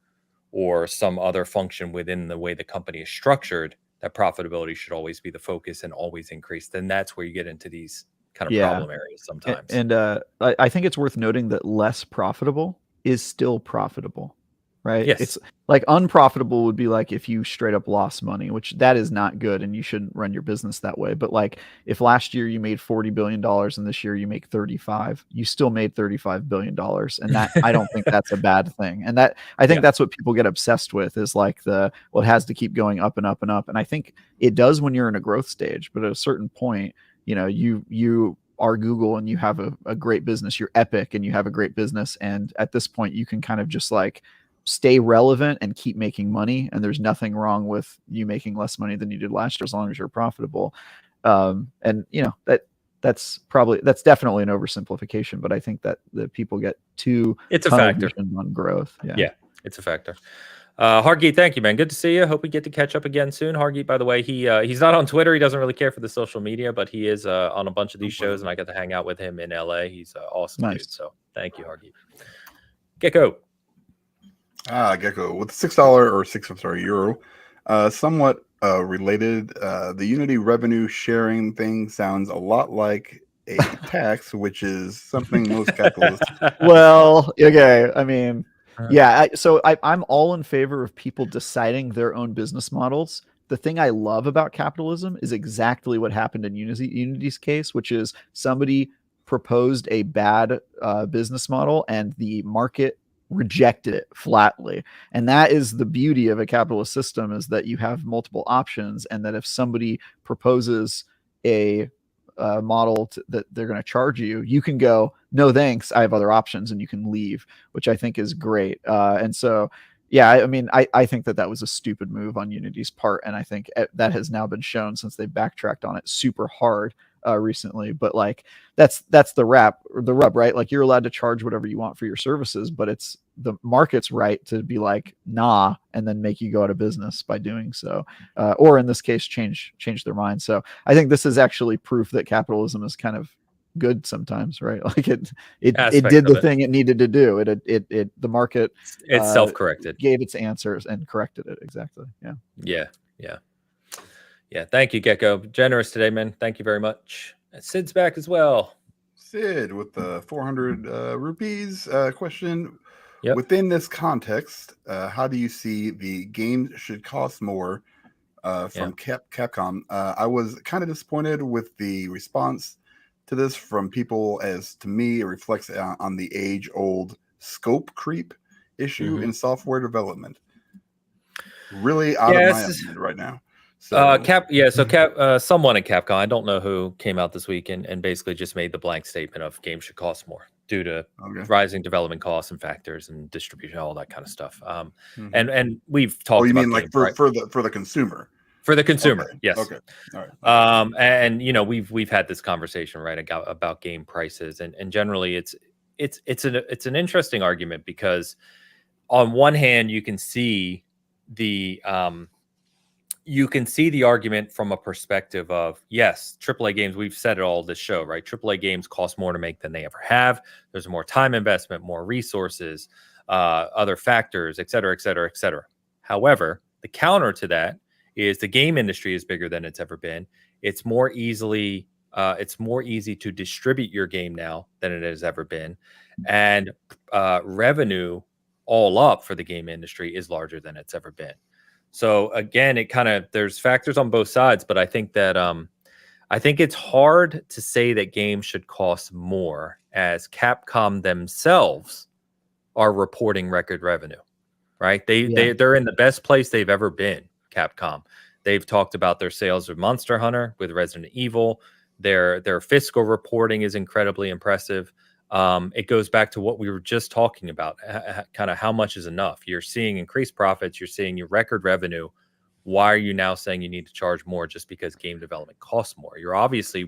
or some other function within the way the company is structured, that profitability should always be the focus and always increase, then that's where you get into these kind of problem areas sometimes. And I think it's worth noting that less profitable is still profitable, right? Yes. It's like unprofitable would be like if you straight up lost money, which that is not good, and you shouldn't run your business that way. But like if last year you made $40 billion and this year you make 35, you still made $35 billion. And that I don't think that's a bad thing. And that I think that's what people get obsessed with is like it has to keep going up and up and up. And I think it does when you're in a growth stage, but at a certain point, you are Google and you have a great business, you're Epic and you have a great business. And at this point you can kind of just like stay relevant and keep making money. And there's nothing wrong with you making less money than you did last year, as long as you're profitable. And that's definitely an oversimplification, but I think that the people get too it's a factor on growth. Yeah, it's a factor. Hargeet, thank you, man. Good to see you. Hope we get to catch up again soon. Hargeet, by the way, he's not on Twitter. He doesn't really care for the social media, but he is on a bunch of these shows, and I got to hang out with him in LA. He's awesome dude. So thank you, Hargeet. Gecko. Gecko with €6 or euro. Somewhat related. The Unity revenue sharing thing sounds a lot like a tax, which is something most capitalists. Well, okay. I mean, so I'm all in favor of people deciding their own business models. The thing I love about capitalism is exactly what happened in Unity's case, which is somebody proposed a bad business model and the market rejected it flatly. And that is the beauty of a capitalist system, is that you have multiple options, and that if somebody proposes a model that they're going to charge you, you can go, no thanks, I have other options, and you can leave, which I think is great. And so I mean, I think that was a stupid move on Unity's part, and I think that has now been shown since they backtracked on it super hard recently. But like that's the rub, right? Like you're allowed to charge whatever you want for your services, but it's the market's right to be like, nah, and then make you go out of business by doing so, or in this case change their mind. So I think this is actually proof that capitalism is kind of good sometimes, right? Like it did the thing it needed to do. The market self-corrected, gave its answers and corrected it. Exactly. Yeah. Thank you, Gecko. Generous today, man. Thank you very much. And Sid's back as well. Sid with the 400 rupees question. Yep. Within this context, how do you see the games should cost more from Capcom? I was kind of disappointed with the response to this from people, as to me, it reflects on the age-old scope creep issue in software development. Really out of my element right now. So someone at Capcom, I don't know who, came out this week and basically just made the blank statement of games should cost more due to rising development costs and factors and distribution, all that kind of stuff. And we've talked. You mean like for the consumer? For the consumer, okay. yes. Okay, all right. And you know, we've had this conversation, right, about game prices, and generally, it's an interesting argument because on one hand, you can see the argument from a perspective of, yes, AAA games. We've said it all this show, right? AAA games cost more to make than they ever have. There's more time investment, more resources, other factors, et cetera, et cetera, et cetera. However, the counter to that is the game industry is bigger than it's ever been. It's more easy to distribute your game now than it has ever been, and revenue all up for the game industry is larger than it's ever been. So again, there's factors on both sides, but I think that I think it's hard to say that games should cost more, as Capcom themselves are reporting record revenue, right? They're in the best place they've ever been. Capcom, they've talked about their sales of Monster Hunter with Resident Evil. Their fiscal reporting is incredibly impressive. It goes back to what we were just talking about, kind of how much is enough. You're seeing increased profits, you're seeing your record revenue. Why are you now saying you need to charge more just because game development costs more? You're obviously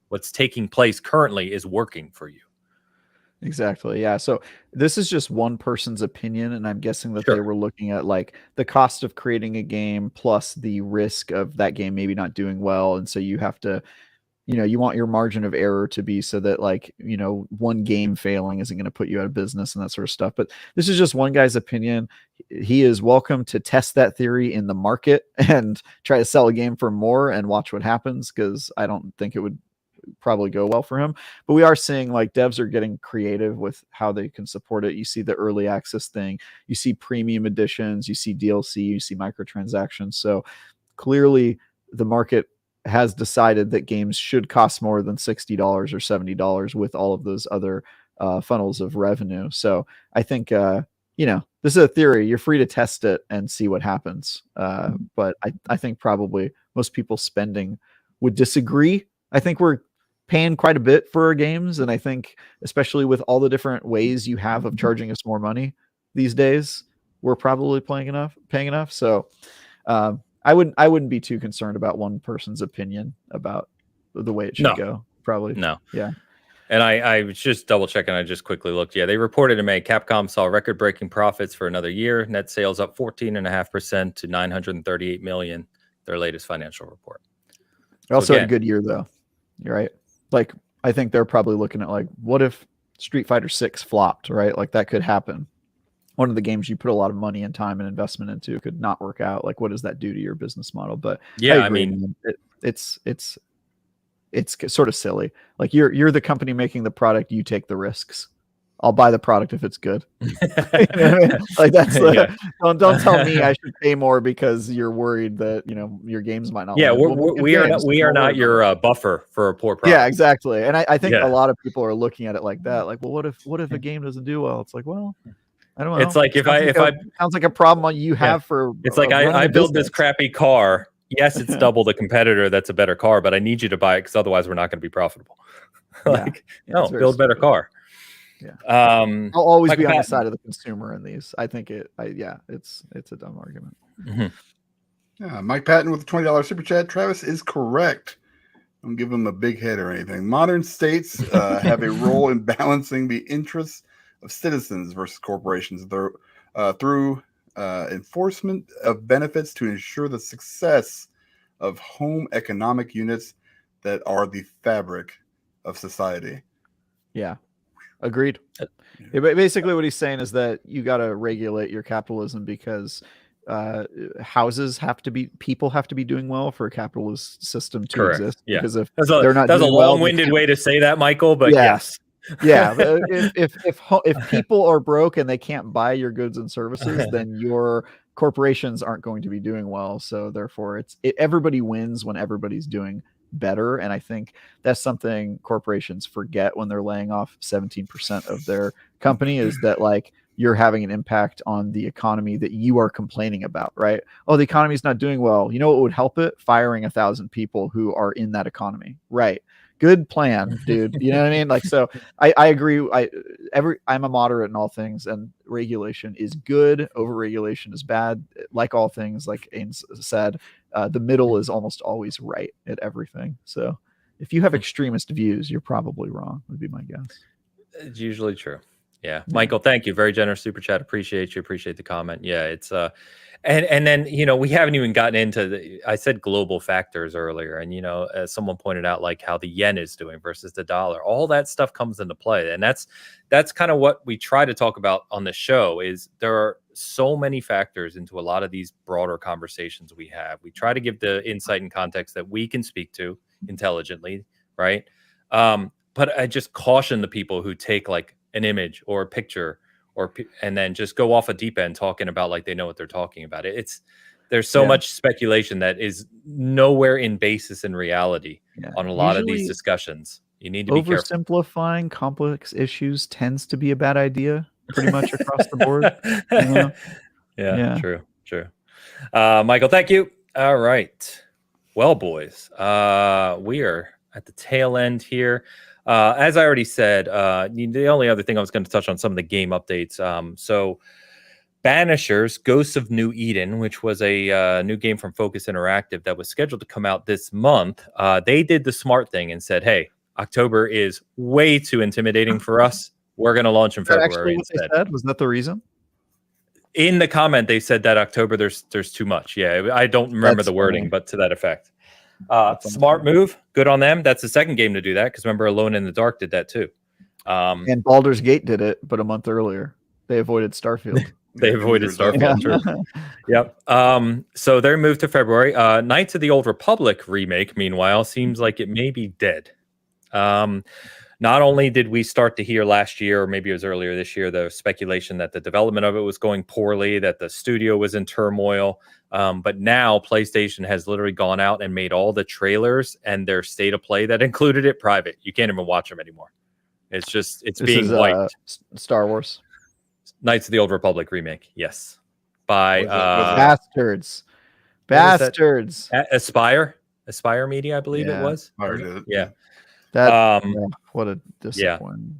what's taking place currently is working for you. Exactly. Yeah. So this is just one person's opinion, and I'm guessing that they were looking at like the cost of creating a game plus the risk of that game maybe not doing well, and so you have to, you want your margin of error to be so that, like, one game failing isn't going to put you out of business and that sort of stuff. But this is just one guy's opinion. He is welcome to test that theory in the market and try to sell a game for more and watch what happens, because I don't think it would probably go well for him. But we are seeing like devs are getting creative with how they can support it. You see the early access thing, you see premium editions, you see DLC, you see microtransactions. So clearly the market has decided that games should cost more than $60 or $70 with all of those other funnels of revenue. So I think, this is a theory. You're free to test it and see what happens. But I think probably most people spending would disagree. I think we're paying quite a bit for our games. And I think, especially with all the different ways you have of charging us more money these days, we're probably paying enough. So, I wouldn't be too concerned about one person's opinion about the way it should go. Probably. No. Yeah. And I was just double checking. I just quickly looked. Yeah, they reported in May, Capcom saw record-breaking profits for another year. Net sales up 14.5% to $938 million, their latest financial report. They also had a good year, though. You're right. Like, I think they're probably looking at, like, what if Street Fighter 6 flopped, right? Like, that could happen. One of the games you put a lot of money and time and investment into could not work out. Like, what does that do to your business model? But yeah, I mean, it's sort of silly. Like, you're the company making the product, you take the risks. I'll buy the product if it's good. Like, that's don't tell me I should pay more because you're worried that your games might not. Yeah, we are not your buffer for a poor product. Yeah, exactly. And I think a lot of people are looking at it like that. Like, well, what if a game doesn't do well? It's like, well, I don't know. It's like sounds like a problem you have for. It's like I build this crappy car. Yes, it's double the competitor. That's a better car, but I need you to buy it because otherwise we're not going to be profitable. Build a better car. Yeah. I'll always be on the side of the consumer in these. I think it's a dumb argument. Mm-hmm. Yeah, Mike Patton with the $20 super chat. Travis is correct. Don't give him a big head or anything. Modern states have a role in balancing the interests of citizens versus corporations through enforcement of benefits to ensure the success of home economic units that are the fabric of society. Yeah. Agreed. Basically, what he's saying is that you got to regulate your capitalism because people have to be doing well for a capitalist system to exist. Yeah. Because if they're not, that's a long-winded way to say that, Michael. But yes. Yeah. If people are broke and they can't buy your goods and services, then your corporations aren't going to be doing well. So therefore, everybody wins when everybody's doing better. And I think that's something corporations forget when they're laying off 17% of their company, is that, like, you're having an impact on the economy that you are complaining about, right? Oh, the economy's not doing well. You know what would help it? Firing 1,000 people who are in that economy. Right. Good plan, dude. You know what I mean? Like, so I agree. I'm a moderate in all things, and regulation is good. Overregulation is bad. Like all things, like Ains said, The middle is almost always right at everything. So if you have extremist views, you're probably wrong, would be my guess. It's usually true. Yeah. Michael, thank you. Very generous super chat. Appreciate you. Appreciate the comment. Yeah, it's and then, we haven't even gotten into I said global factors earlier, and as someone pointed out, like how the yen is doing versus the dollar. All that stuff comes into play, and that's kind of what we try to talk about on the show. Is there are so many factors into a lot of these broader conversations we have. We try to give the insight and context that we can speak to intelligently, right? But I just caution the people who take like an image or a picture and then just go off a deep end talking about like they know what they're talking about. There's so much speculation that is nowhere in basis in reality on a lot of these discussions. You need to be careful. Oversimplifying complex issues tends to be a bad idea pretty much across the board. Yeah, true. Michael, thank you. All right. Well, boys, we are at the tail end here. As I already said, the only other thing I was going to touch on some of the game updates. So Banishers, Ghosts of New Eden, which was a new game from Focus Interactive that was scheduled to come out this month. They did the smart thing and said, hey, October is way too intimidating for us. We're going to launch in February instead. They said? Was that the reason? In the comment, they said that October there's too much. Yeah, I don't remember the wording, but to that effect. Smart move. Good on them. That's the second game to do that, because remember, Alone in the Dark did that too. And Baldur's Gate did it, but a month earlier. They avoided Starfield. They avoided Starfield. True. Yep. So their move to February. Knights of the Old Republic remake, meanwhile, seems like it may be dead. Not only did we start to hear last year, or maybe it was earlier this year, the speculation that the development of it was going poorly, that the studio was in turmoil. But now PlayStation has literally gone out and made all the trailers and their state of play that included it private. You can't even watch them anymore. It's being wiped. Star Wars. Knights of the Old Republic remake. Yes. By Bastards. Aspire Media, I believe it was. Yeah. What a disappointment.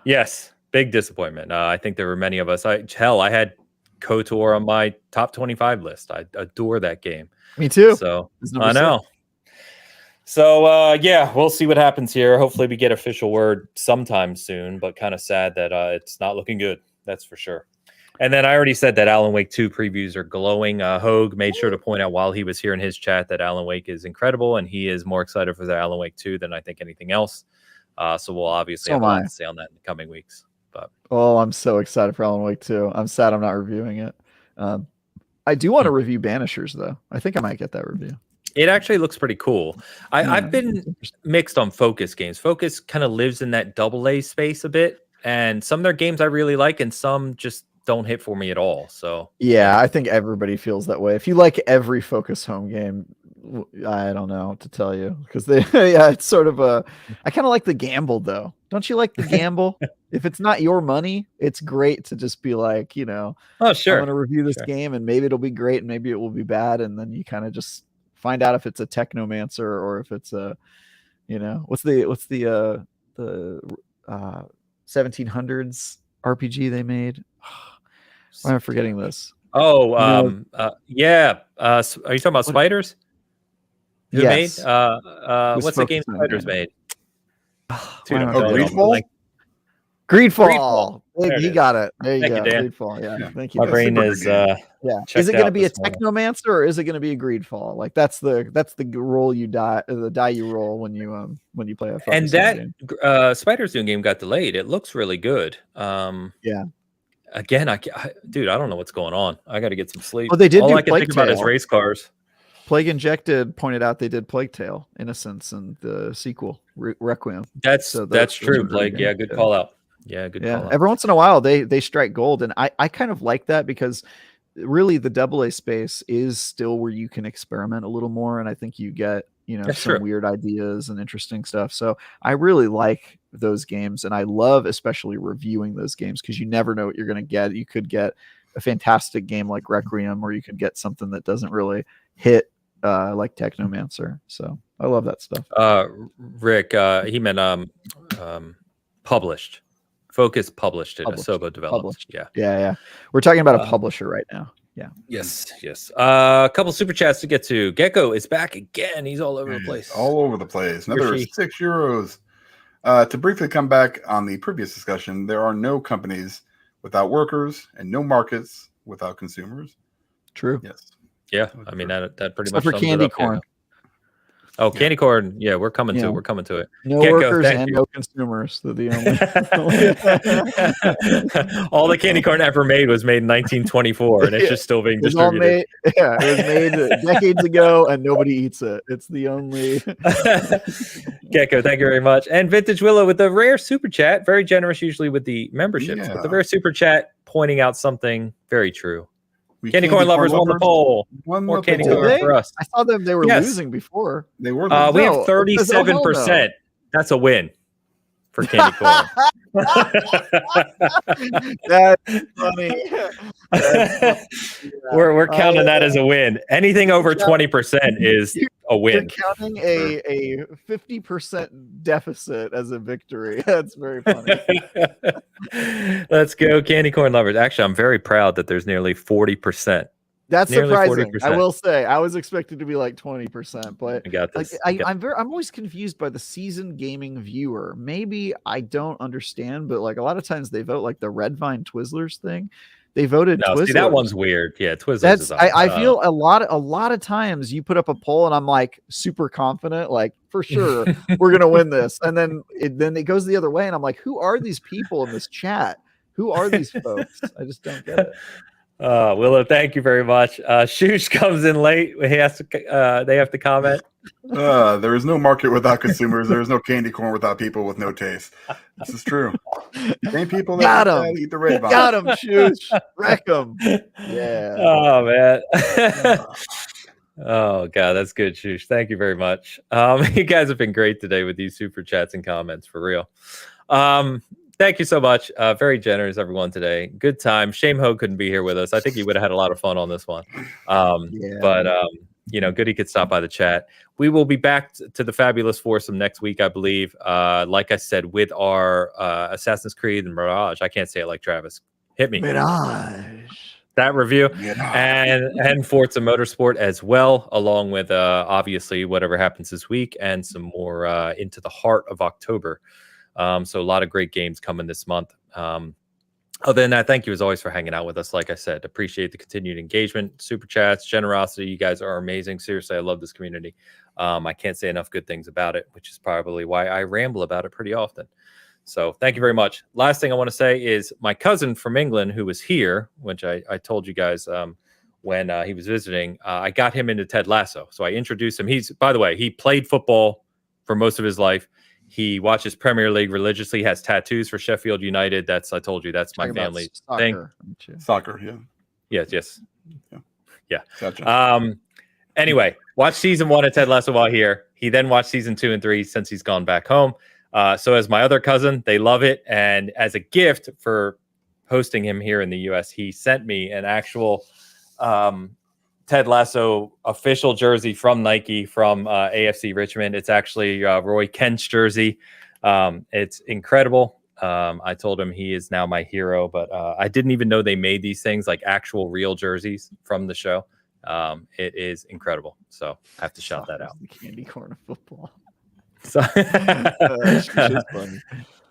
Yes, big disappointment. I think there were many of us. I had KOTOR on my top 25 list. I adore that game. Me too. So I know. So we'll see what happens here. Hopefully we get official word sometime soon, but kind of sad that it's not looking good. That's for sure. And then I already said that Alan Wake 2 previews are glowing. Hoeg made sure to point out while he was here in his chat that Alan Wake is incredible, and he is more excited for the Alan Wake 2 than I think anything else. So we'll obviously have a lot to say on that in the coming weeks. But I'm so excited for Alan Wake 2. I'm sad I'm not reviewing it. I do want to review Banishers, though. I think I might get that review. It actually looks pretty cool. I've been mixed on Focus games. Focus kind of lives in that AA space a bit, and some of their games I really like, and some just don't hit for me at all. So I think everybody feels that way. If you like every Focus home game, I don't know what to tell you, because it's sort of I kind of like the gamble, though. Don't you like the gamble? If it's not your money, it's great to just be like, oh sure, I'm going to review this game, and maybe it'll be great, and maybe it will be bad, and then you kind of just find out if it's a technomancer or if it's a, what's the 1700s RPG they made. Why am I forgetting this? Are you talking about Spiders? Who made? What's the game Spiders made? Greedfall? Greedfall. He got it. There you go. Greedfall. Yeah. Thank you. My brain is Is it going to be a technomancer, or is it going to be a Greedfall? Like that's the roll the die you roll when you play a Focus and that game. Spider's Doom game got delayed. It looks really good. Again, I don't know what's going on. I got to get some sleep. Oh, they did. All I can think about is race cars. Plague Injected pointed out they did Plague Tale: Innocence and the sequel Requiem. That's true, Plague. Yeah, good call out. Yeah, good call out. Every once in a while they strike gold, and I kind of like that, because really the AA space is still where you can experiment a little more, and I think you get some weird ideas and interesting stuff. So I really like those games, and I love especially reviewing those games, because you never know what you're going to get. You could get a fantastic game like Requiem, or you could get something that doesn't really hit like Technomancer. So I love that stuff. Rick, he meant published. Focus published it. Asobo developed. Yeah. We're talking about a publisher right now. Yeah. Yes. A couple super chats to get to. Gecko is back again. He's all over the place. All over the place. Another €6. To briefly come back on the previous discussion, there are no companies without workers and no markets without consumers. True. Yes. Yeah. I mean, that pretty Except much for sums candy it up. corn. Oh, candy corn. Yeah, we're coming to it. We're coming to it. No workers and no consumers. They're the only. All the candy corn ever made was made in 1924, and it's just still being distributed. It was made decades ago, and nobody eats it. It's the only. Gecko, thank you very much. And Vintage Willow with the rare super chat. Very generous, usually with the memberships, but the rare super chat pointing out something very true. Candy corn lovers won the poll. More candy corn for us. I saw them. They were losing before. They were. We have 37%. That's a win for candy corn. That's funny. We're counting that as a win. Anything over 20% is a win. You're counting a 50% deficit as a victory. That's very funny. Let's go, candy corn lovers. Actually, I'm very proud that there's nearly 40%. That's nearly surprising. 40%. I will say I was expected to be like 20%, but I got this. I'm always confused by the seasoned gaming viewer. Maybe I don't understand, but like a lot of times they vote like the Red Vine Twizzlers thing. They voted Twizzlers. See, that one's weird. Yeah, Twizzlers. I feel a lot of times you put up a poll and I'm like super confident, like for sure we're gonna win this, and then it goes the other way, and I'm like, who are these people in this chat? Who are these folks? I just don't get it. Willow, thank you very much. Shoosh comes in late. He has to. They have to comment. There is no market without consumers. There is no candy corn without people with no taste. This is true. Same people that eat the red vine. Got him, Shoosh. Wreck him. Yeah. Oh man. Oh god, that's good, Shoosh. Thank you very much. You guys have been great today with these super chats and comments, for real. Thank you so much. Very generous, everyone, today. Good time. Shame Hoeg couldn't be here with us. I think he would have had a lot of fun on this one. But good he could stop by the chat. We will be back to the fabulous foursome next week, I believe. Like I said, with our Assassin's Creed and Mirage. I can't say it like Travis. Hit me. Mirage. That review. And Forza Motorsport as well, along with obviously whatever happens this week and some more into the heart of October. So a lot of great games coming this month. Other than that, thank you as always for hanging out with us. Like I said, appreciate the continued engagement, super chats, generosity. You guys are amazing. Seriously, I love this community. I can't say enough good things about it, which is probably why I ramble about it pretty often. So thank you very much. Last thing I want to say is my cousin from England who was here, which I told you guys when he was visiting, I got him into Ted Lasso. So I introduced him. By the way, he played football for most of his life. He watches Premier League religiously, has tattoos for Sheffield United. I told you, that's my family thing. Soccer, yeah. Yes. Yeah. Gotcha. Anyway, watch season 1 of Ted Lasso while here. He then watched season 2 and 3 since he's gone back home. So as my other cousin, they love it. And as a gift for hosting him here in the US, he sent me an actual Ted Lasso official jersey from Nike from AFC Richmond. It's actually Roy Kent's jersey. It's incredible. I told him he is now my hero, but I didn't even know they made these things like actual real jerseys from the show. It is incredible. So I have to shout that out. The candy corn of football. So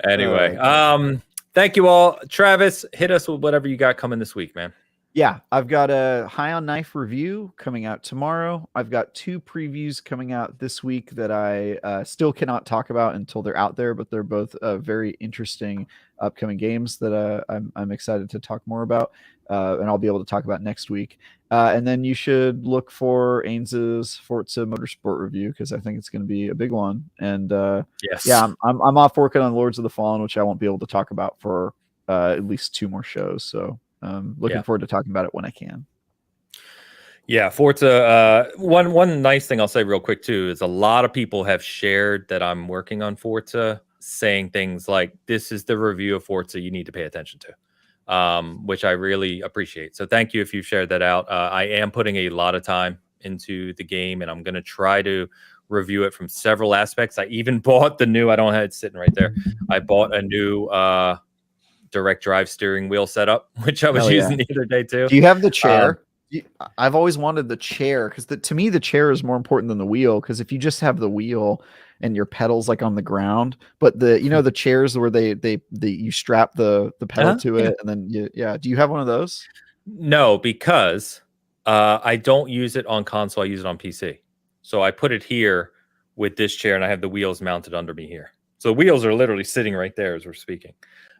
anyway, thank you all. Travis, hit us with whatever you got coming this week, man. Yeah, I've got a High on Knife review coming out tomorrow. I've got 2 previews coming out this week that I still cannot talk about until they're out there, but they're both very interesting upcoming games that I'm excited to talk more about, and I'll be able to talk about next week. And then you should look for Ains's Forza Motorsport review because I think it's going to be a big one. And I'm off working on Lords of the Fallen, which I won't be able to talk about for at least 2 more shows. So. Looking forward to talking about it when I can. Yeah, Forza. One nice thing I'll say real quick too is a lot of people have shared that I'm working on Forza, saying things like, "This is the review of Forza you need to pay attention to," which I really appreciate. So thank you if you shared that out. I am putting a lot of time into the game, and I'm going to try to review it from several aspects. I even bought the new. I don't have it sitting right there. I bought a new. Direct drive steering wheel setup, which I was using the other day too. Do you have the chair? I've always wanted the chair because to me the chair is more important than the wheel. Because if you just have the wheel and your pedals like on the ground, but the chairs where you strap the pedal to it and then do you have one of those? No, because I don't use it on console. I use it on PC. So I put it here with this chair, and I have the wheels mounted under me here. So the wheels are literally sitting right there as we're speaking.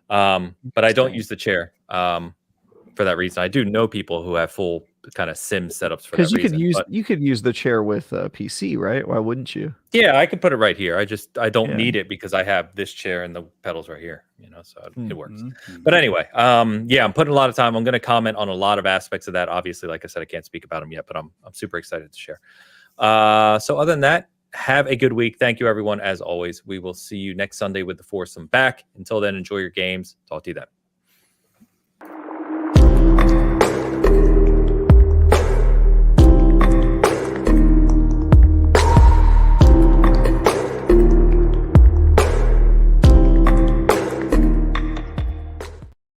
But I don't use the chair for that reason. I do know people who have full kind of sim setups for that reason. Because you could use the chair with a PC, right? Why wouldn't you? Yeah, I could put it right here. I don't need it because I have this chair and the pedals right here. So it works. But anyway, I'm putting a lot of time. I'm going to comment on a lot of aspects of that. Obviously, like I said, I can't speak about them yet, but I'm super excited to share. So other than that, have a good week. Thank you, everyone. As always, we will see you next Sunday with the foursome back. Until then, enjoy your games. Talk to you then.